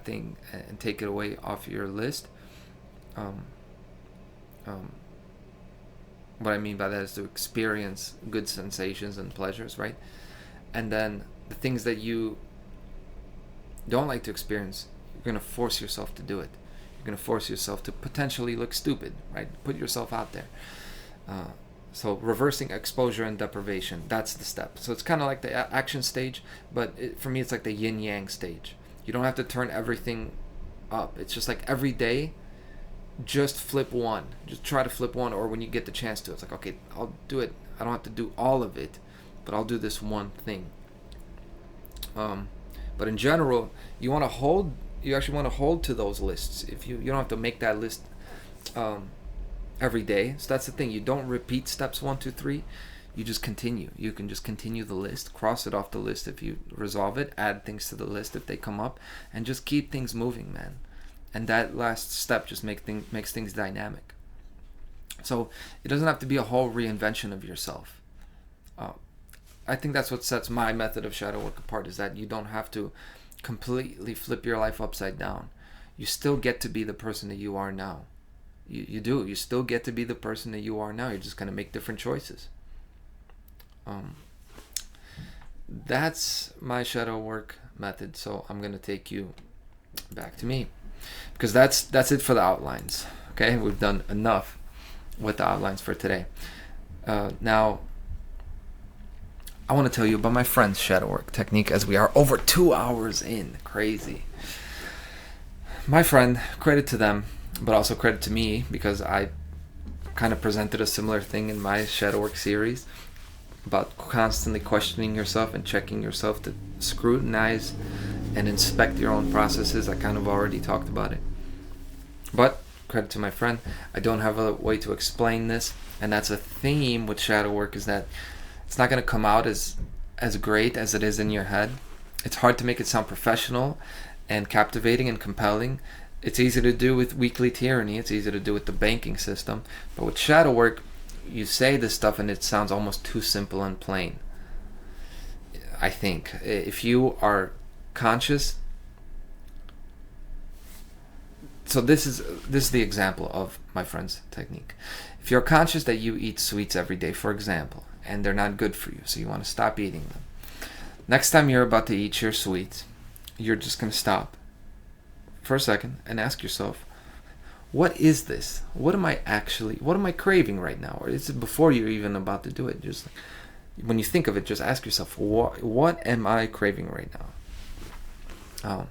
Speaker 1: thing and take it away off your list. What I mean by that is to experience good sensations and pleasures, right? And then the things that you don't like to experience, you're going to force yourself to do it. You're going to force yourself to potentially look stupid, right? Put yourself out there. So reversing exposure and deprivation, that's the step. So it's kind of like the action stage, but for me it's like the yin-yang stage. You don't have to turn everything up. It's just like every day, just flip one. Just try to flip one, or when you get the chance to, it's like, okay, I'll do it. I don't have to do all of it, but I'll do this one thing. But in general, you actually want to hold to those lists. If you don't have to make that list every day. So that's the thing. You don't repeat steps 1, 2, 3. You just continue. You can just continue the list, cross it off the list if you resolve it, add things to the list if they come up, and just keep things moving, man. And that last step just makes things dynamic. So it doesn't have to be a whole reinvention of yourself. I think that's what sets my method of shadow work apart, is that you don't have to completely flip your life upside down. You still get to be the person that you are now. You do. You still get to be the person that you are now. You're just going to make different choices. That's my shadow work method. So I'm going to take you back to me, because that's it for the outlines. Okay, we've done enough with the outlines for today. Now I want to tell you about my friend's shadow work technique, as we are over 2 hours in. Crazy. My friend, credit to them, but also credit to me, because I kind of presented a similar thing in my shadow work series about constantly questioning yourself and checking yourself to scrutinize and inspect your own processes. I kind of already talked about it. But credit to my friend, I don't have a way to explain this, and that's a theme with shadow work, is that it's not going to come out as great as it is in your head. It's hard to make it sound professional and captivating and compelling. It's easy to do with weekly tyranny. It's easy to do with the banking system. But with shadow work, you say this stuff and it sounds almost too simple and plain. I think if you are conscious, so this is the example of my friend's technique. If you're conscious that you eat sweets every day, for example, and they're not good for you, so you want to stop eating them. Next time you're about to eat your sweets, you're just going to stop for a second and ask yourself, what is this? What am I craving right now? Or is it before you're even about to do it? Just when you think of it, just ask yourself, what am I craving right now?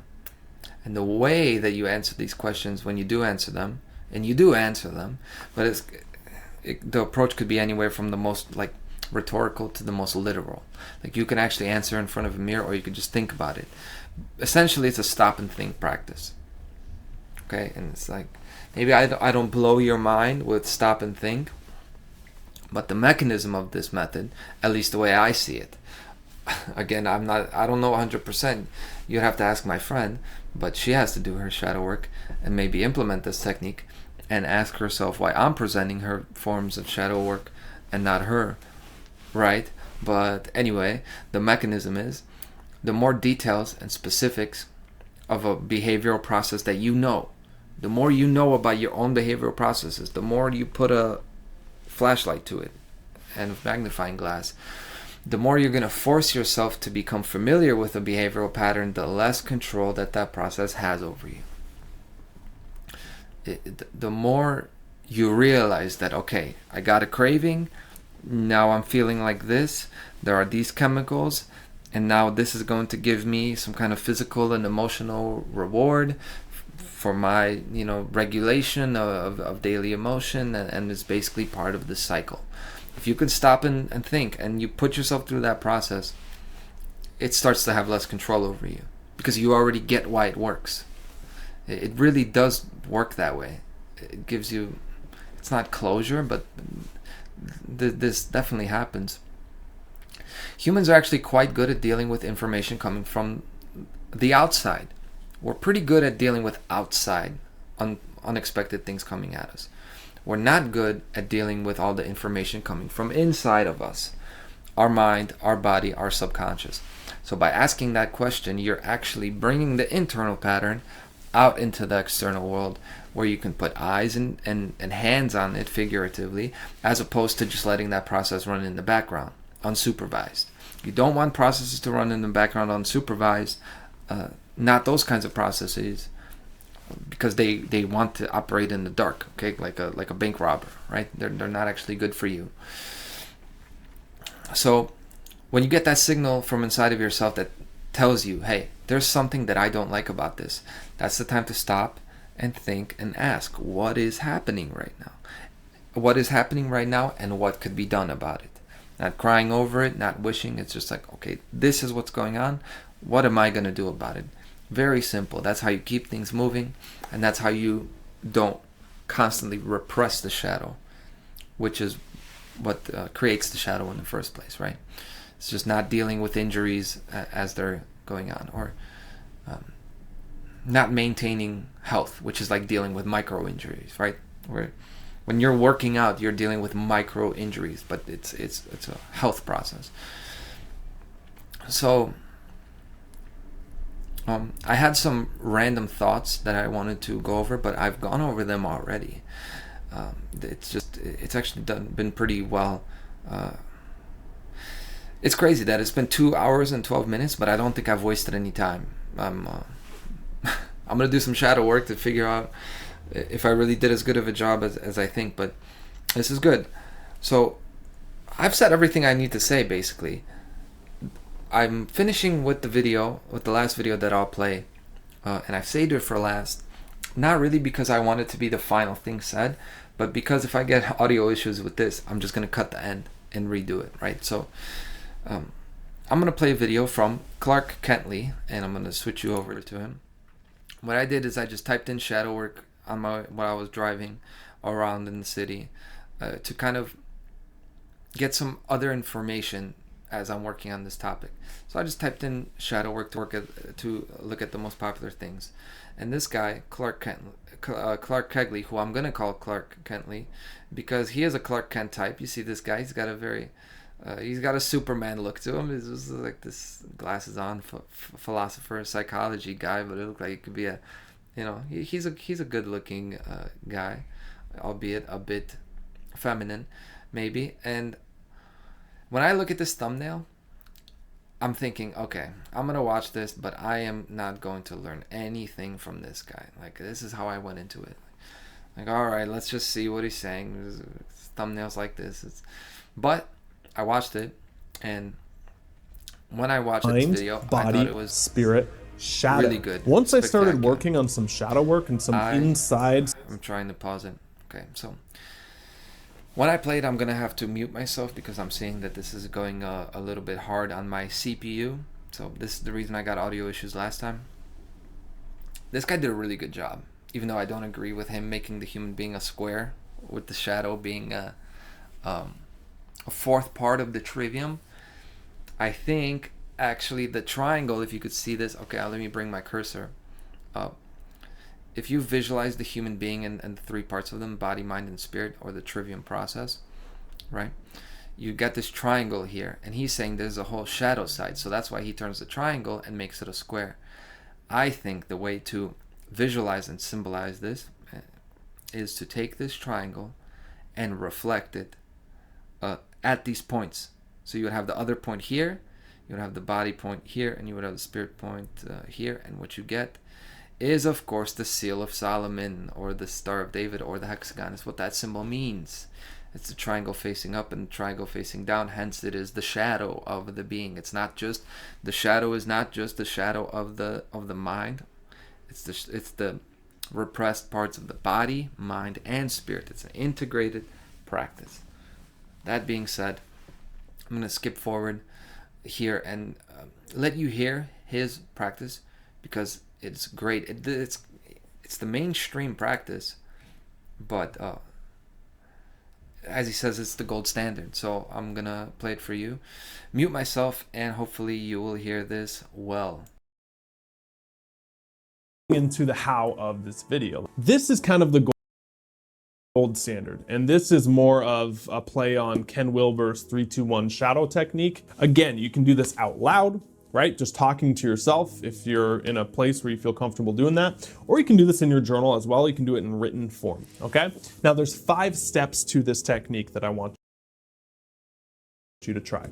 Speaker 1: And the way that you answer these questions, when you do answer them, and you do answer them, but the approach could be anywhere from the most like rhetorical to the most literal. Like you can actually answer in front of a mirror, or you could just think about it. Essentially, it's a stop and think practice. Okay, and it's like, maybe I don't blow your mind with stop and think, but the mechanism of this method, at least the way I see it, Again, I don't know 100%. You'd have to ask my friend, but she has to do her shadow work and maybe implement this technique and ask herself why I'm presenting her forms of shadow work and not her, right? But anyway, the mechanism is the more details and specifics of a behavioral process that you know, the more you know about your own behavioral processes, the more you put a flashlight to it and a magnifying glass, the more you're going to force yourself to become familiar with a behavioral pattern, the less control that process has over you. The more you realize that, okay, I got a craving, now I'm feeling like this, there are these chemicals, and now this is going to give me some kind of physical and emotional reward for my, regulation of daily emotion, and it's basically part of the cycle. If you can stop and think, and you put yourself through that process, it starts to have less control over you, because you already get why it works. It really does work that way. It gives you, it's not closure, but this definitely happens. Humans are actually quite good at dealing with information coming from the outside. We're pretty good at dealing with outside, unexpected things coming at us. We're not good at dealing with all the information coming from inside of us, our mind, our body, our subconscious. So by asking that question, you're actually bringing the internal pattern out into the external world, where you can put eyes and hands on it figuratively, as opposed to just letting that process run in the background, unsupervised. You don't want processes to run in the background unsupervised, not those kinds of processes, because they want to operate in the dark, okay, like a bank robber, right? They're not actually good for you. So when you get that signal from inside of yourself that tells you, hey, there's something that I don't like about this, that's the time to stop and think and ask, what is happening right now? What is happening right now, and what could be done about it? Not crying over it, not wishing. It's just like, okay, this is what's going on. What am I going to do about it? Very simple. That's how you keep things moving, and that's how you don't constantly repress the shadow, which is what creates the shadow in the first place, right? It's just not dealing with injuries as they're going on, or not maintaining health, which is like dealing with micro injuries, right? Where when you're working out, you're dealing with micro injuries, but it's a health process. So I had some random thoughts that I wanted to go over, but I've gone over them already. It's actually been pretty well. It's crazy that it's been 2 hours and 12 minutes, but I don't think I've wasted any time. I'm gonna do some shadow work to figure out if I really did as good of a job as I think, but this is good. So I've said everything I need to say, basically. I'm finishing with the last video that I'll play, and I've saved it for last, not really because I want it to be the final thing said, but because if I get audio issues with this, I'm just going to cut the end and redo it, right? So I'm going to play a video from Clark Kentley, and I'm going to switch you over to him. What I did is I just typed in shadow work on while I was driving around in the city to kind of get some other information as I'm working on this topic. So I just typed in shadow work to look at the most popular things, and this guy Clark Kegley, who I'm gonna call Clark Kentley because he is a Clark Kent type. You see this guy, he's got a Superman look to him. He's just like this glasses on philosopher, psychology guy, but it looked like he could be he's a good looking guy, albeit a bit feminine maybe. And when I look at this thumbnail, I'm thinking, okay, I'm going to watch this, but I am not going to learn anything from this guy. Like, this is how I went into it. Like, all right, let's just see what he's saying. There's thumbnails like this. But I watched it, and when I watched this video,
Speaker 2: body,
Speaker 1: I thought it was
Speaker 2: spirit, shadow.
Speaker 1: Really good.
Speaker 2: Once I started working on some shadow work and some insides.
Speaker 1: I'm trying to pause it. Okay, so when I played, I'm going to have to mute myself because I'm seeing that this is going a little bit hard on my CPU. So this is the reason I got audio issues last time. This guy did a really good job, even though I don't agree with him making the human being a square, with the shadow being a fourth part of the trivium. I think actually the triangle, if you could see this, okay, let me bring my cursor up. If you visualize the human being and the three parts of them, body, mind, and spirit, or the trivium process, right? You get this triangle here, and he's saying there's a whole shadow side, so that's why he turns the triangle and makes it a square. I think the way to visualize and symbolize this is to take this triangle and reflect it at these points. So you would have the other point here, you would have the body point here, and you would have the spirit point here, and what you get is, of course, the seal of Solomon, or the Star of David, or the hexagon. Is what that symbol means. It's the triangle facing up and the triangle facing down. Hence, it is the shadow of the being. It's not just the shadow. Is not just the shadow of the mind. It's the repressed parts of the body, mind, and spirit. It's an integrated practice. That being said, I'm going to skip forward here and let you hear his practice, because it's great. It's the mainstream practice, but as he says, it's the gold standard. So I'm gonna play it for you, mute myself, and hopefully you will hear this well.
Speaker 2: Into the how of this video. This is kind of the gold standard, and this is more of a play on Ken Wilber's 3-2-1 shadow technique. Again, you can do this out loud, right? Just talking to yourself if you're in a place where you feel comfortable doing that, or you can do this in your journal as well. You can do it in written form, okay? Now there's 5 steps to this technique that I want you to try.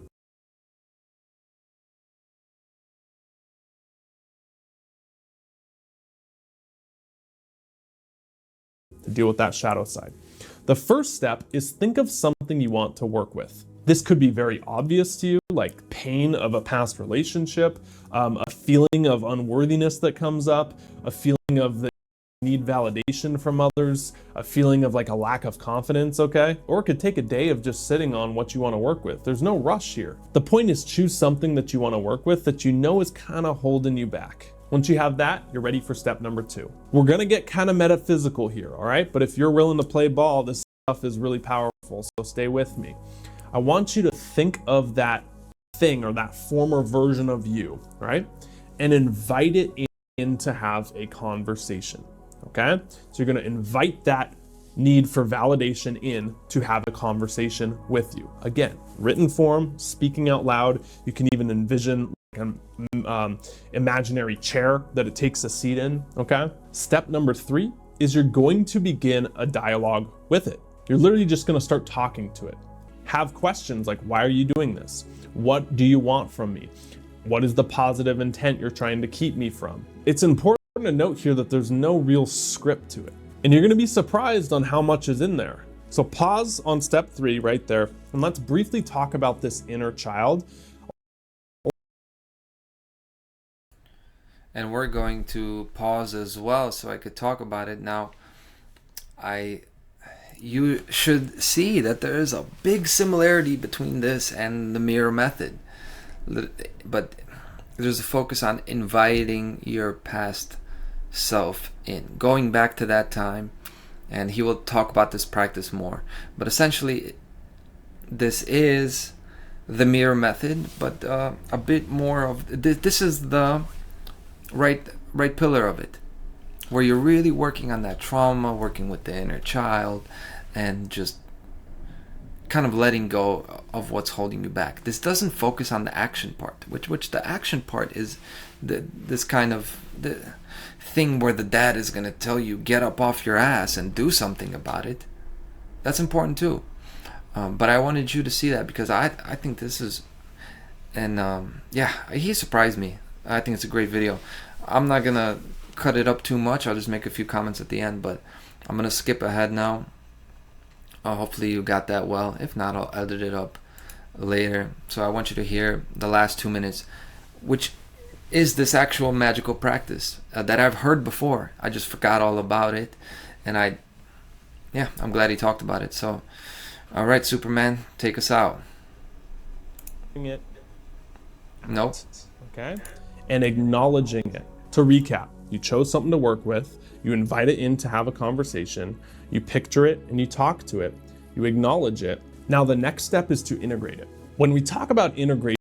Speaker 2: To deal with that shadow side. The first step is think of something you want to work with. This could be very obvious to you, like pain of a past relationship, a feeling of unworthiness that comes up, a feeling of that you need validation from others, a feeling of like a lack of confidence, okay? Or it could take a day of just sitting on what you want to work with. There's no rush here. The point is, choose something that you want to work with that you know is kind of holding you back. Once you have that, you're ready for step number 2. We're gonna get kind of metaphysical here, all right? But if you're willing to play ball, this stuff is really powerful, so stay with me. I want you to think of that thing or that former version of you, right? And invite it in to have a conversation, okay? So you're gonna invite that need for validation in to have a conversation with you. Again, written form, speaking out loud. You can even envision an imaginary chair that it takes a seat in, okay? Step number 3 is you're going to begin a dialogue with it. You're literally just gonna start talking to it. Have questions like, why are you doing this? What do you want from me? What is the positive intent you're trying to keep me from? It's important to note here that there's no real script to it. And you're gonna be surprised on how much is in there. So pause on step 3 right there, and let's briefly talk about this inner child.
Speaker 1: And we're going to pause as well so I could talk about it. Now, you should see that there is a big similarity between this and the mirror method. But there's a focus on inviting your past self in, going back to that time, and he will talk about this practice more. But essentially, this is the mirror method, but a bit more of this is the right pillar of it, where you're really working on that trauma, working with the inner child, and just kind of letting go of what's holding you back. This doesn't focus on the action part, which the action part is this kind of the thing where the dad is going to tell you, get up off your ass and do something about it. That's important too. But I wanted you to see that because I think this is, and yeah, he surprised me. I think it's a great video. I'm not going to cut it up too much. I'll just make a few comments at the end, but I'm going to skip ahead now. Hopefully you got that well. If not, I'll edit it up later. So I want you to hear the last 2 minutes, which is this actual magical practice that I've heard before. I just forgot all about it. And I'm glad he talked about it. So, all right, Superman, take us out. Nope.
Speaker 2: Okay. And acknowledging it. To recap, you chose something to work with, you invite it in to have a conversation, you picture it and you talk to it, you acknowledge it. Now the next step is to integrate it. When we talk about integration,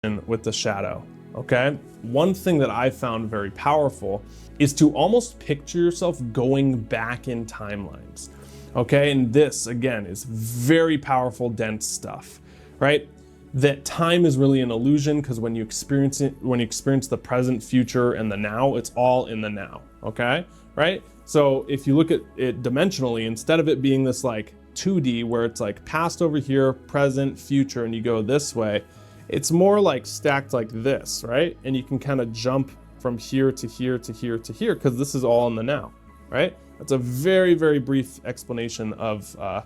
Speaker 2: with the shadow, okay? One thing that I found very powerful is to almost picture yourself going back in timelines, okay? And this, again, is very powerful, dense stuff, right? That time is really an illusion, because when you experience it, when you experience the present, future, and the now, it's all in the now, okay? Right? So if you look at it dimensionally, instead of it being this like 2D where it's like past over here, present, future, and you go this way, it's more like stacked like this, right? And you can kind of jump from here to here to here to here, because this is all in the now, right? That's a very, very brief explanation of...
Speaker 1: I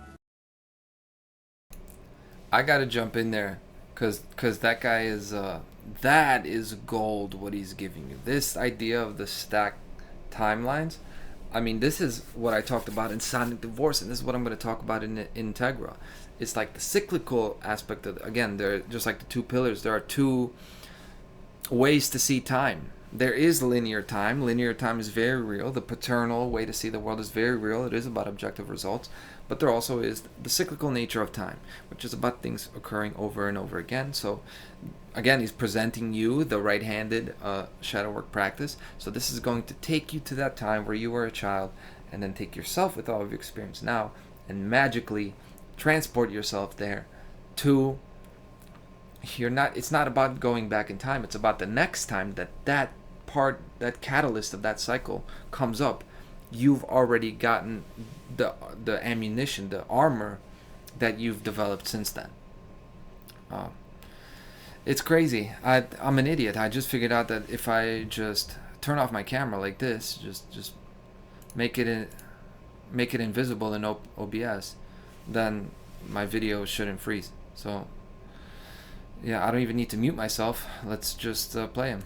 Speaker 1: gotta jump in there, cause that guy is that is gold. What he's giving you, this idea of the stacked timelines. I mean, this is what I talked about in Sonic Divorce, and this is what I'm going to talk about in Integra. It's like the cyclical aspect of, again, they're just like the two pillars. There are two ways to see time. There is linear time. Linear time is very real. The paternal way to see the world is very real. It is about objective results. But there also is the cyclical nature of time, which is about things occurring over and over again. So, again, he's presenting you the right-handed shadow work practice. So this is going to take you to that time where you were a child, and then take yourself with all of your experience now and magically transport yourself there to... It's not about going back in time. It's about the next time that part, that catalyst of that cycle comes up. You've already gotten the ammunition, the armor that you've developed since then. It's crazy. I'm an idiot. I just figured out that if I just turn off my camera like this, just make it invisible in OBS, then my video shouldn't freeze. So yeah, I don't even need to mute myself. Let's just play him.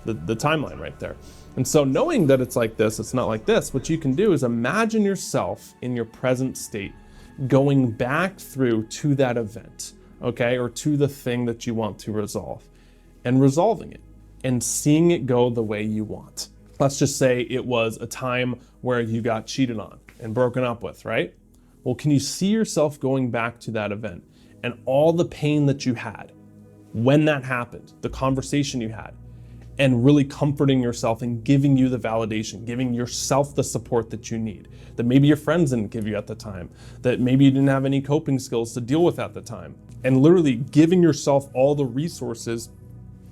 Speaker 2: The timeline right there. And so knowing that it's like this, it's not like this, what you can do is imagine yourself in your present state going back through to that event, okay, or to the thing that you want to resolve, and resolving it and seeing it go the way you want. Let's just say it was a time where you got cheated on and broken up with, right? Well, can you see yourself going back to that event and all the pain that you had when that happened, the conversation you had, and really comforting yourself and giving you the validation, giving yourself the support that you need, that maybe your friends didn't give you at the time, that maybe you didn't have any coping skills to deal with at the time, and literally giving yourself all the resources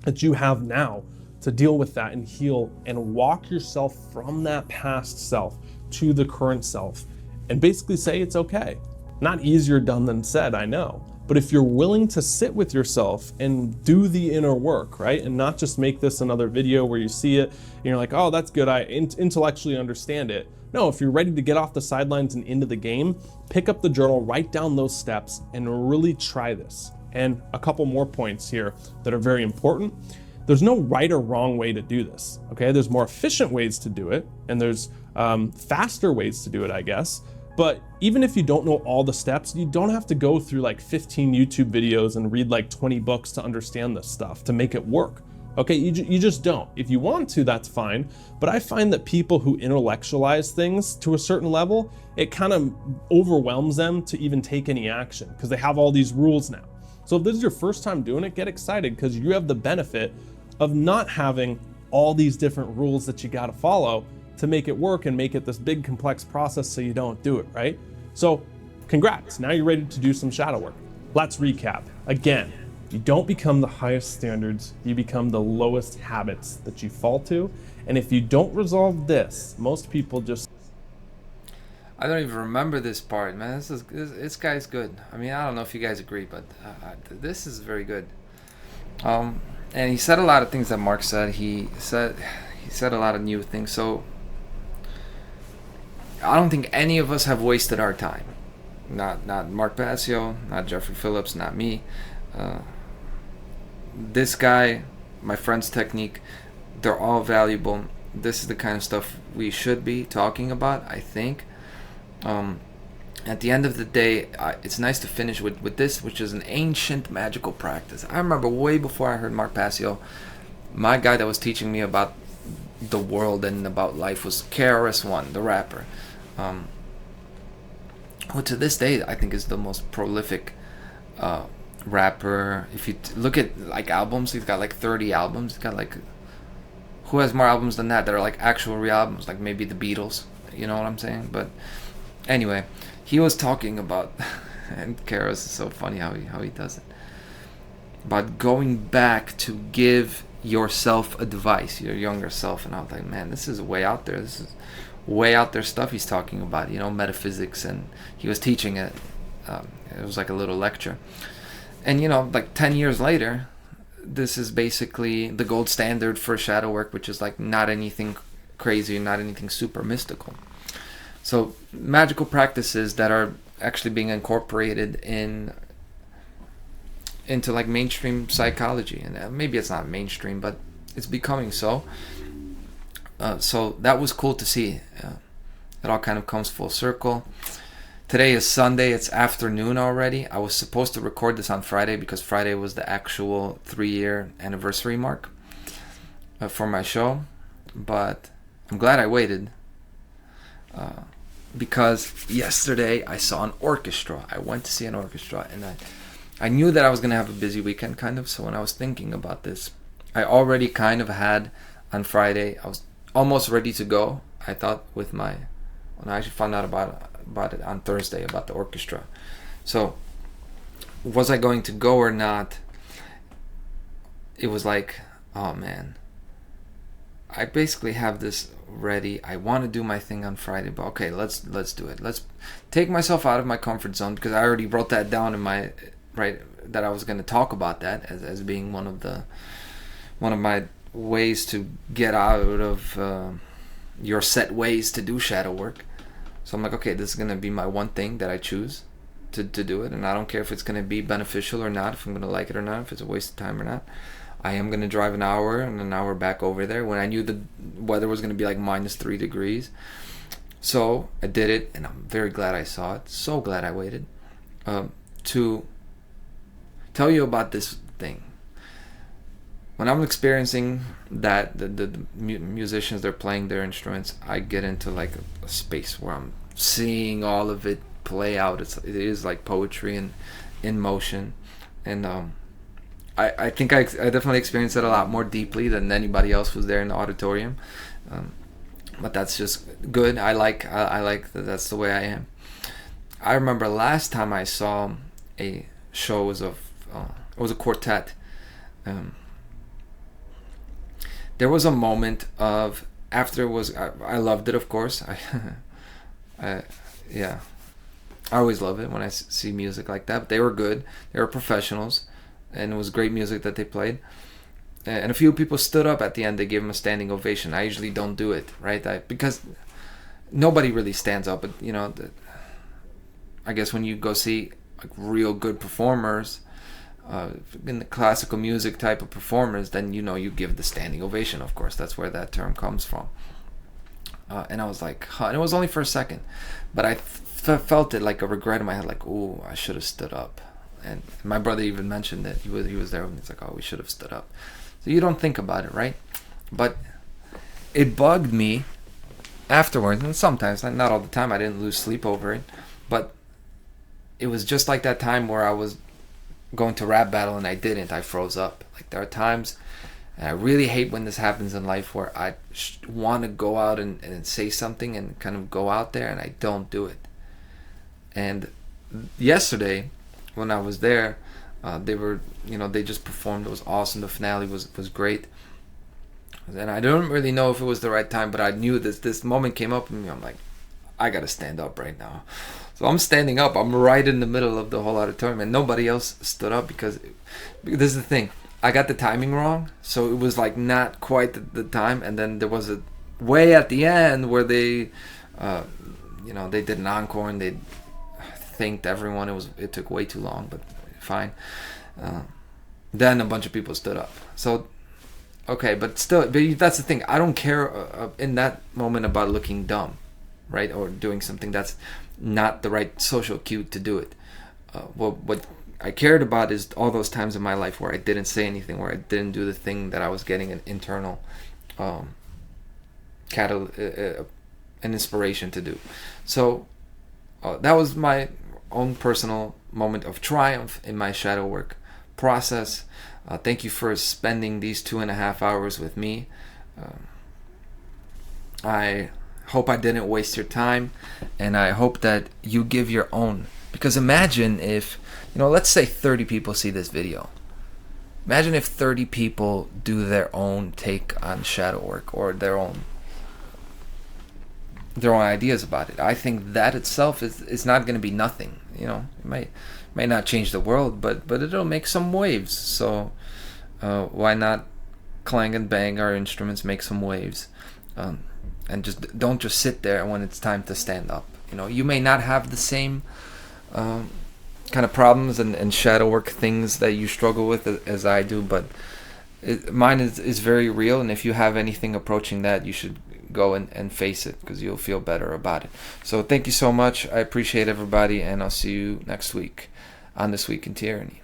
Speaker 2: that you have now to deal with that and heal and walk yourself from that past self to the current self and basically say it's okay. Not easier done than said, I know. But if you're willing to sit with yourself and do the inner work, right? And not just make this another video where you see it and you're like, oh, that's good, I intellectually understand it. No, if you're ready to get off the sidelines and into the game, pick up the journal, write down those steps, and really try this. And a couple more points here that are very important. There's no right or wrong way to do this, okay? There's more efficient ways to do it, and there's faster ways to do it, I guess. But even if you don't know all the steps, you don't have to go through like 15 YouTube videos and read like 20 books to understand this stuff, to make it work. Okay, you just don't. If you want to, that's fine. But I find that people who intellectualize things to a certain level, it kind of overwhelms them to even take any action because they have all these rules now. So if this is your first time doing it, get excited because you have the benefit of not having all these different rules that you got to follow to make it work and make it this big complex process so you don't do it, right? So congrats, now you're ready to do some shadow work. Let's recap. Again, you don't become the highest standards, you become the lowest habits that you fall to. And if you don't resolve this, most people just...
Speaker 1: I don't even remember this part, man. This guy's good. I mean, I don't know if you guys agree, but this is very good. And he said a lot of things that Mark said. He said a lot of new things. So I don't think any of us have wasted our time. Not Mark Passio, not Jeffrey Phillips, not me. This guy, my friend's technique, they're all valuable. This is the kind of stuff we should be talking about, I think. At the end of the day, it's nice to finish with this, which is an ancient magical practice. I remember way before I heard Mark Passio, my guy that was teaching me about the world and about life was KRS-One, the rapper. Who to this day I think is the most prolific rapper. If you look at like albums, he's got like 30 albums. He's got like, who has more albums than that are like actual real albums? Like maybe the Beatles. You know what I'm saying? But anyway, he was talking about, and Karos is so funny how he does it, about going back to give yourself advice, your younger self. And I was like, man, this is way out there. This is way out there stuff he's talking about, metaphysics. And he was teaching it. It was like a little lecture. And, like 10 years later, this is basically the gold standard for shadow work, which is like not anything crazy, not anything super mystical. So magical practices that are actually being incorporated into like mainstream psychology, and maybe it's not mainstream, but it's becoming so. So that was cool to see. It all kind of comes full circle. Today is Sunday. It's afternoon already. I was supposed to record this on Friday because Friday was the actual 3-year anniversary mark for my show, but I'm glad I waited. Because yesterday I saw an orchestra. I went to see an orchestra, and I knew that I was going to have a busy weekend, kind of. So when I was thinking about this, I already kind of had on Friday, I was almost ready to go. I thought when I actually found out about it on Thursday, about the orchestra. So was I going to go or not? It was like, oh man, I basically have this ready. I want to do my thing on Friday, but okay, let's do it. Let's take myself out of my comfort zone, because I already wrote that down in my that I was going to talk about that as being one of my ways to get out of your set ways to do shadow work. So I'm like, okay, this is going to be my one thing that I choose to do it, and I don't care if it's going to be beneficial or not, if I'm going to like it or not, if it's a waste of time or not. I am going to drive an hour and an hour back over there when I knew the weather was going to be like -3 degrees. So I did it, and I'm very glad I saw it. So glad I waited to tell you about this thing. When I'm experiencing that, the musicians, they're playing their instruments, I get into like a space where I'm seeing all of it play out. It is like poetry and in motion. And I think I definitely experienced it a lot more deeply than anybody else who's there in the auditorium. But that's just good. I like that. That's the way I am. I remember last time I saw a show was it was a quartet. There was a moment of after it was I loved it, of course. I always love it when I see music like that. But they were good. They were professionals, and it was great music that they played. And a few people stood up at the end. They gave them a standing ovation. I usually don't do it, right? Because nobody really stands up. But I guess when you go see like real good performers, in the classical music type of performers, then you give the standing ovation. Of course, that's where that term comes from. And I was like, huh. And it was only for a second, but I felt it like a regret in my head, like, ooh, I should have stood up. And my brother even mentioned that he was there, and he's like, oh, we should have stood up. So you don't think about it, right? But it bugged me afterwards, and sometimes, not all the time, I didn't lose sleep over it, but it was just like that time where I was going to rap battle and I didn't. I froze up. Like, there are times, and I really hate when this happens in life, where I want to go out and say something and kind of go out there, and I don't do it. And yesterday, when I was there, they just performed. It was awesome. The finale was great. And I don't really know if it was the right time, but I knew this moment came up in me. I'm like, I gotta stand up right now. So I'm standing up. I'm right in the middle of the whole auditorium, and nobody else stood up because this is the thing. I got the timing wrong, so it was like not quite the time. And then there was a way at the end where they, they did an encore and they thanked everyone. It took way too long, but fine. Then a bunch of people stood up. So okay, but still, that's the thing. I don't care in that moment about looking dumb, right, or doing something that's not the right social cue to do it. What I cared about is all those times in my life where I didn't say anything, where I didn't do the thing that I was getting an internal an inspiration to do. So that was my own personal moment of triumph in my shadow work process. Thank you for spending these 2.5 hours with me. I hope I didn't waste your time, and I hope that you give your own. Because imagine if, let's say 30 people see this video. Imagine if 30 people do their own take on shadow work, or their own ideas about it. I think that itself is not going to be nothing. It might not change the world, but it'll make some waves. So why not clang and bang our instruments, make some waves, and don't just sit there when it's time to stand up. You may not have the same kind of problems and shadow work things that you struggle with as I do, but mine is very real, and if you have anything approaching that, you should go and face it, because you'll feel better about it. So thank you so much. I appreciate everybody, and I'll see you next week on This Week in Tyranny.